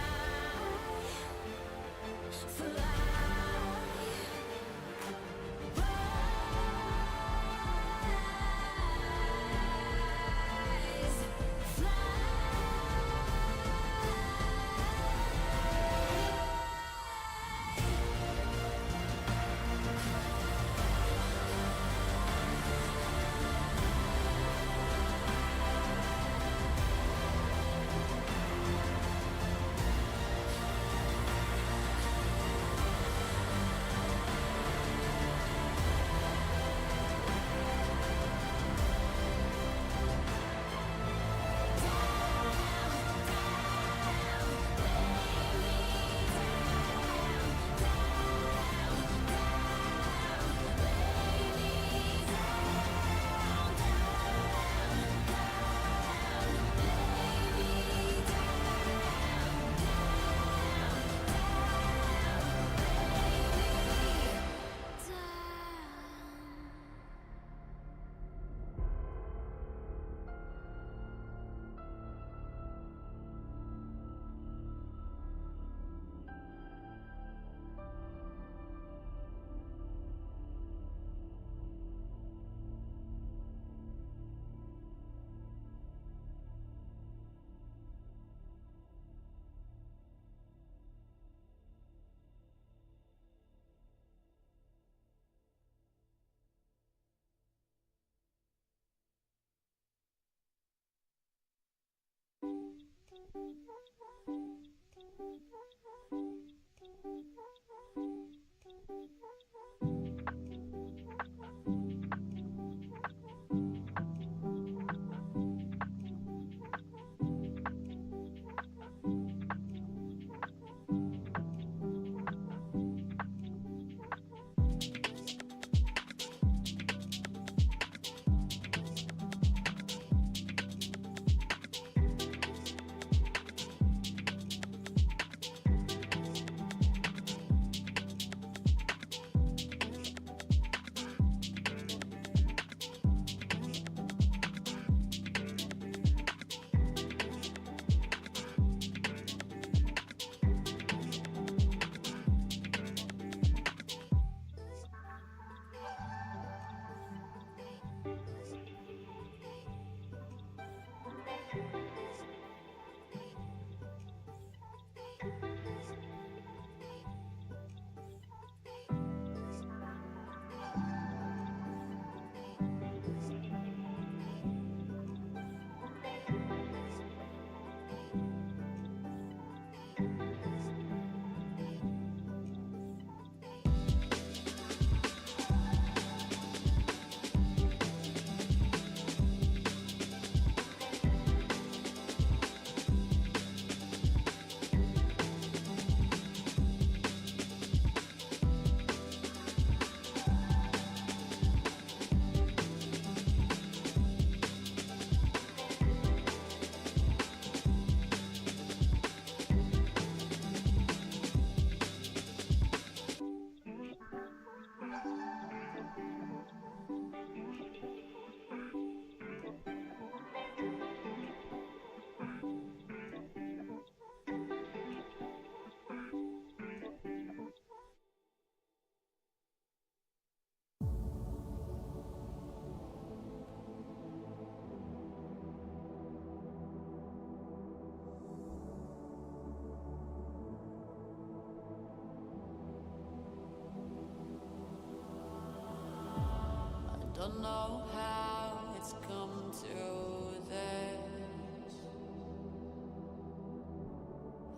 don't know how it's come to this.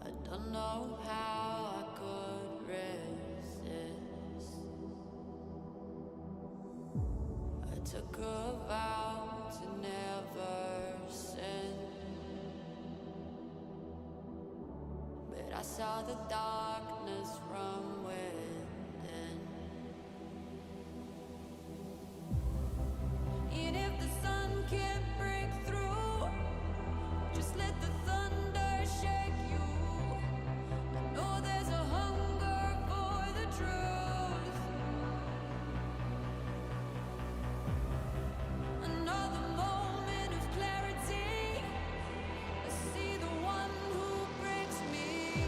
I don't know how I could resist. I took a vow to never sin, but I saw the darkness from within. And if the sun can't break through, just let the thunder shake you. I know there's a hunger for the truth. Another moment of clarity. I see the one who breaks me.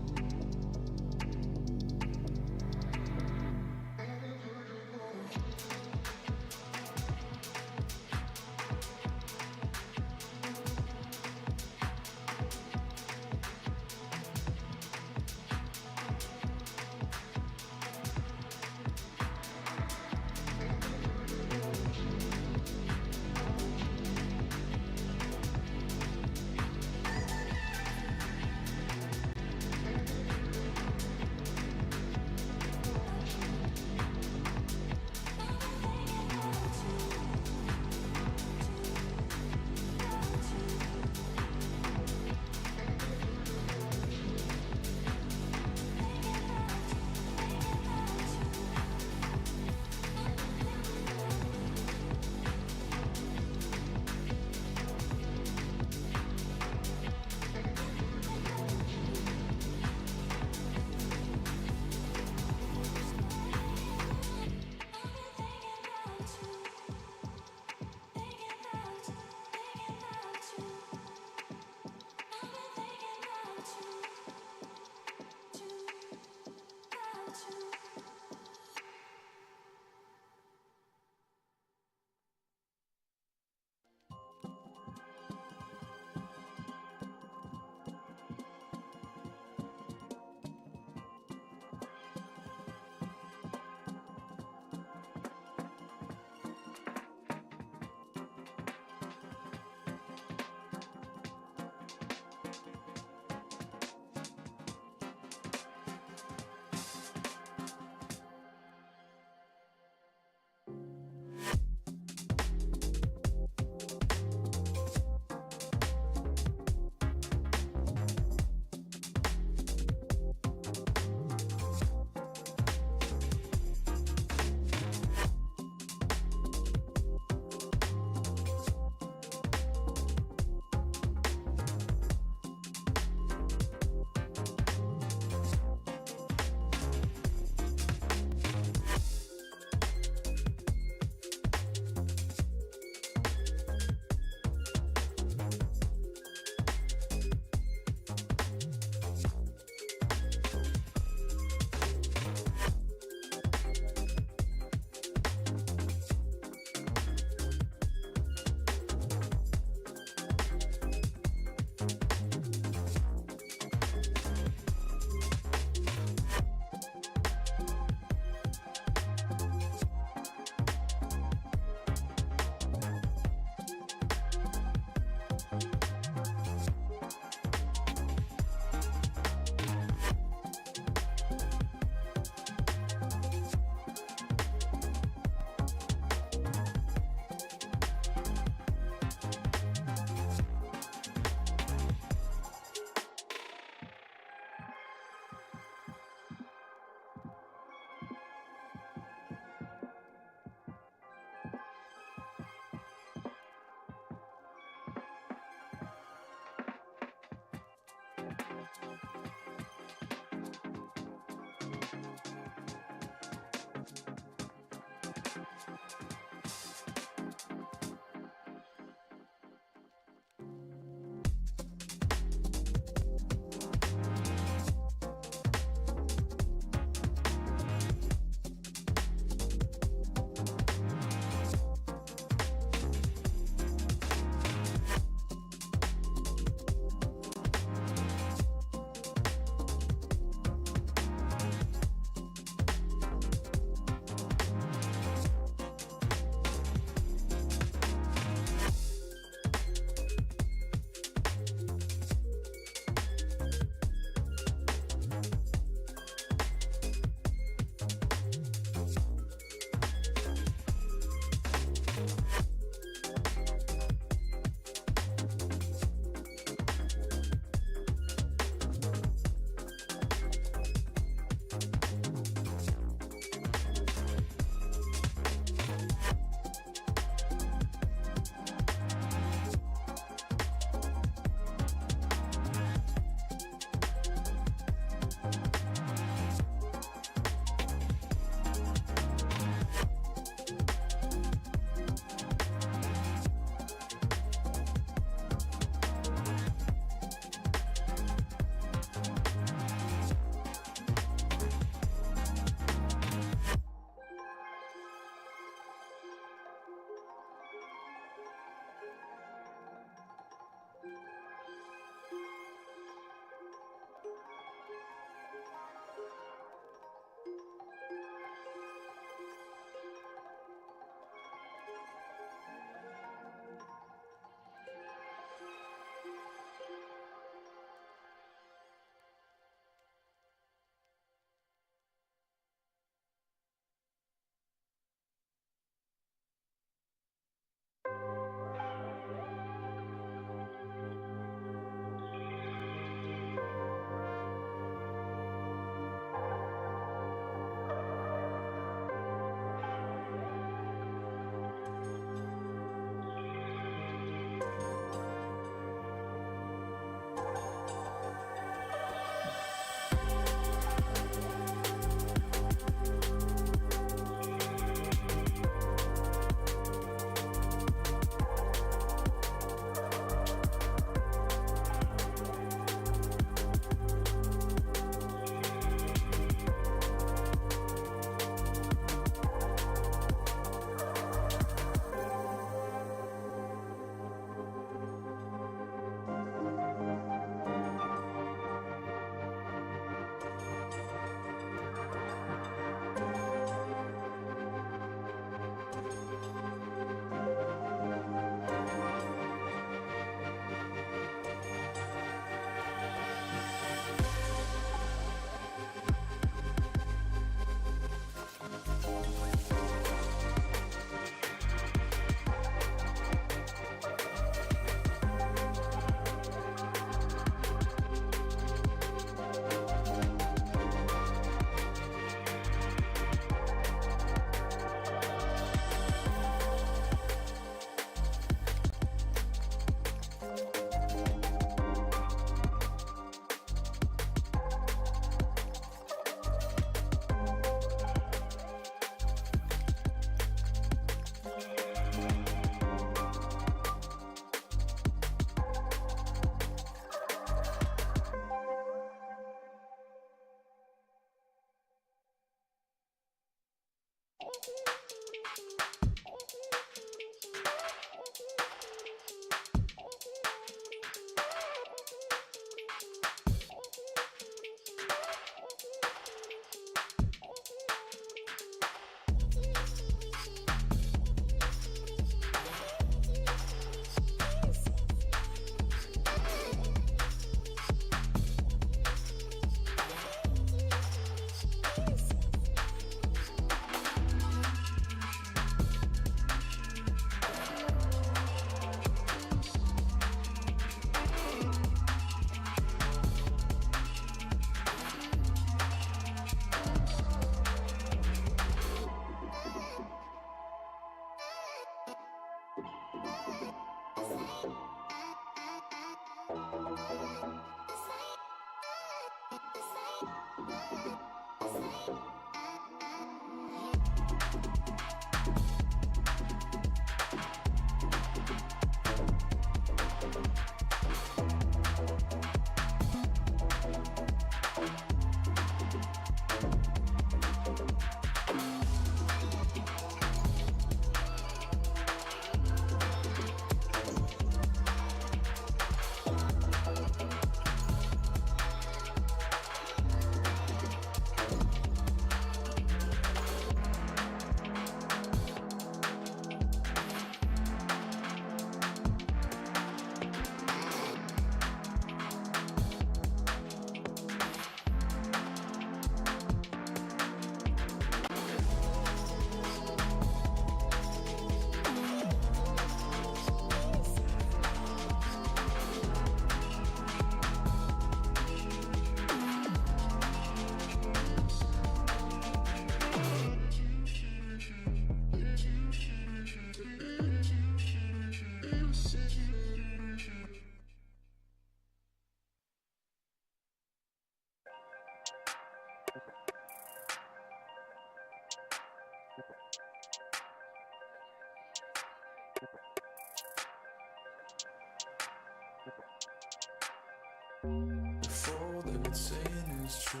If all they've been saying is true,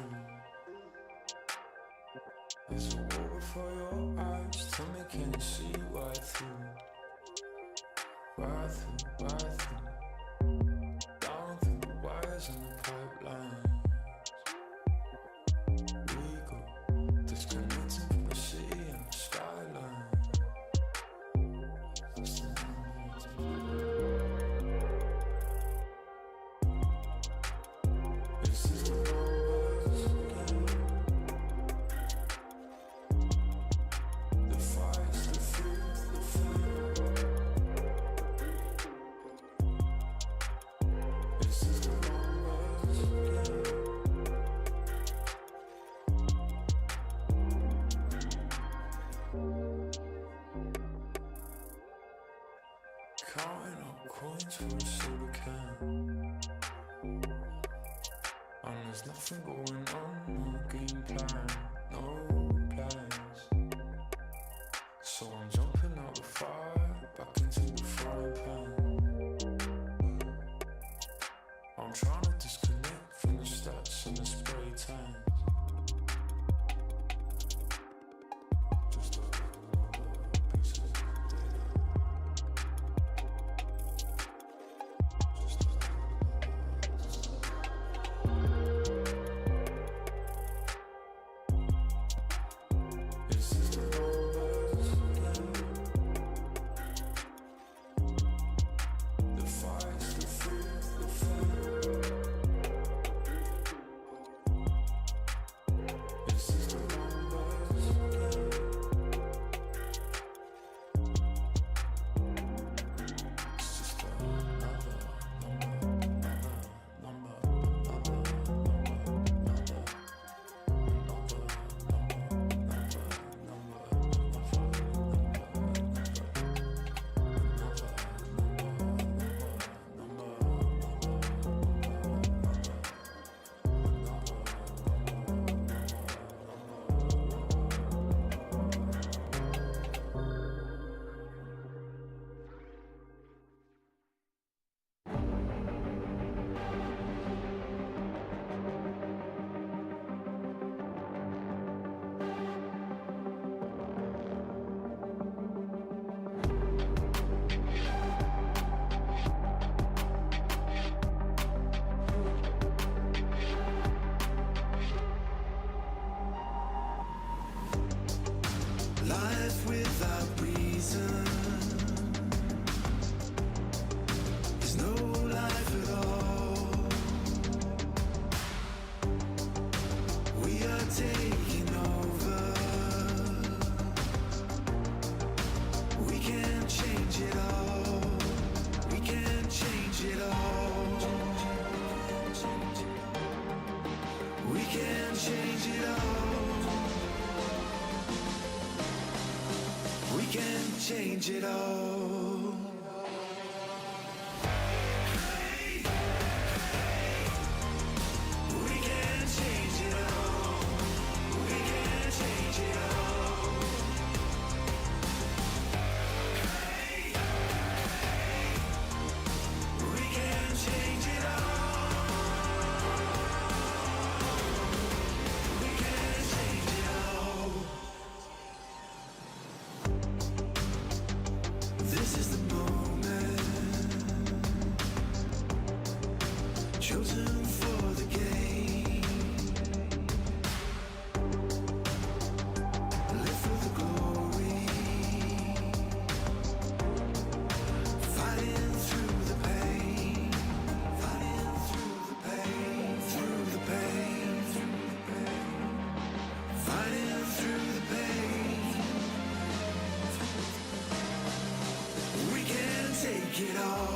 there's a war before your eyes. Tell me, can you see right through? Right through, right through. Down through the wires and the pipelines. We go disconnecting from the city and the skyline. Counting up coins for a soda can, and there's nothing going on, no game plan, no plans. So I'm jumping out the fire, back into the frying pan. I'm trying to disconnect from the stats and the spray tans. Life without reason is no life at all. We are taking over. We can change it all. We can change it all. We can change it all. We can change it all. Hey, chosen for the game. Live for the glory, fighting through the pain, fighting through the pain, through the pain, through the pain, fighting through the pain. We can take it all.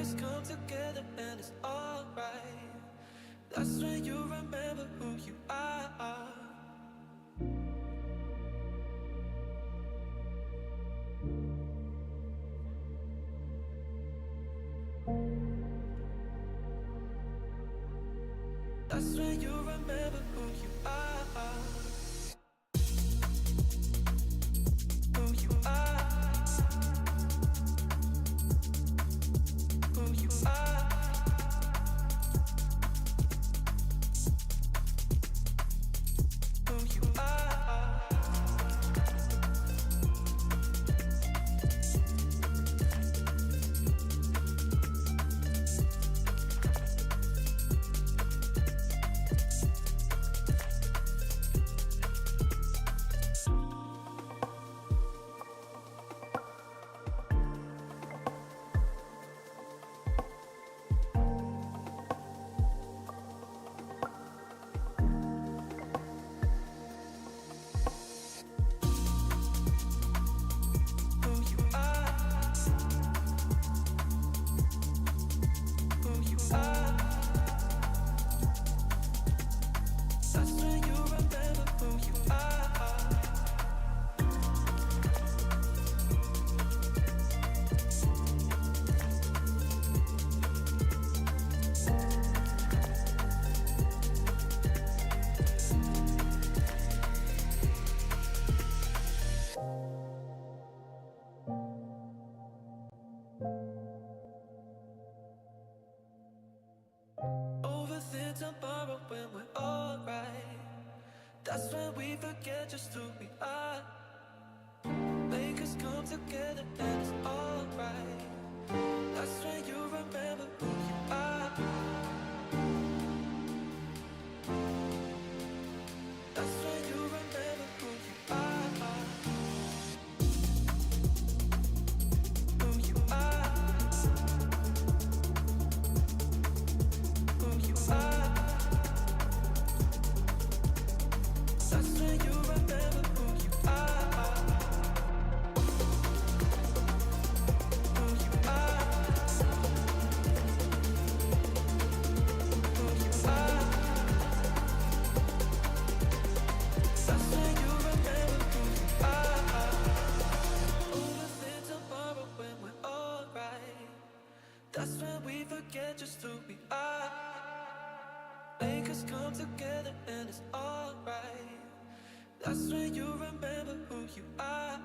us come together and it's alright. That's when you remember who you are. That's when you remember who you are. Who you are. Who you are. Who you are. Overthink tomorrow when we're alright. That's when we forget just who we are. Make us come together and it's alright. That's when you remember who you are. That's when you remember who you are. Who you are. Who you are. That's when you remember who you are. Who you are. Who you are. That's when you remember who you are. Overthink tomorrow when we're alright. That's when we forget just who we are. Make us come together and it's alright. That's when you remember who you are.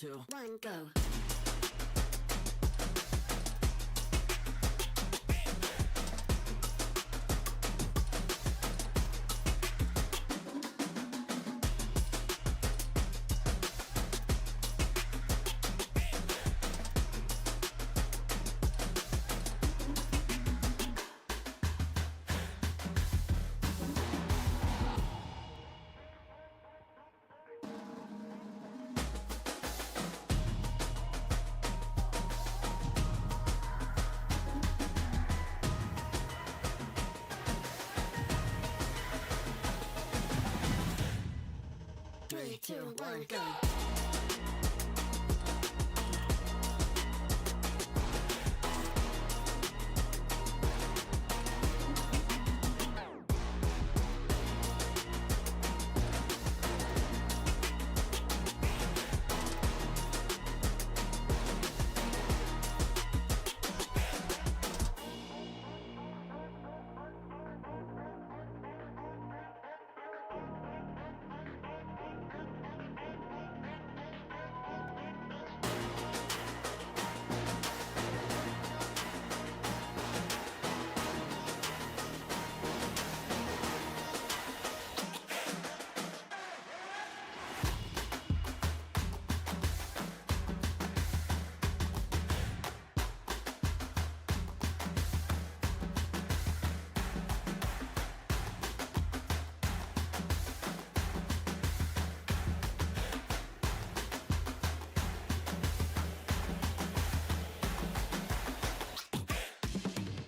2, 1, go. Three, two, one, go.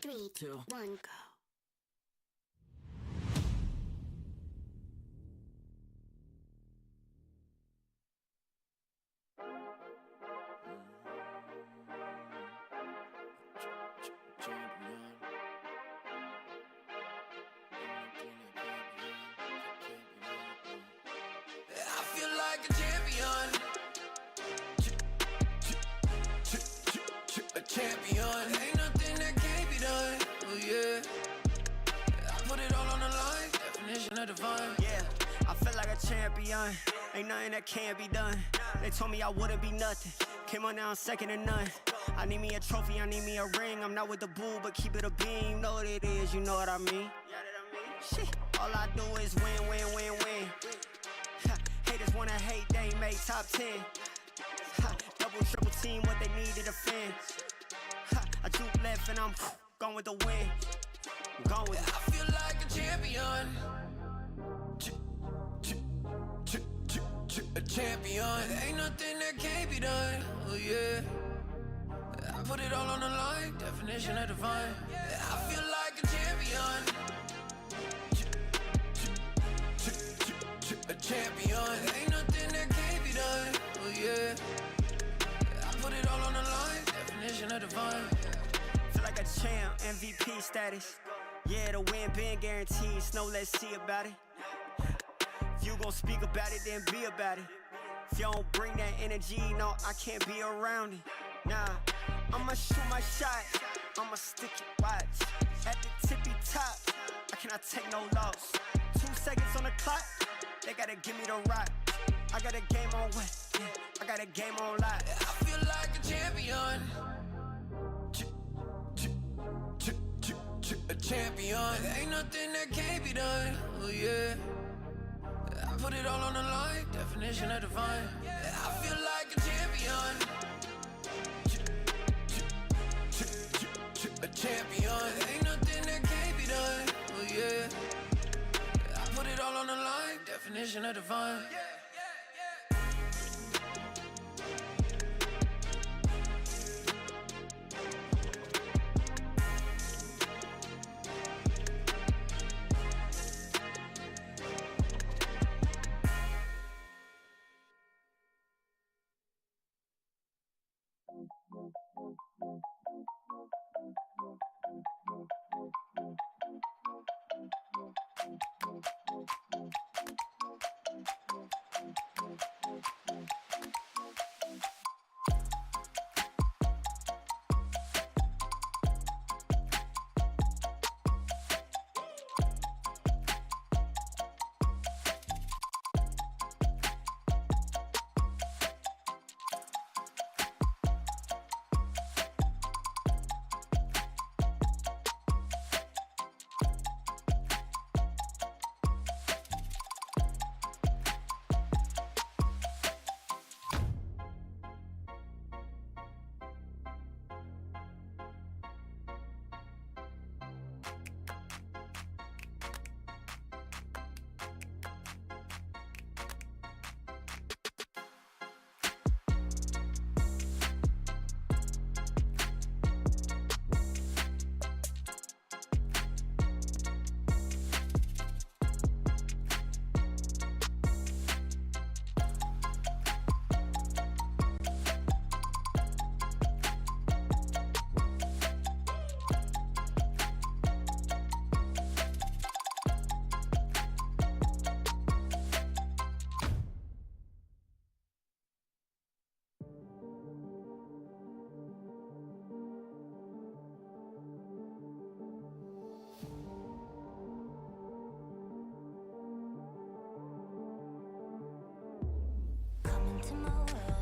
Three, two, one, go. I feel like a champion. A champion. Ain't nothing that can't be done. Oh yeah. I put it all on the line. Definition of divine. Yeah, I feel like a champion. Ain't nothing that can't be done. They told me I wouldn't be nothing. Came on now, second to none. I need me a trophy, I need me a ring. I'm not with the bull, but keep it a beam. You know what it is, you know what I mean. Shit, all I do is win, win, win, win. Haters wanna hate, they ain't make top 10. Double, triple team, what they need to defend. I juke left and I'm gone with the win. I'm gone with it. I feel like a champion. A champion. Ain't nothing that can't be done. Oh yeah. I put it all on the line. Definition of divine. I feel like a champion. A champion. Ain't nothing that can't be done. Oh yeah. I put it all on the line. Definition of divine. Feel like a champ, MVP status. Yeah, the win been guaranteed. So let's see about it. If you gon' speak about it, then be about it. If you don't bring that energy, no, I can't be around it. Nah, I'ma shoot my shot. I'ma stick it, watch. At the tippy top, I cannot take no loss. 2 seconds on the clock, they gotta give me the rock. I got a game on what? Yeah, I got a game on lock. I feel like a champion. A champion. Ain't nothing that can't be done. Oh yeah. I put it all on the line. Definition of divine. I feel like a champion. A champion. Ain't nothing that can't be done. Oh yeah. I put it all on the line. Definition of divine.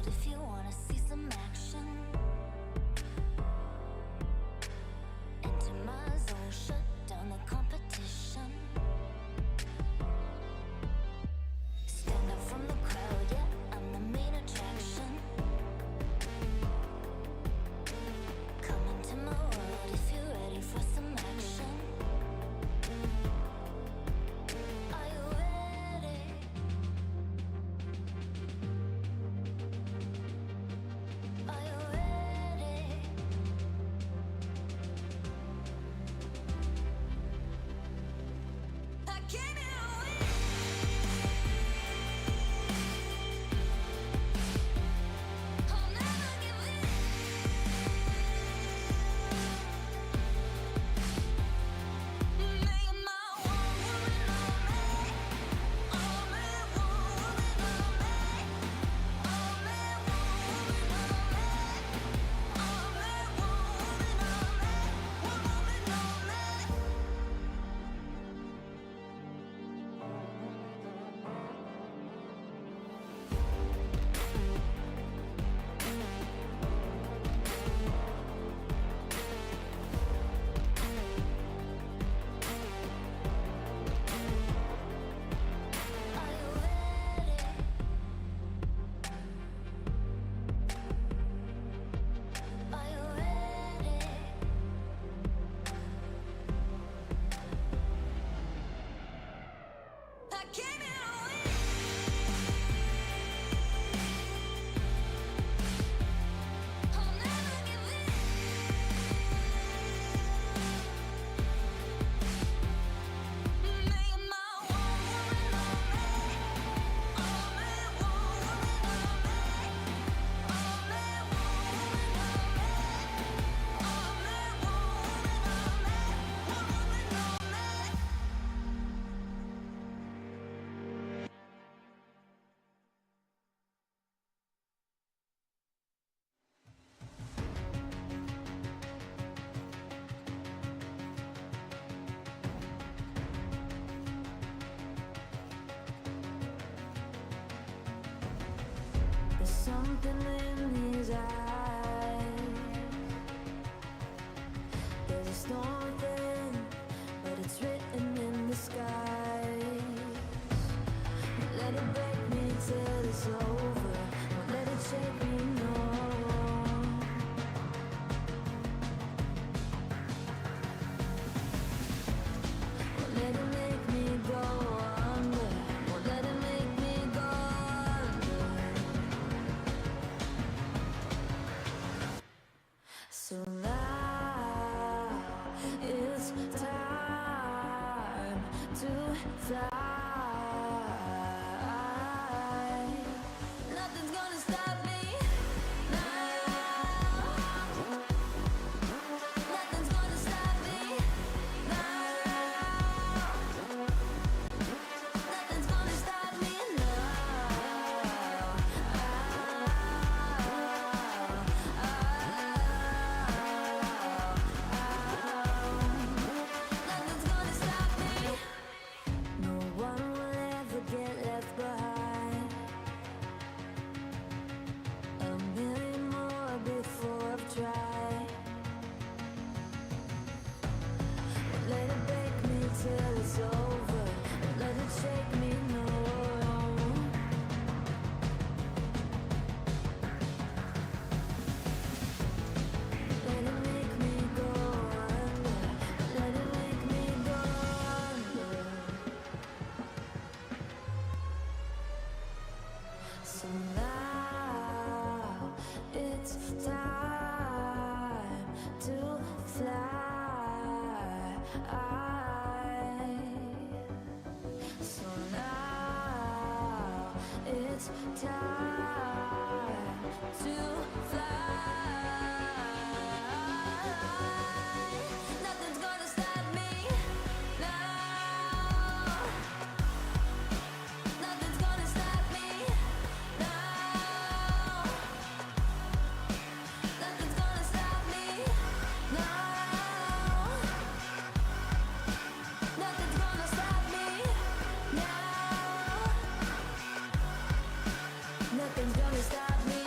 world if you wanna see some action. Enter my zone, shut down the competition. Stand up from the crowd, yeah, I'm the main attraction. Come into my world if you're ready for some action. Are you ready? Are you ready? I came here to win. I'll never give in. Make my one woman on me. Only one woman on me. Only one woman on me. Only one woman on me. One woman on me. Are you ready? Are you ready? I came here to win. I'll never give in. Make my one woman on me. Only one woman on me. Only one woman on me. Only one woman on me. One woman on me. There's something in his eyes. There's a storm within, but it's written in the skies. Won't let it break me till it's over. Won't let it shake me, no. Won't let it make me go under. Won't let it make me go under. So now it's time to fly. Nothing's gonna stop me now. Nothing's gonna stop me now. Nothing's gonna stop me now. Nothing's gonna stop me. No one will ever get left behind. A million more before I've tried. Won't let it break me till it's over. Won't let it shake me, no. Let it make me go under. Let it make me go under. So now it's time to fly. So now it's time to fly. Nothing's gonna stop me now. Nothing's gonna stop me now. Nothing's gonna stop me now. Nothing's gonna stop me now. Nothing's gonna stop me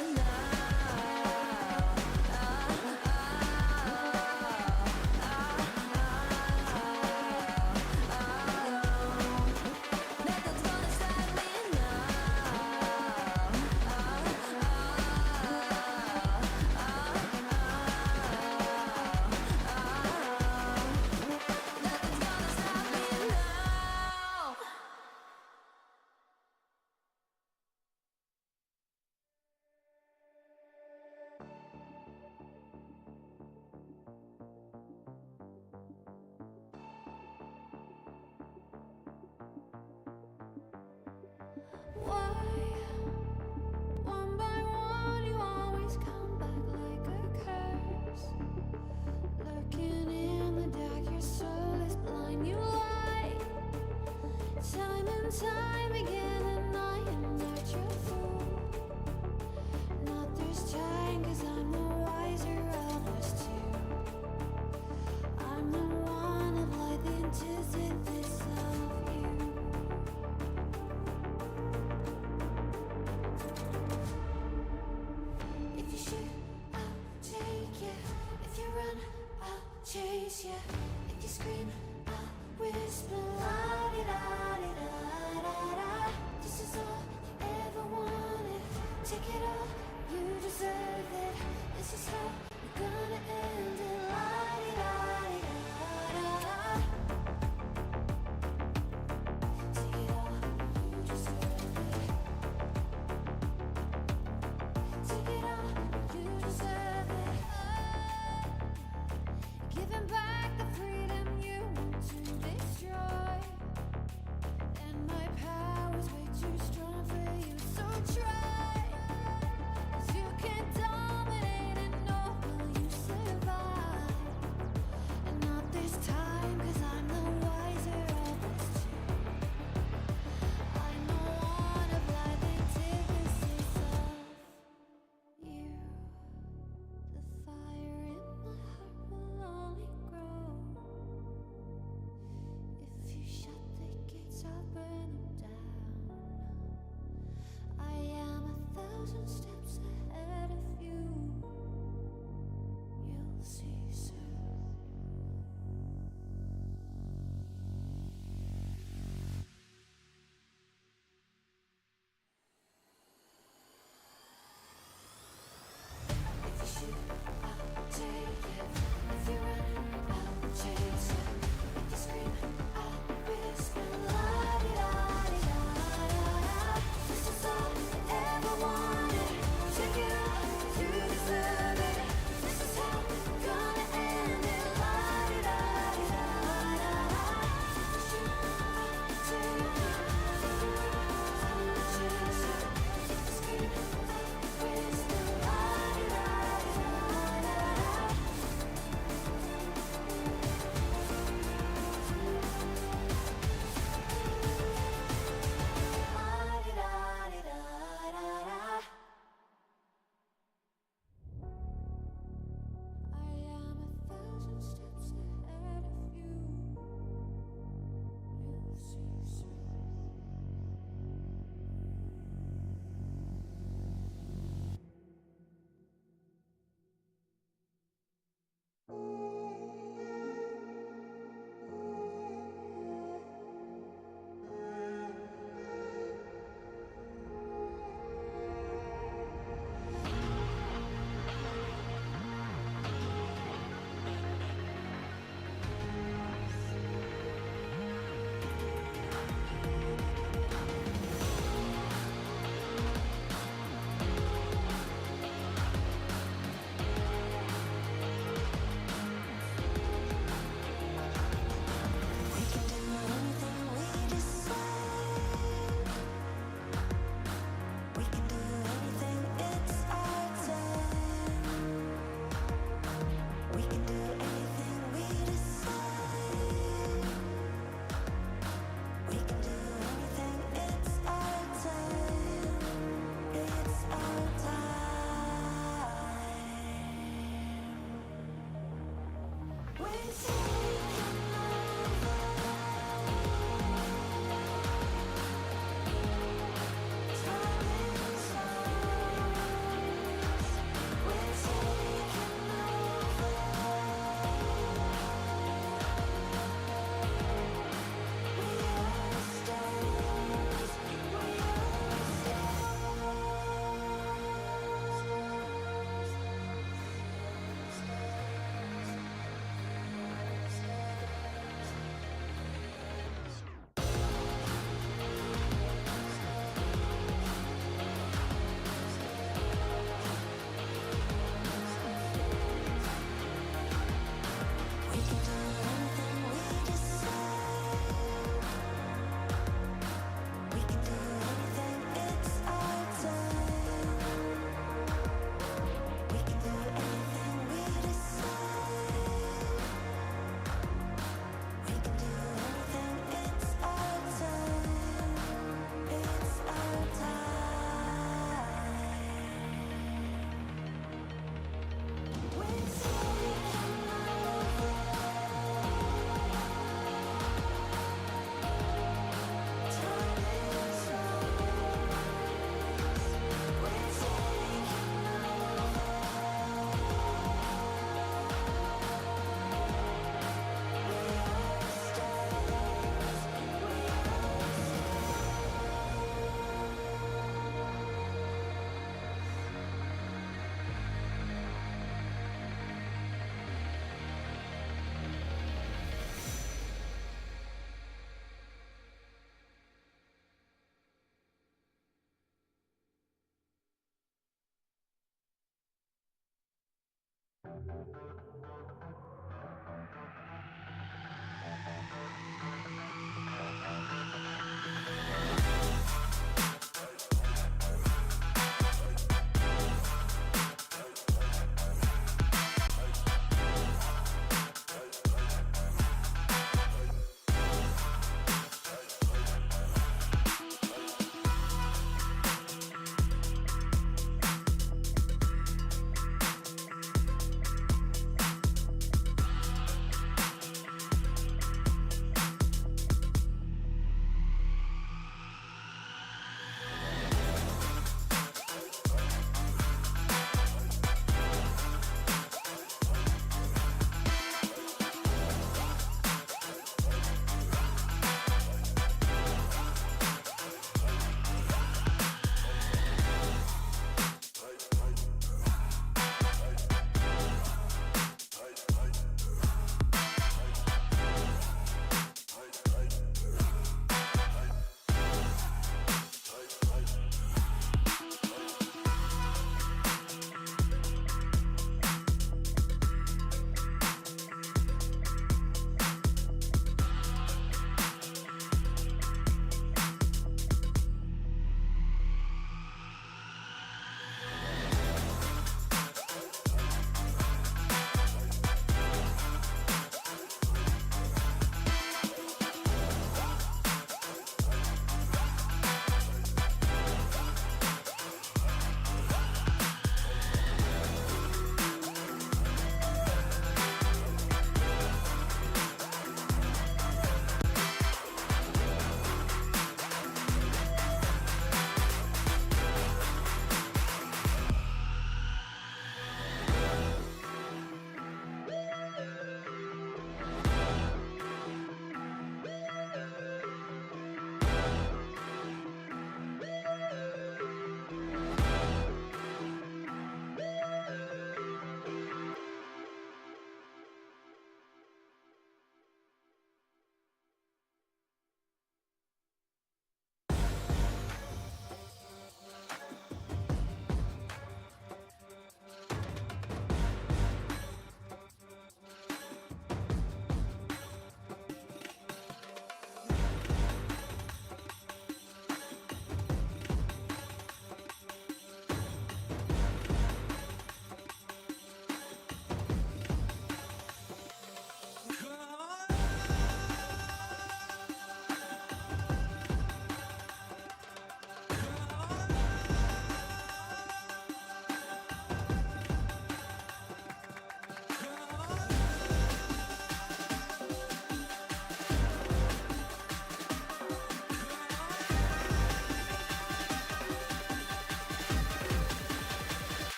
chase you. If you scream, I'll whisper. La-di-da-di-da-da-da. This is all you ever wanted. Take it all, you deserve it. This is how we're gonna end it. La-di-da-di-da-da-da. Take it all, you deserve it. Take it all, you deserve it. Giving back the freedom you want to destroy.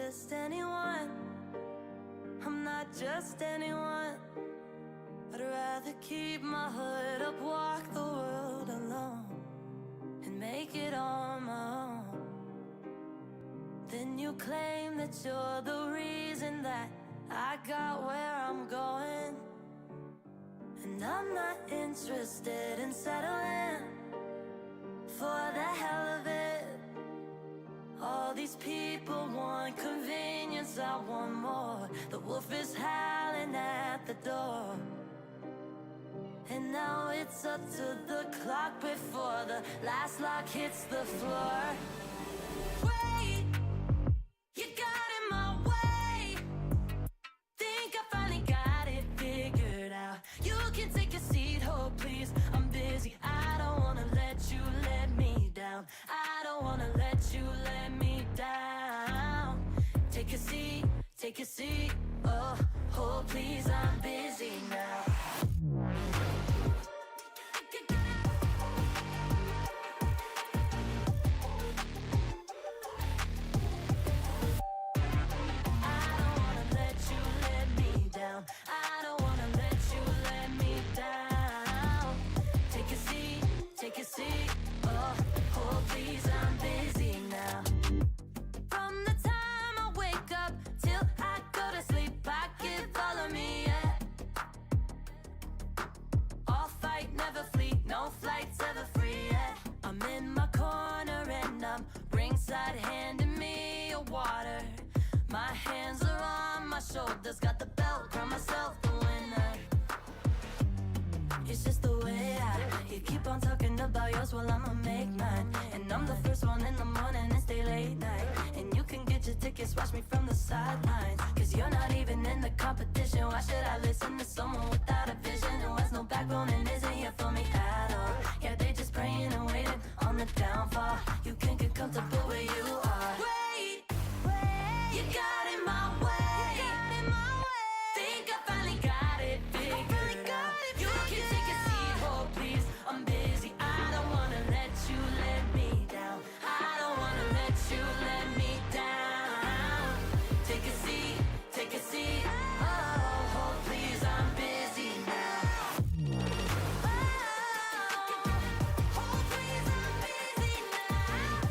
just anyone. I'm not just anyone. I'd rather keep my hood up, walk the world alone, and make it on my own. Then you claim that you're the reason that I got where I'm going. And I'm not interested in settling for the hell of it. All these people want convenience, I want more. The wolf is howling at the door. And now it's up to the clock before the last lock hits the floor. Wait, you got in my way. Think I finally got it figured out. You can take a seat, oh please, I'm busy. I don't wanna let you let me down. I don't wanna let you let me down. take a seat. Oh, please, I'm busy now. I don't wanna let you let me down. Take a seat, take a seat. Oh, please, I'm busy now. From the time I wake up till I go to sleep, I give all of me, yeah. All fight, never flee, no flights ever free, yeah. I'm in my corner and I'm ringside handing me a water. My hands are on my shoulders, got the belt, crown myself the winner. It's just the way you keep on talking about yours while I'ma make mine. And I'm the first one in the morning and stay late night. And you can get your tickets, watch me from the sidelines. Cause you're not even in the competition. Why should I listen to someone without a vision who has no backbone and isn't here for me at all? Yeah, they just praying and waiting on the downfall. You can get comfortable where you are. You got in my way. Think I finally got it figured out. You can take a seat, oh please. I'm busy. I don't wanna let you let me down. I don't wanna let you let me down. Take a seat, take a seat. Oh, please, I'm busy now. Oh, please, I'm busy now.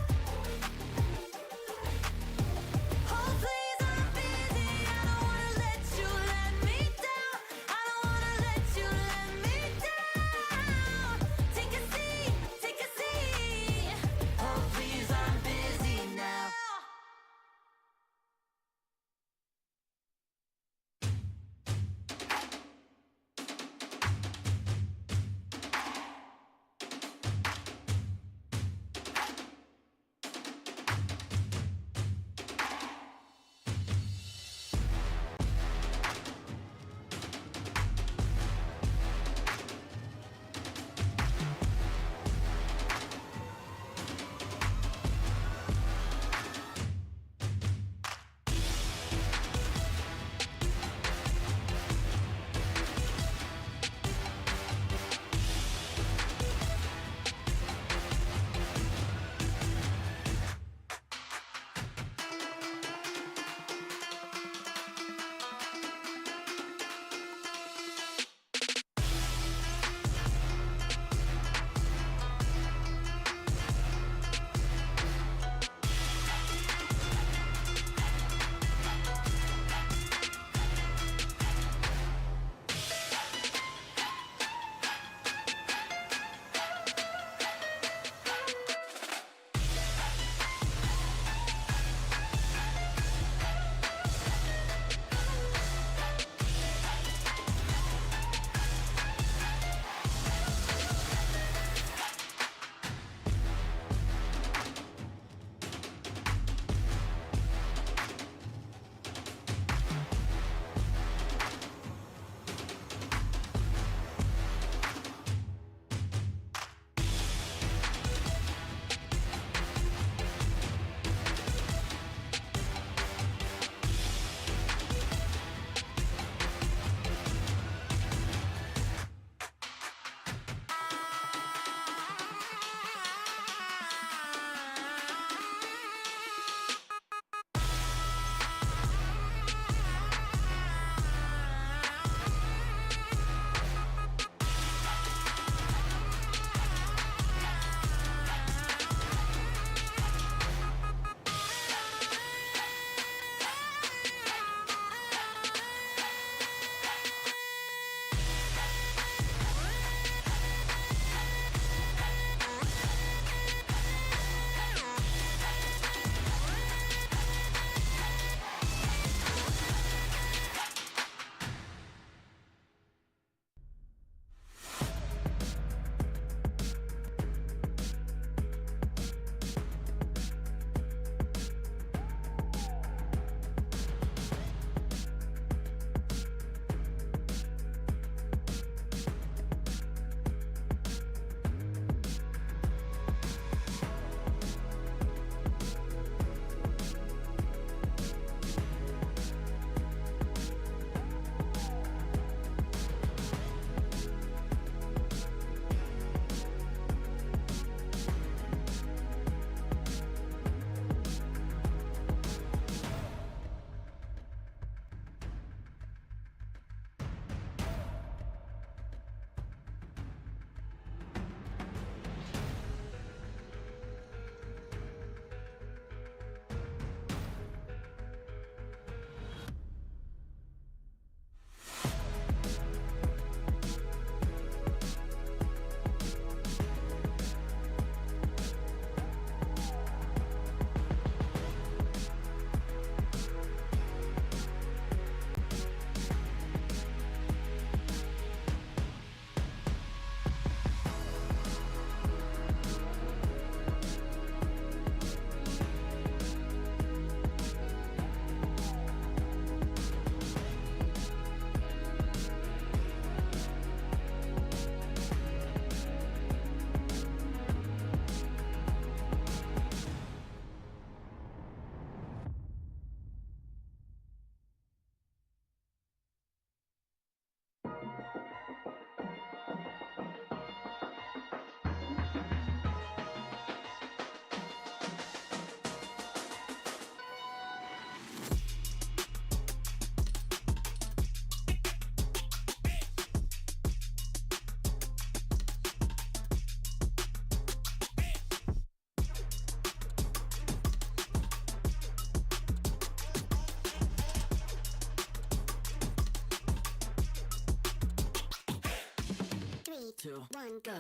2, 1, go.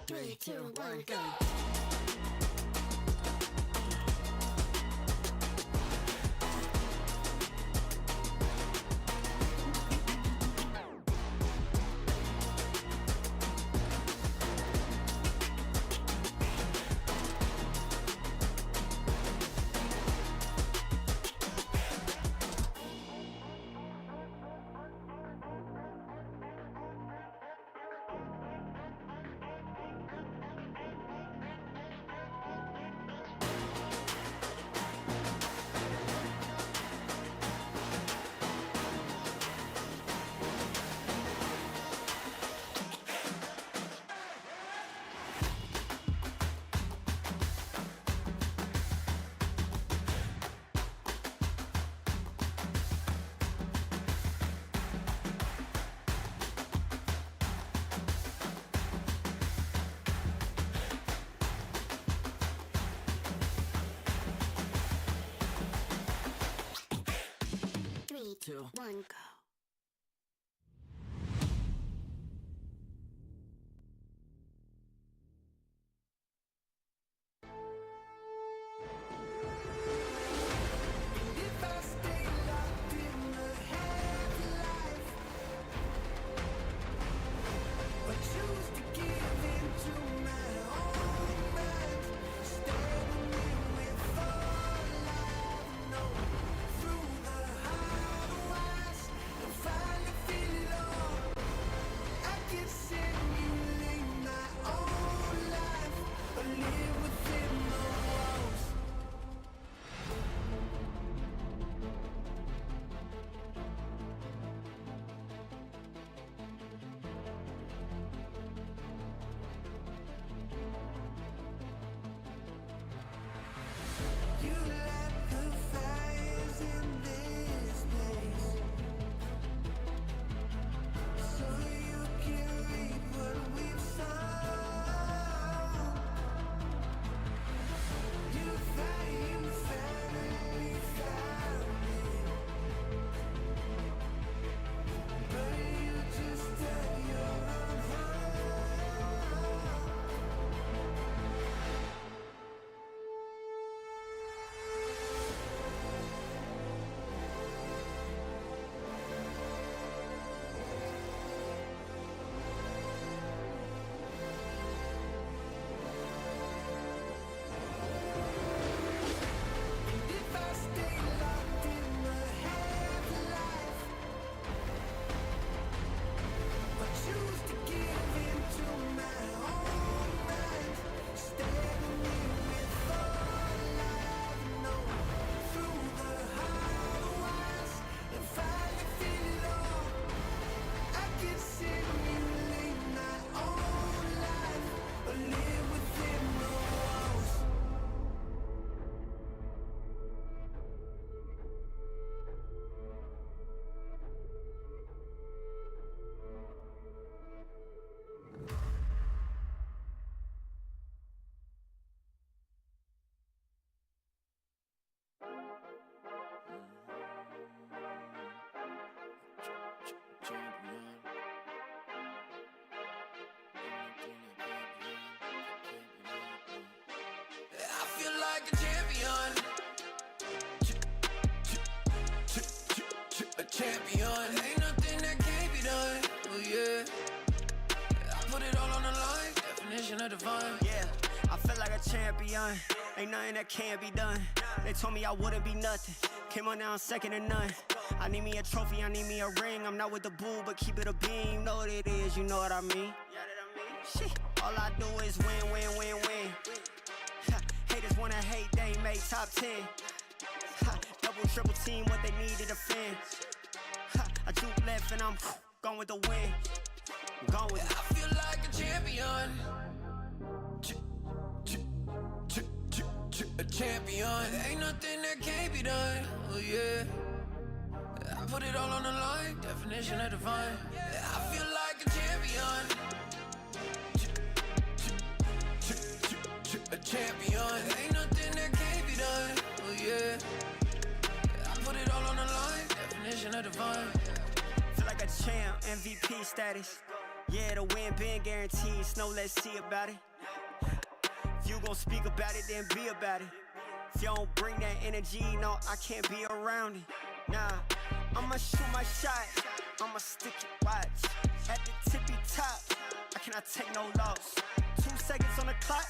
Three, two, one, go. Three, two, one, go. champion. Ain't nothing that can't be done. Oh yeah. I put it all on the line. Definition of divine. Yeah, I feel like a champion. Ain't nothing that can't be done. They told me I wouldn't be nothing. Came on now, second to none. I need me a trophy, I need me a ring. I'm not with the bull, but keep it a beam. You know what it is, you know what I mean. Shit, all I do is win, win, win, win. wanna hate, they ain't make top 10. Ha, double, triple team, what they need to defend. Ha, I juke left and I'm gone with the wind. I'm gone with it. I feel like a champion. A champion. Ain't nothing that can't be done. Oh yeah. I put it all on the line. Definition of divine. I feel like a champion. A champion. Ain't nothing that can't be done. Oh yeah. I put it all on the line. Definition of divine. Feel like a champ, MVP status. Yeah, the win been guaranteed. So let's see about it. If you gon' speak about it, then be about it. If you don't bring that energy, no, I can't be around it. Nah, I'ma shoot my shot. I'ma stick it, watch. At the tippy top, I cannot take no loss. 2 seconds on the clock,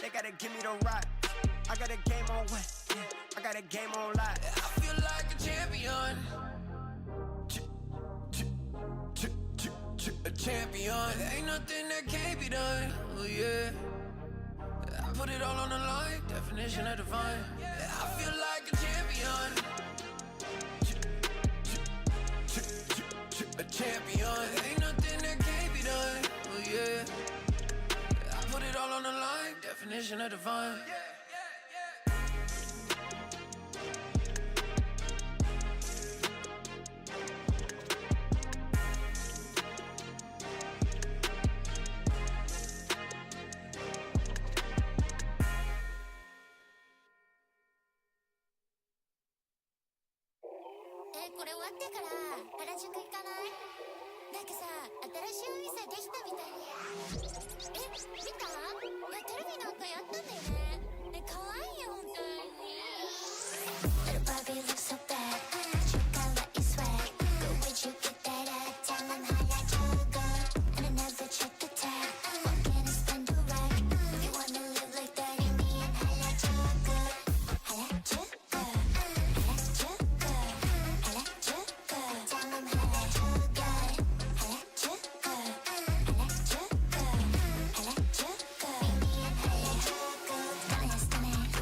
they gotta give me the rock. I got a game on what? Yeah, I got a game on lock. I feel like a champion. A champion. Ain't nothing that can't be done. Oh yeah. I put it all on the line. Definition of divine. I feel like a champion. A champion. Ain't nothing that can't be done. Oh yeah. I put it all on the line. Definition of divine.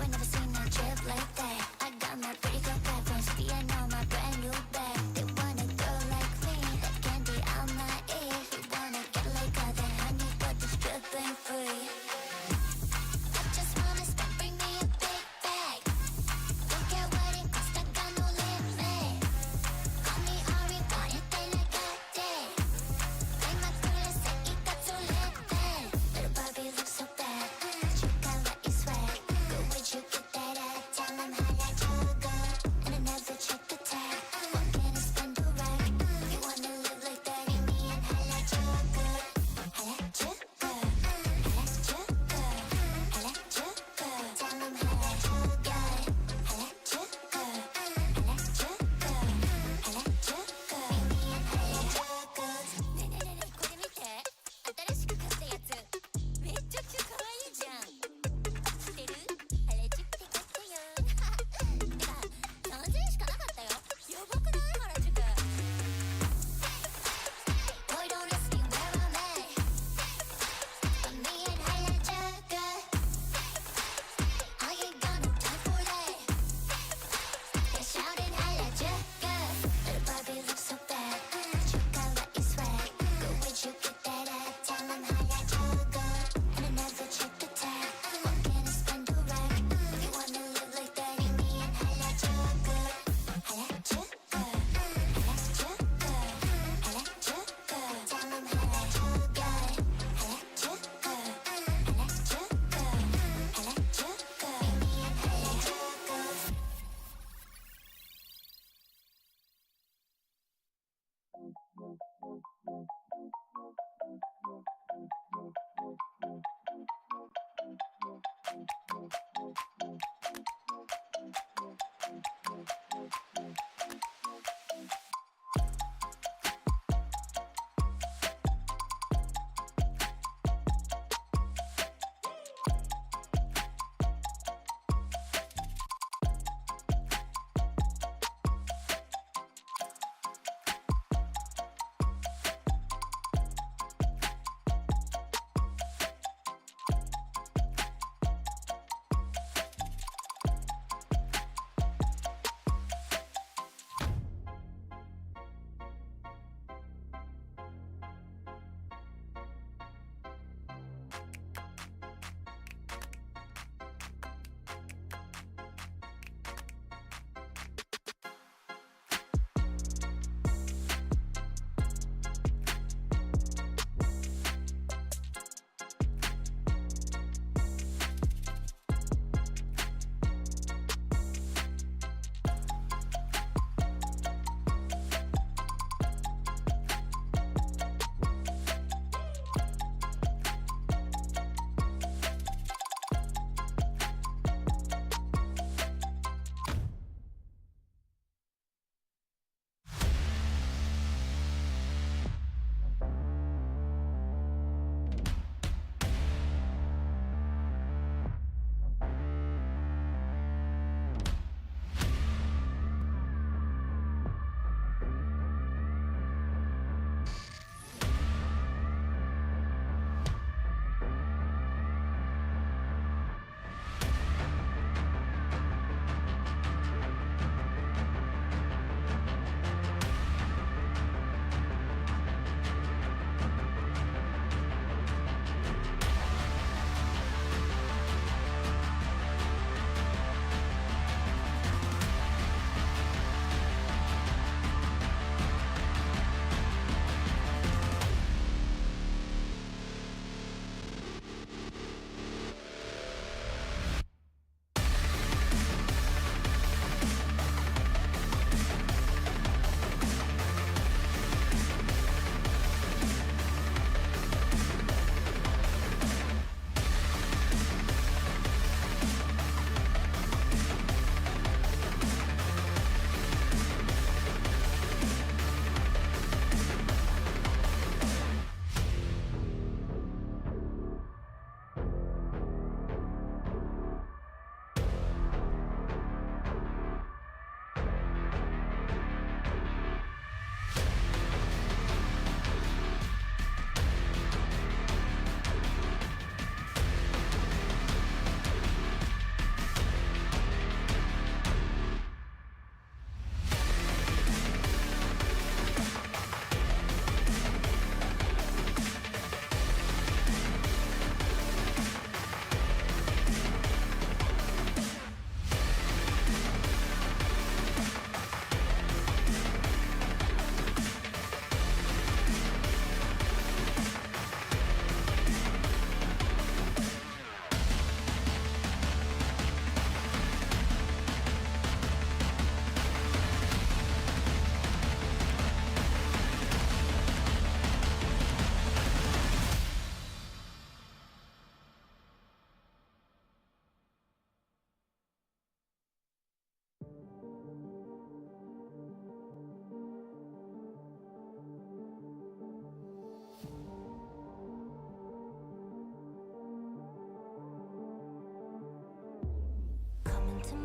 Never seen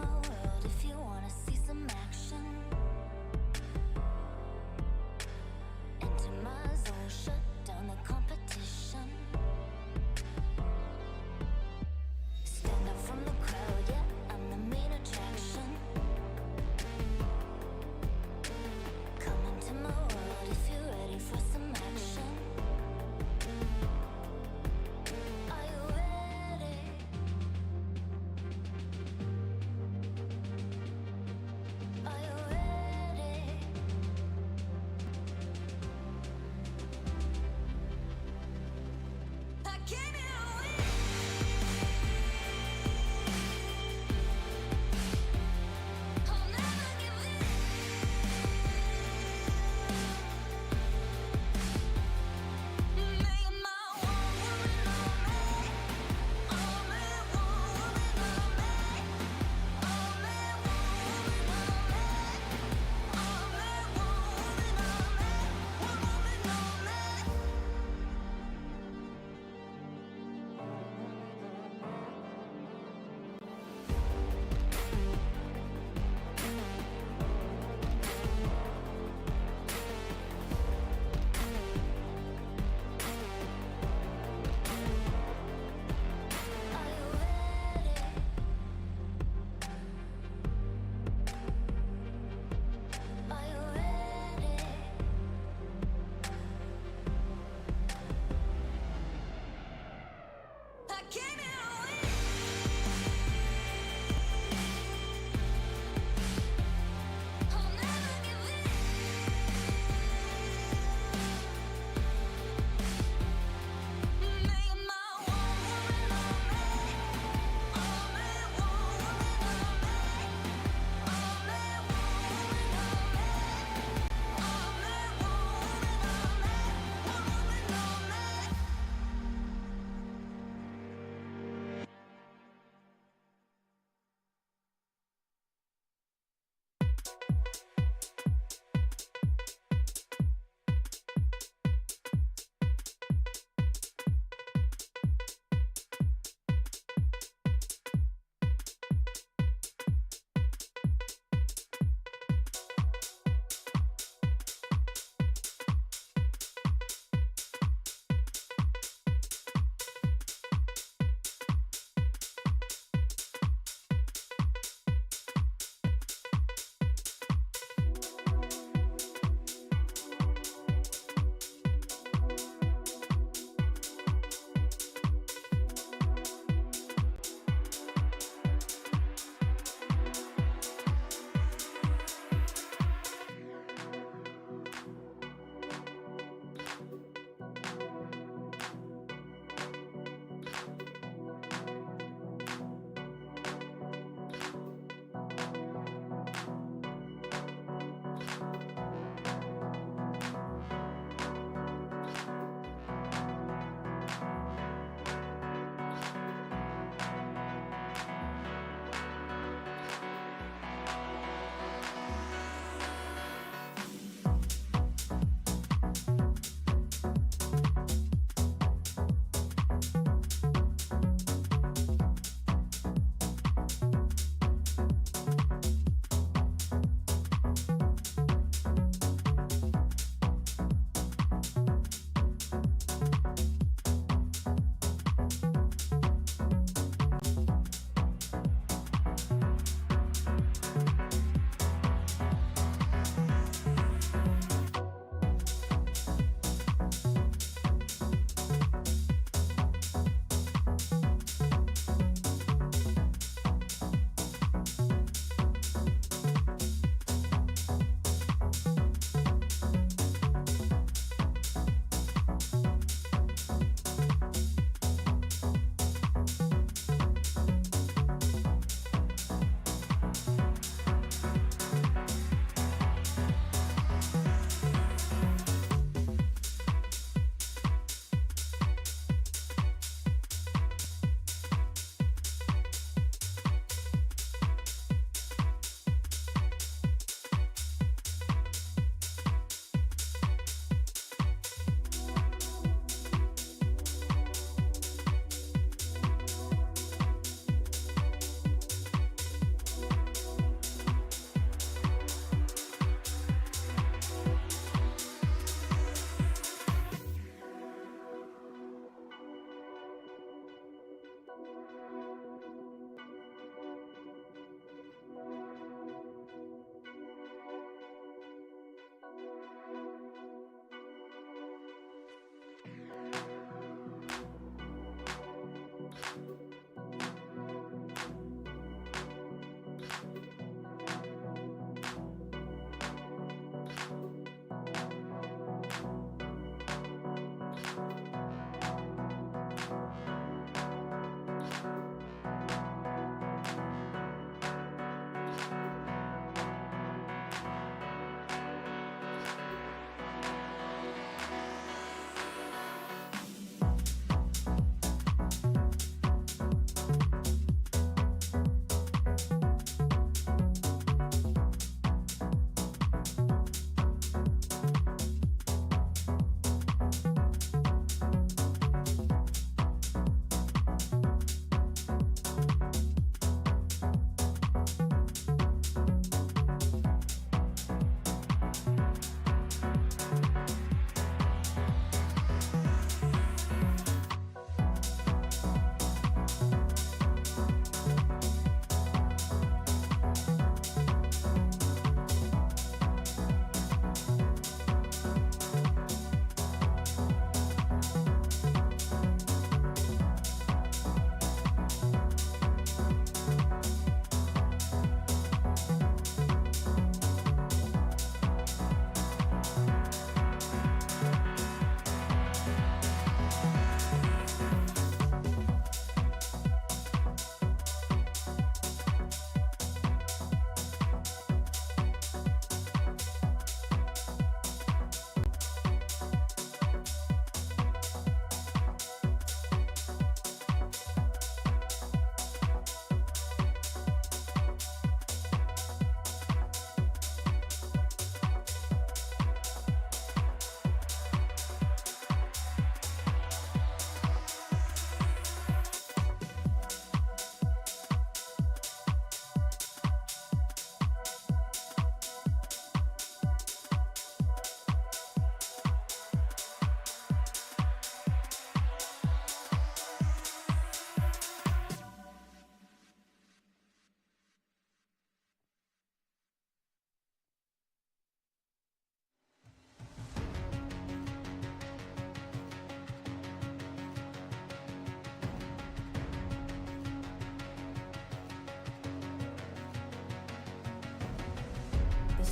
my world if you wanna see some action. Enter my zone, shut down the competition. Stand up from the crowd, yeah, I'm the main attraction. Come into my world if you're ready for some action. Are you ready? Are you ready?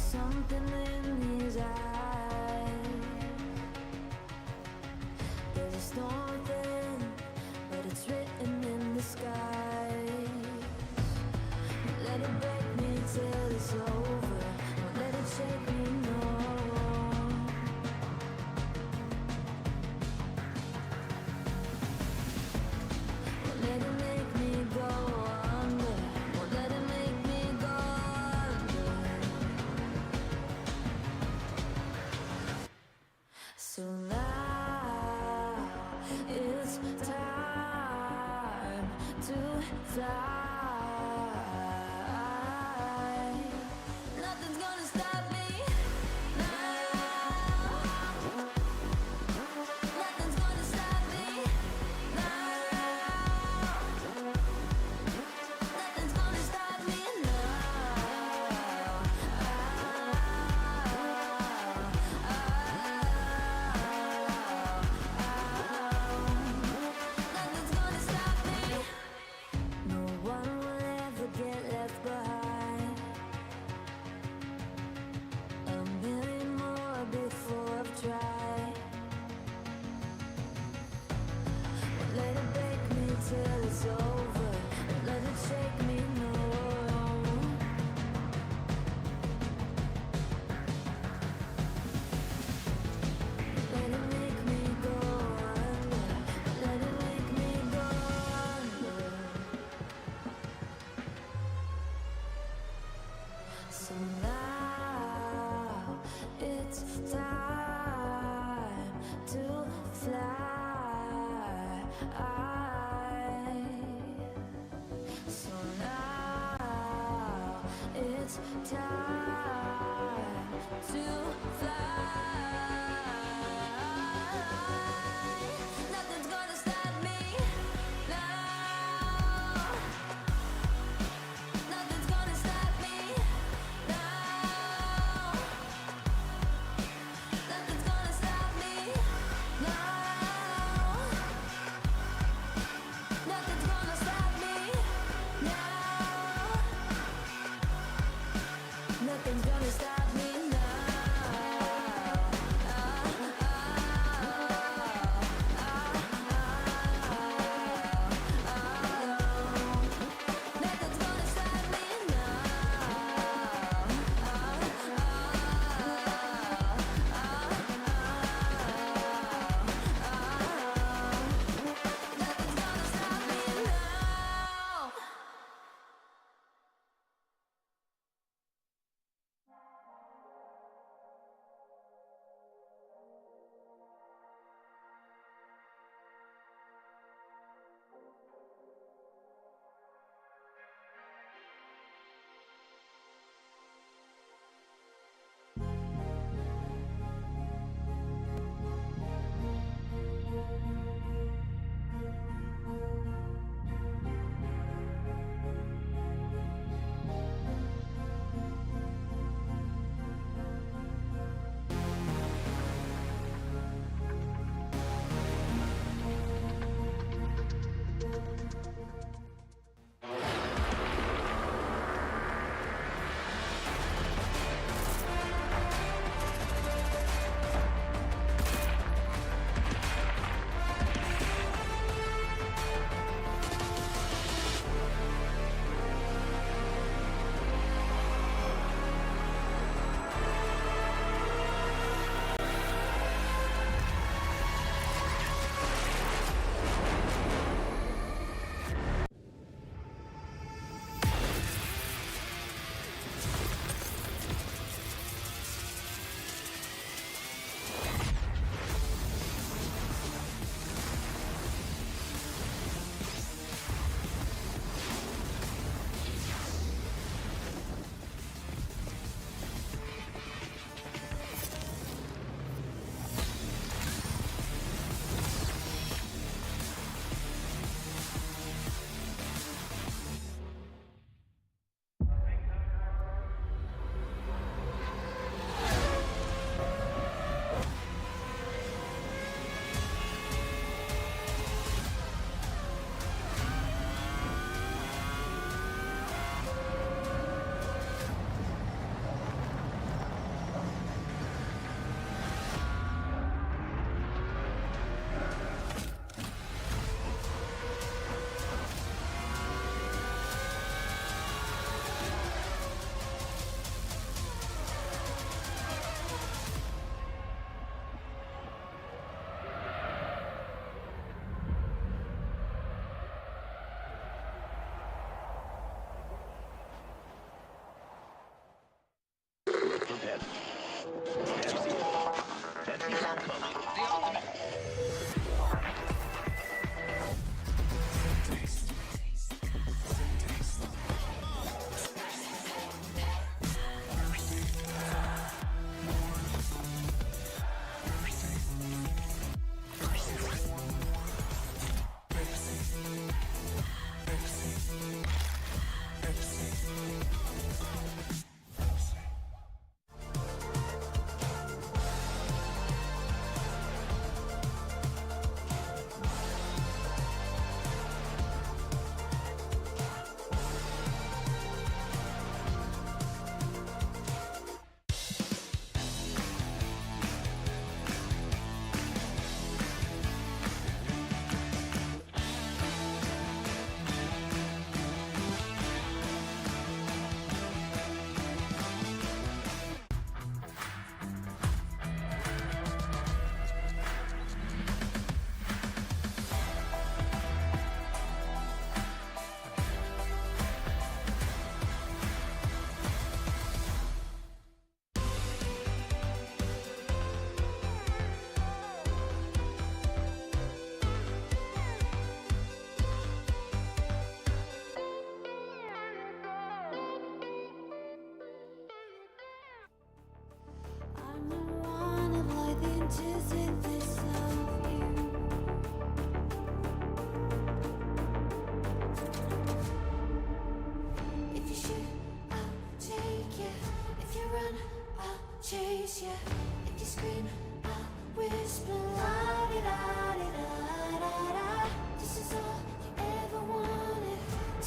something in his eyes. There's a storm within, but it's written in the skies. Won't let it break me till it's over. Won't let it shake me, no. Won't let it make me go under. Won't let it make me go under. So now it's time to fly. Nothing's gonna stop me now. Nothing's gonna stop me now. Nothing's gonna stop me Nothing's gonna stop me. No one will ever get left behind. A million more before I've tried. Won't let it break me till it's over. Won't let it shake me, no. Let it make me go under. Let it make me go under. So now it's time to fly. So now it's time to fly. Nothing's gonna stop me now. Nothing's gonna stop me now. Nothing's gonna stop me now. Nothing's gonna stop me now. Nothing's gonna stop me now.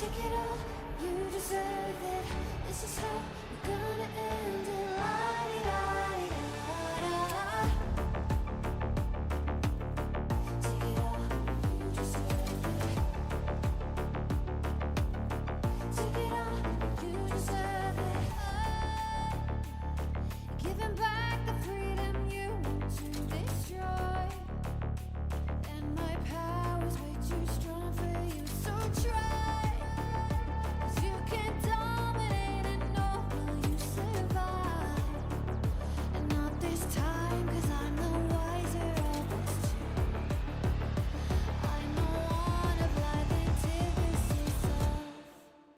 Take it all, you deserve it. This is how we're gonna end it live.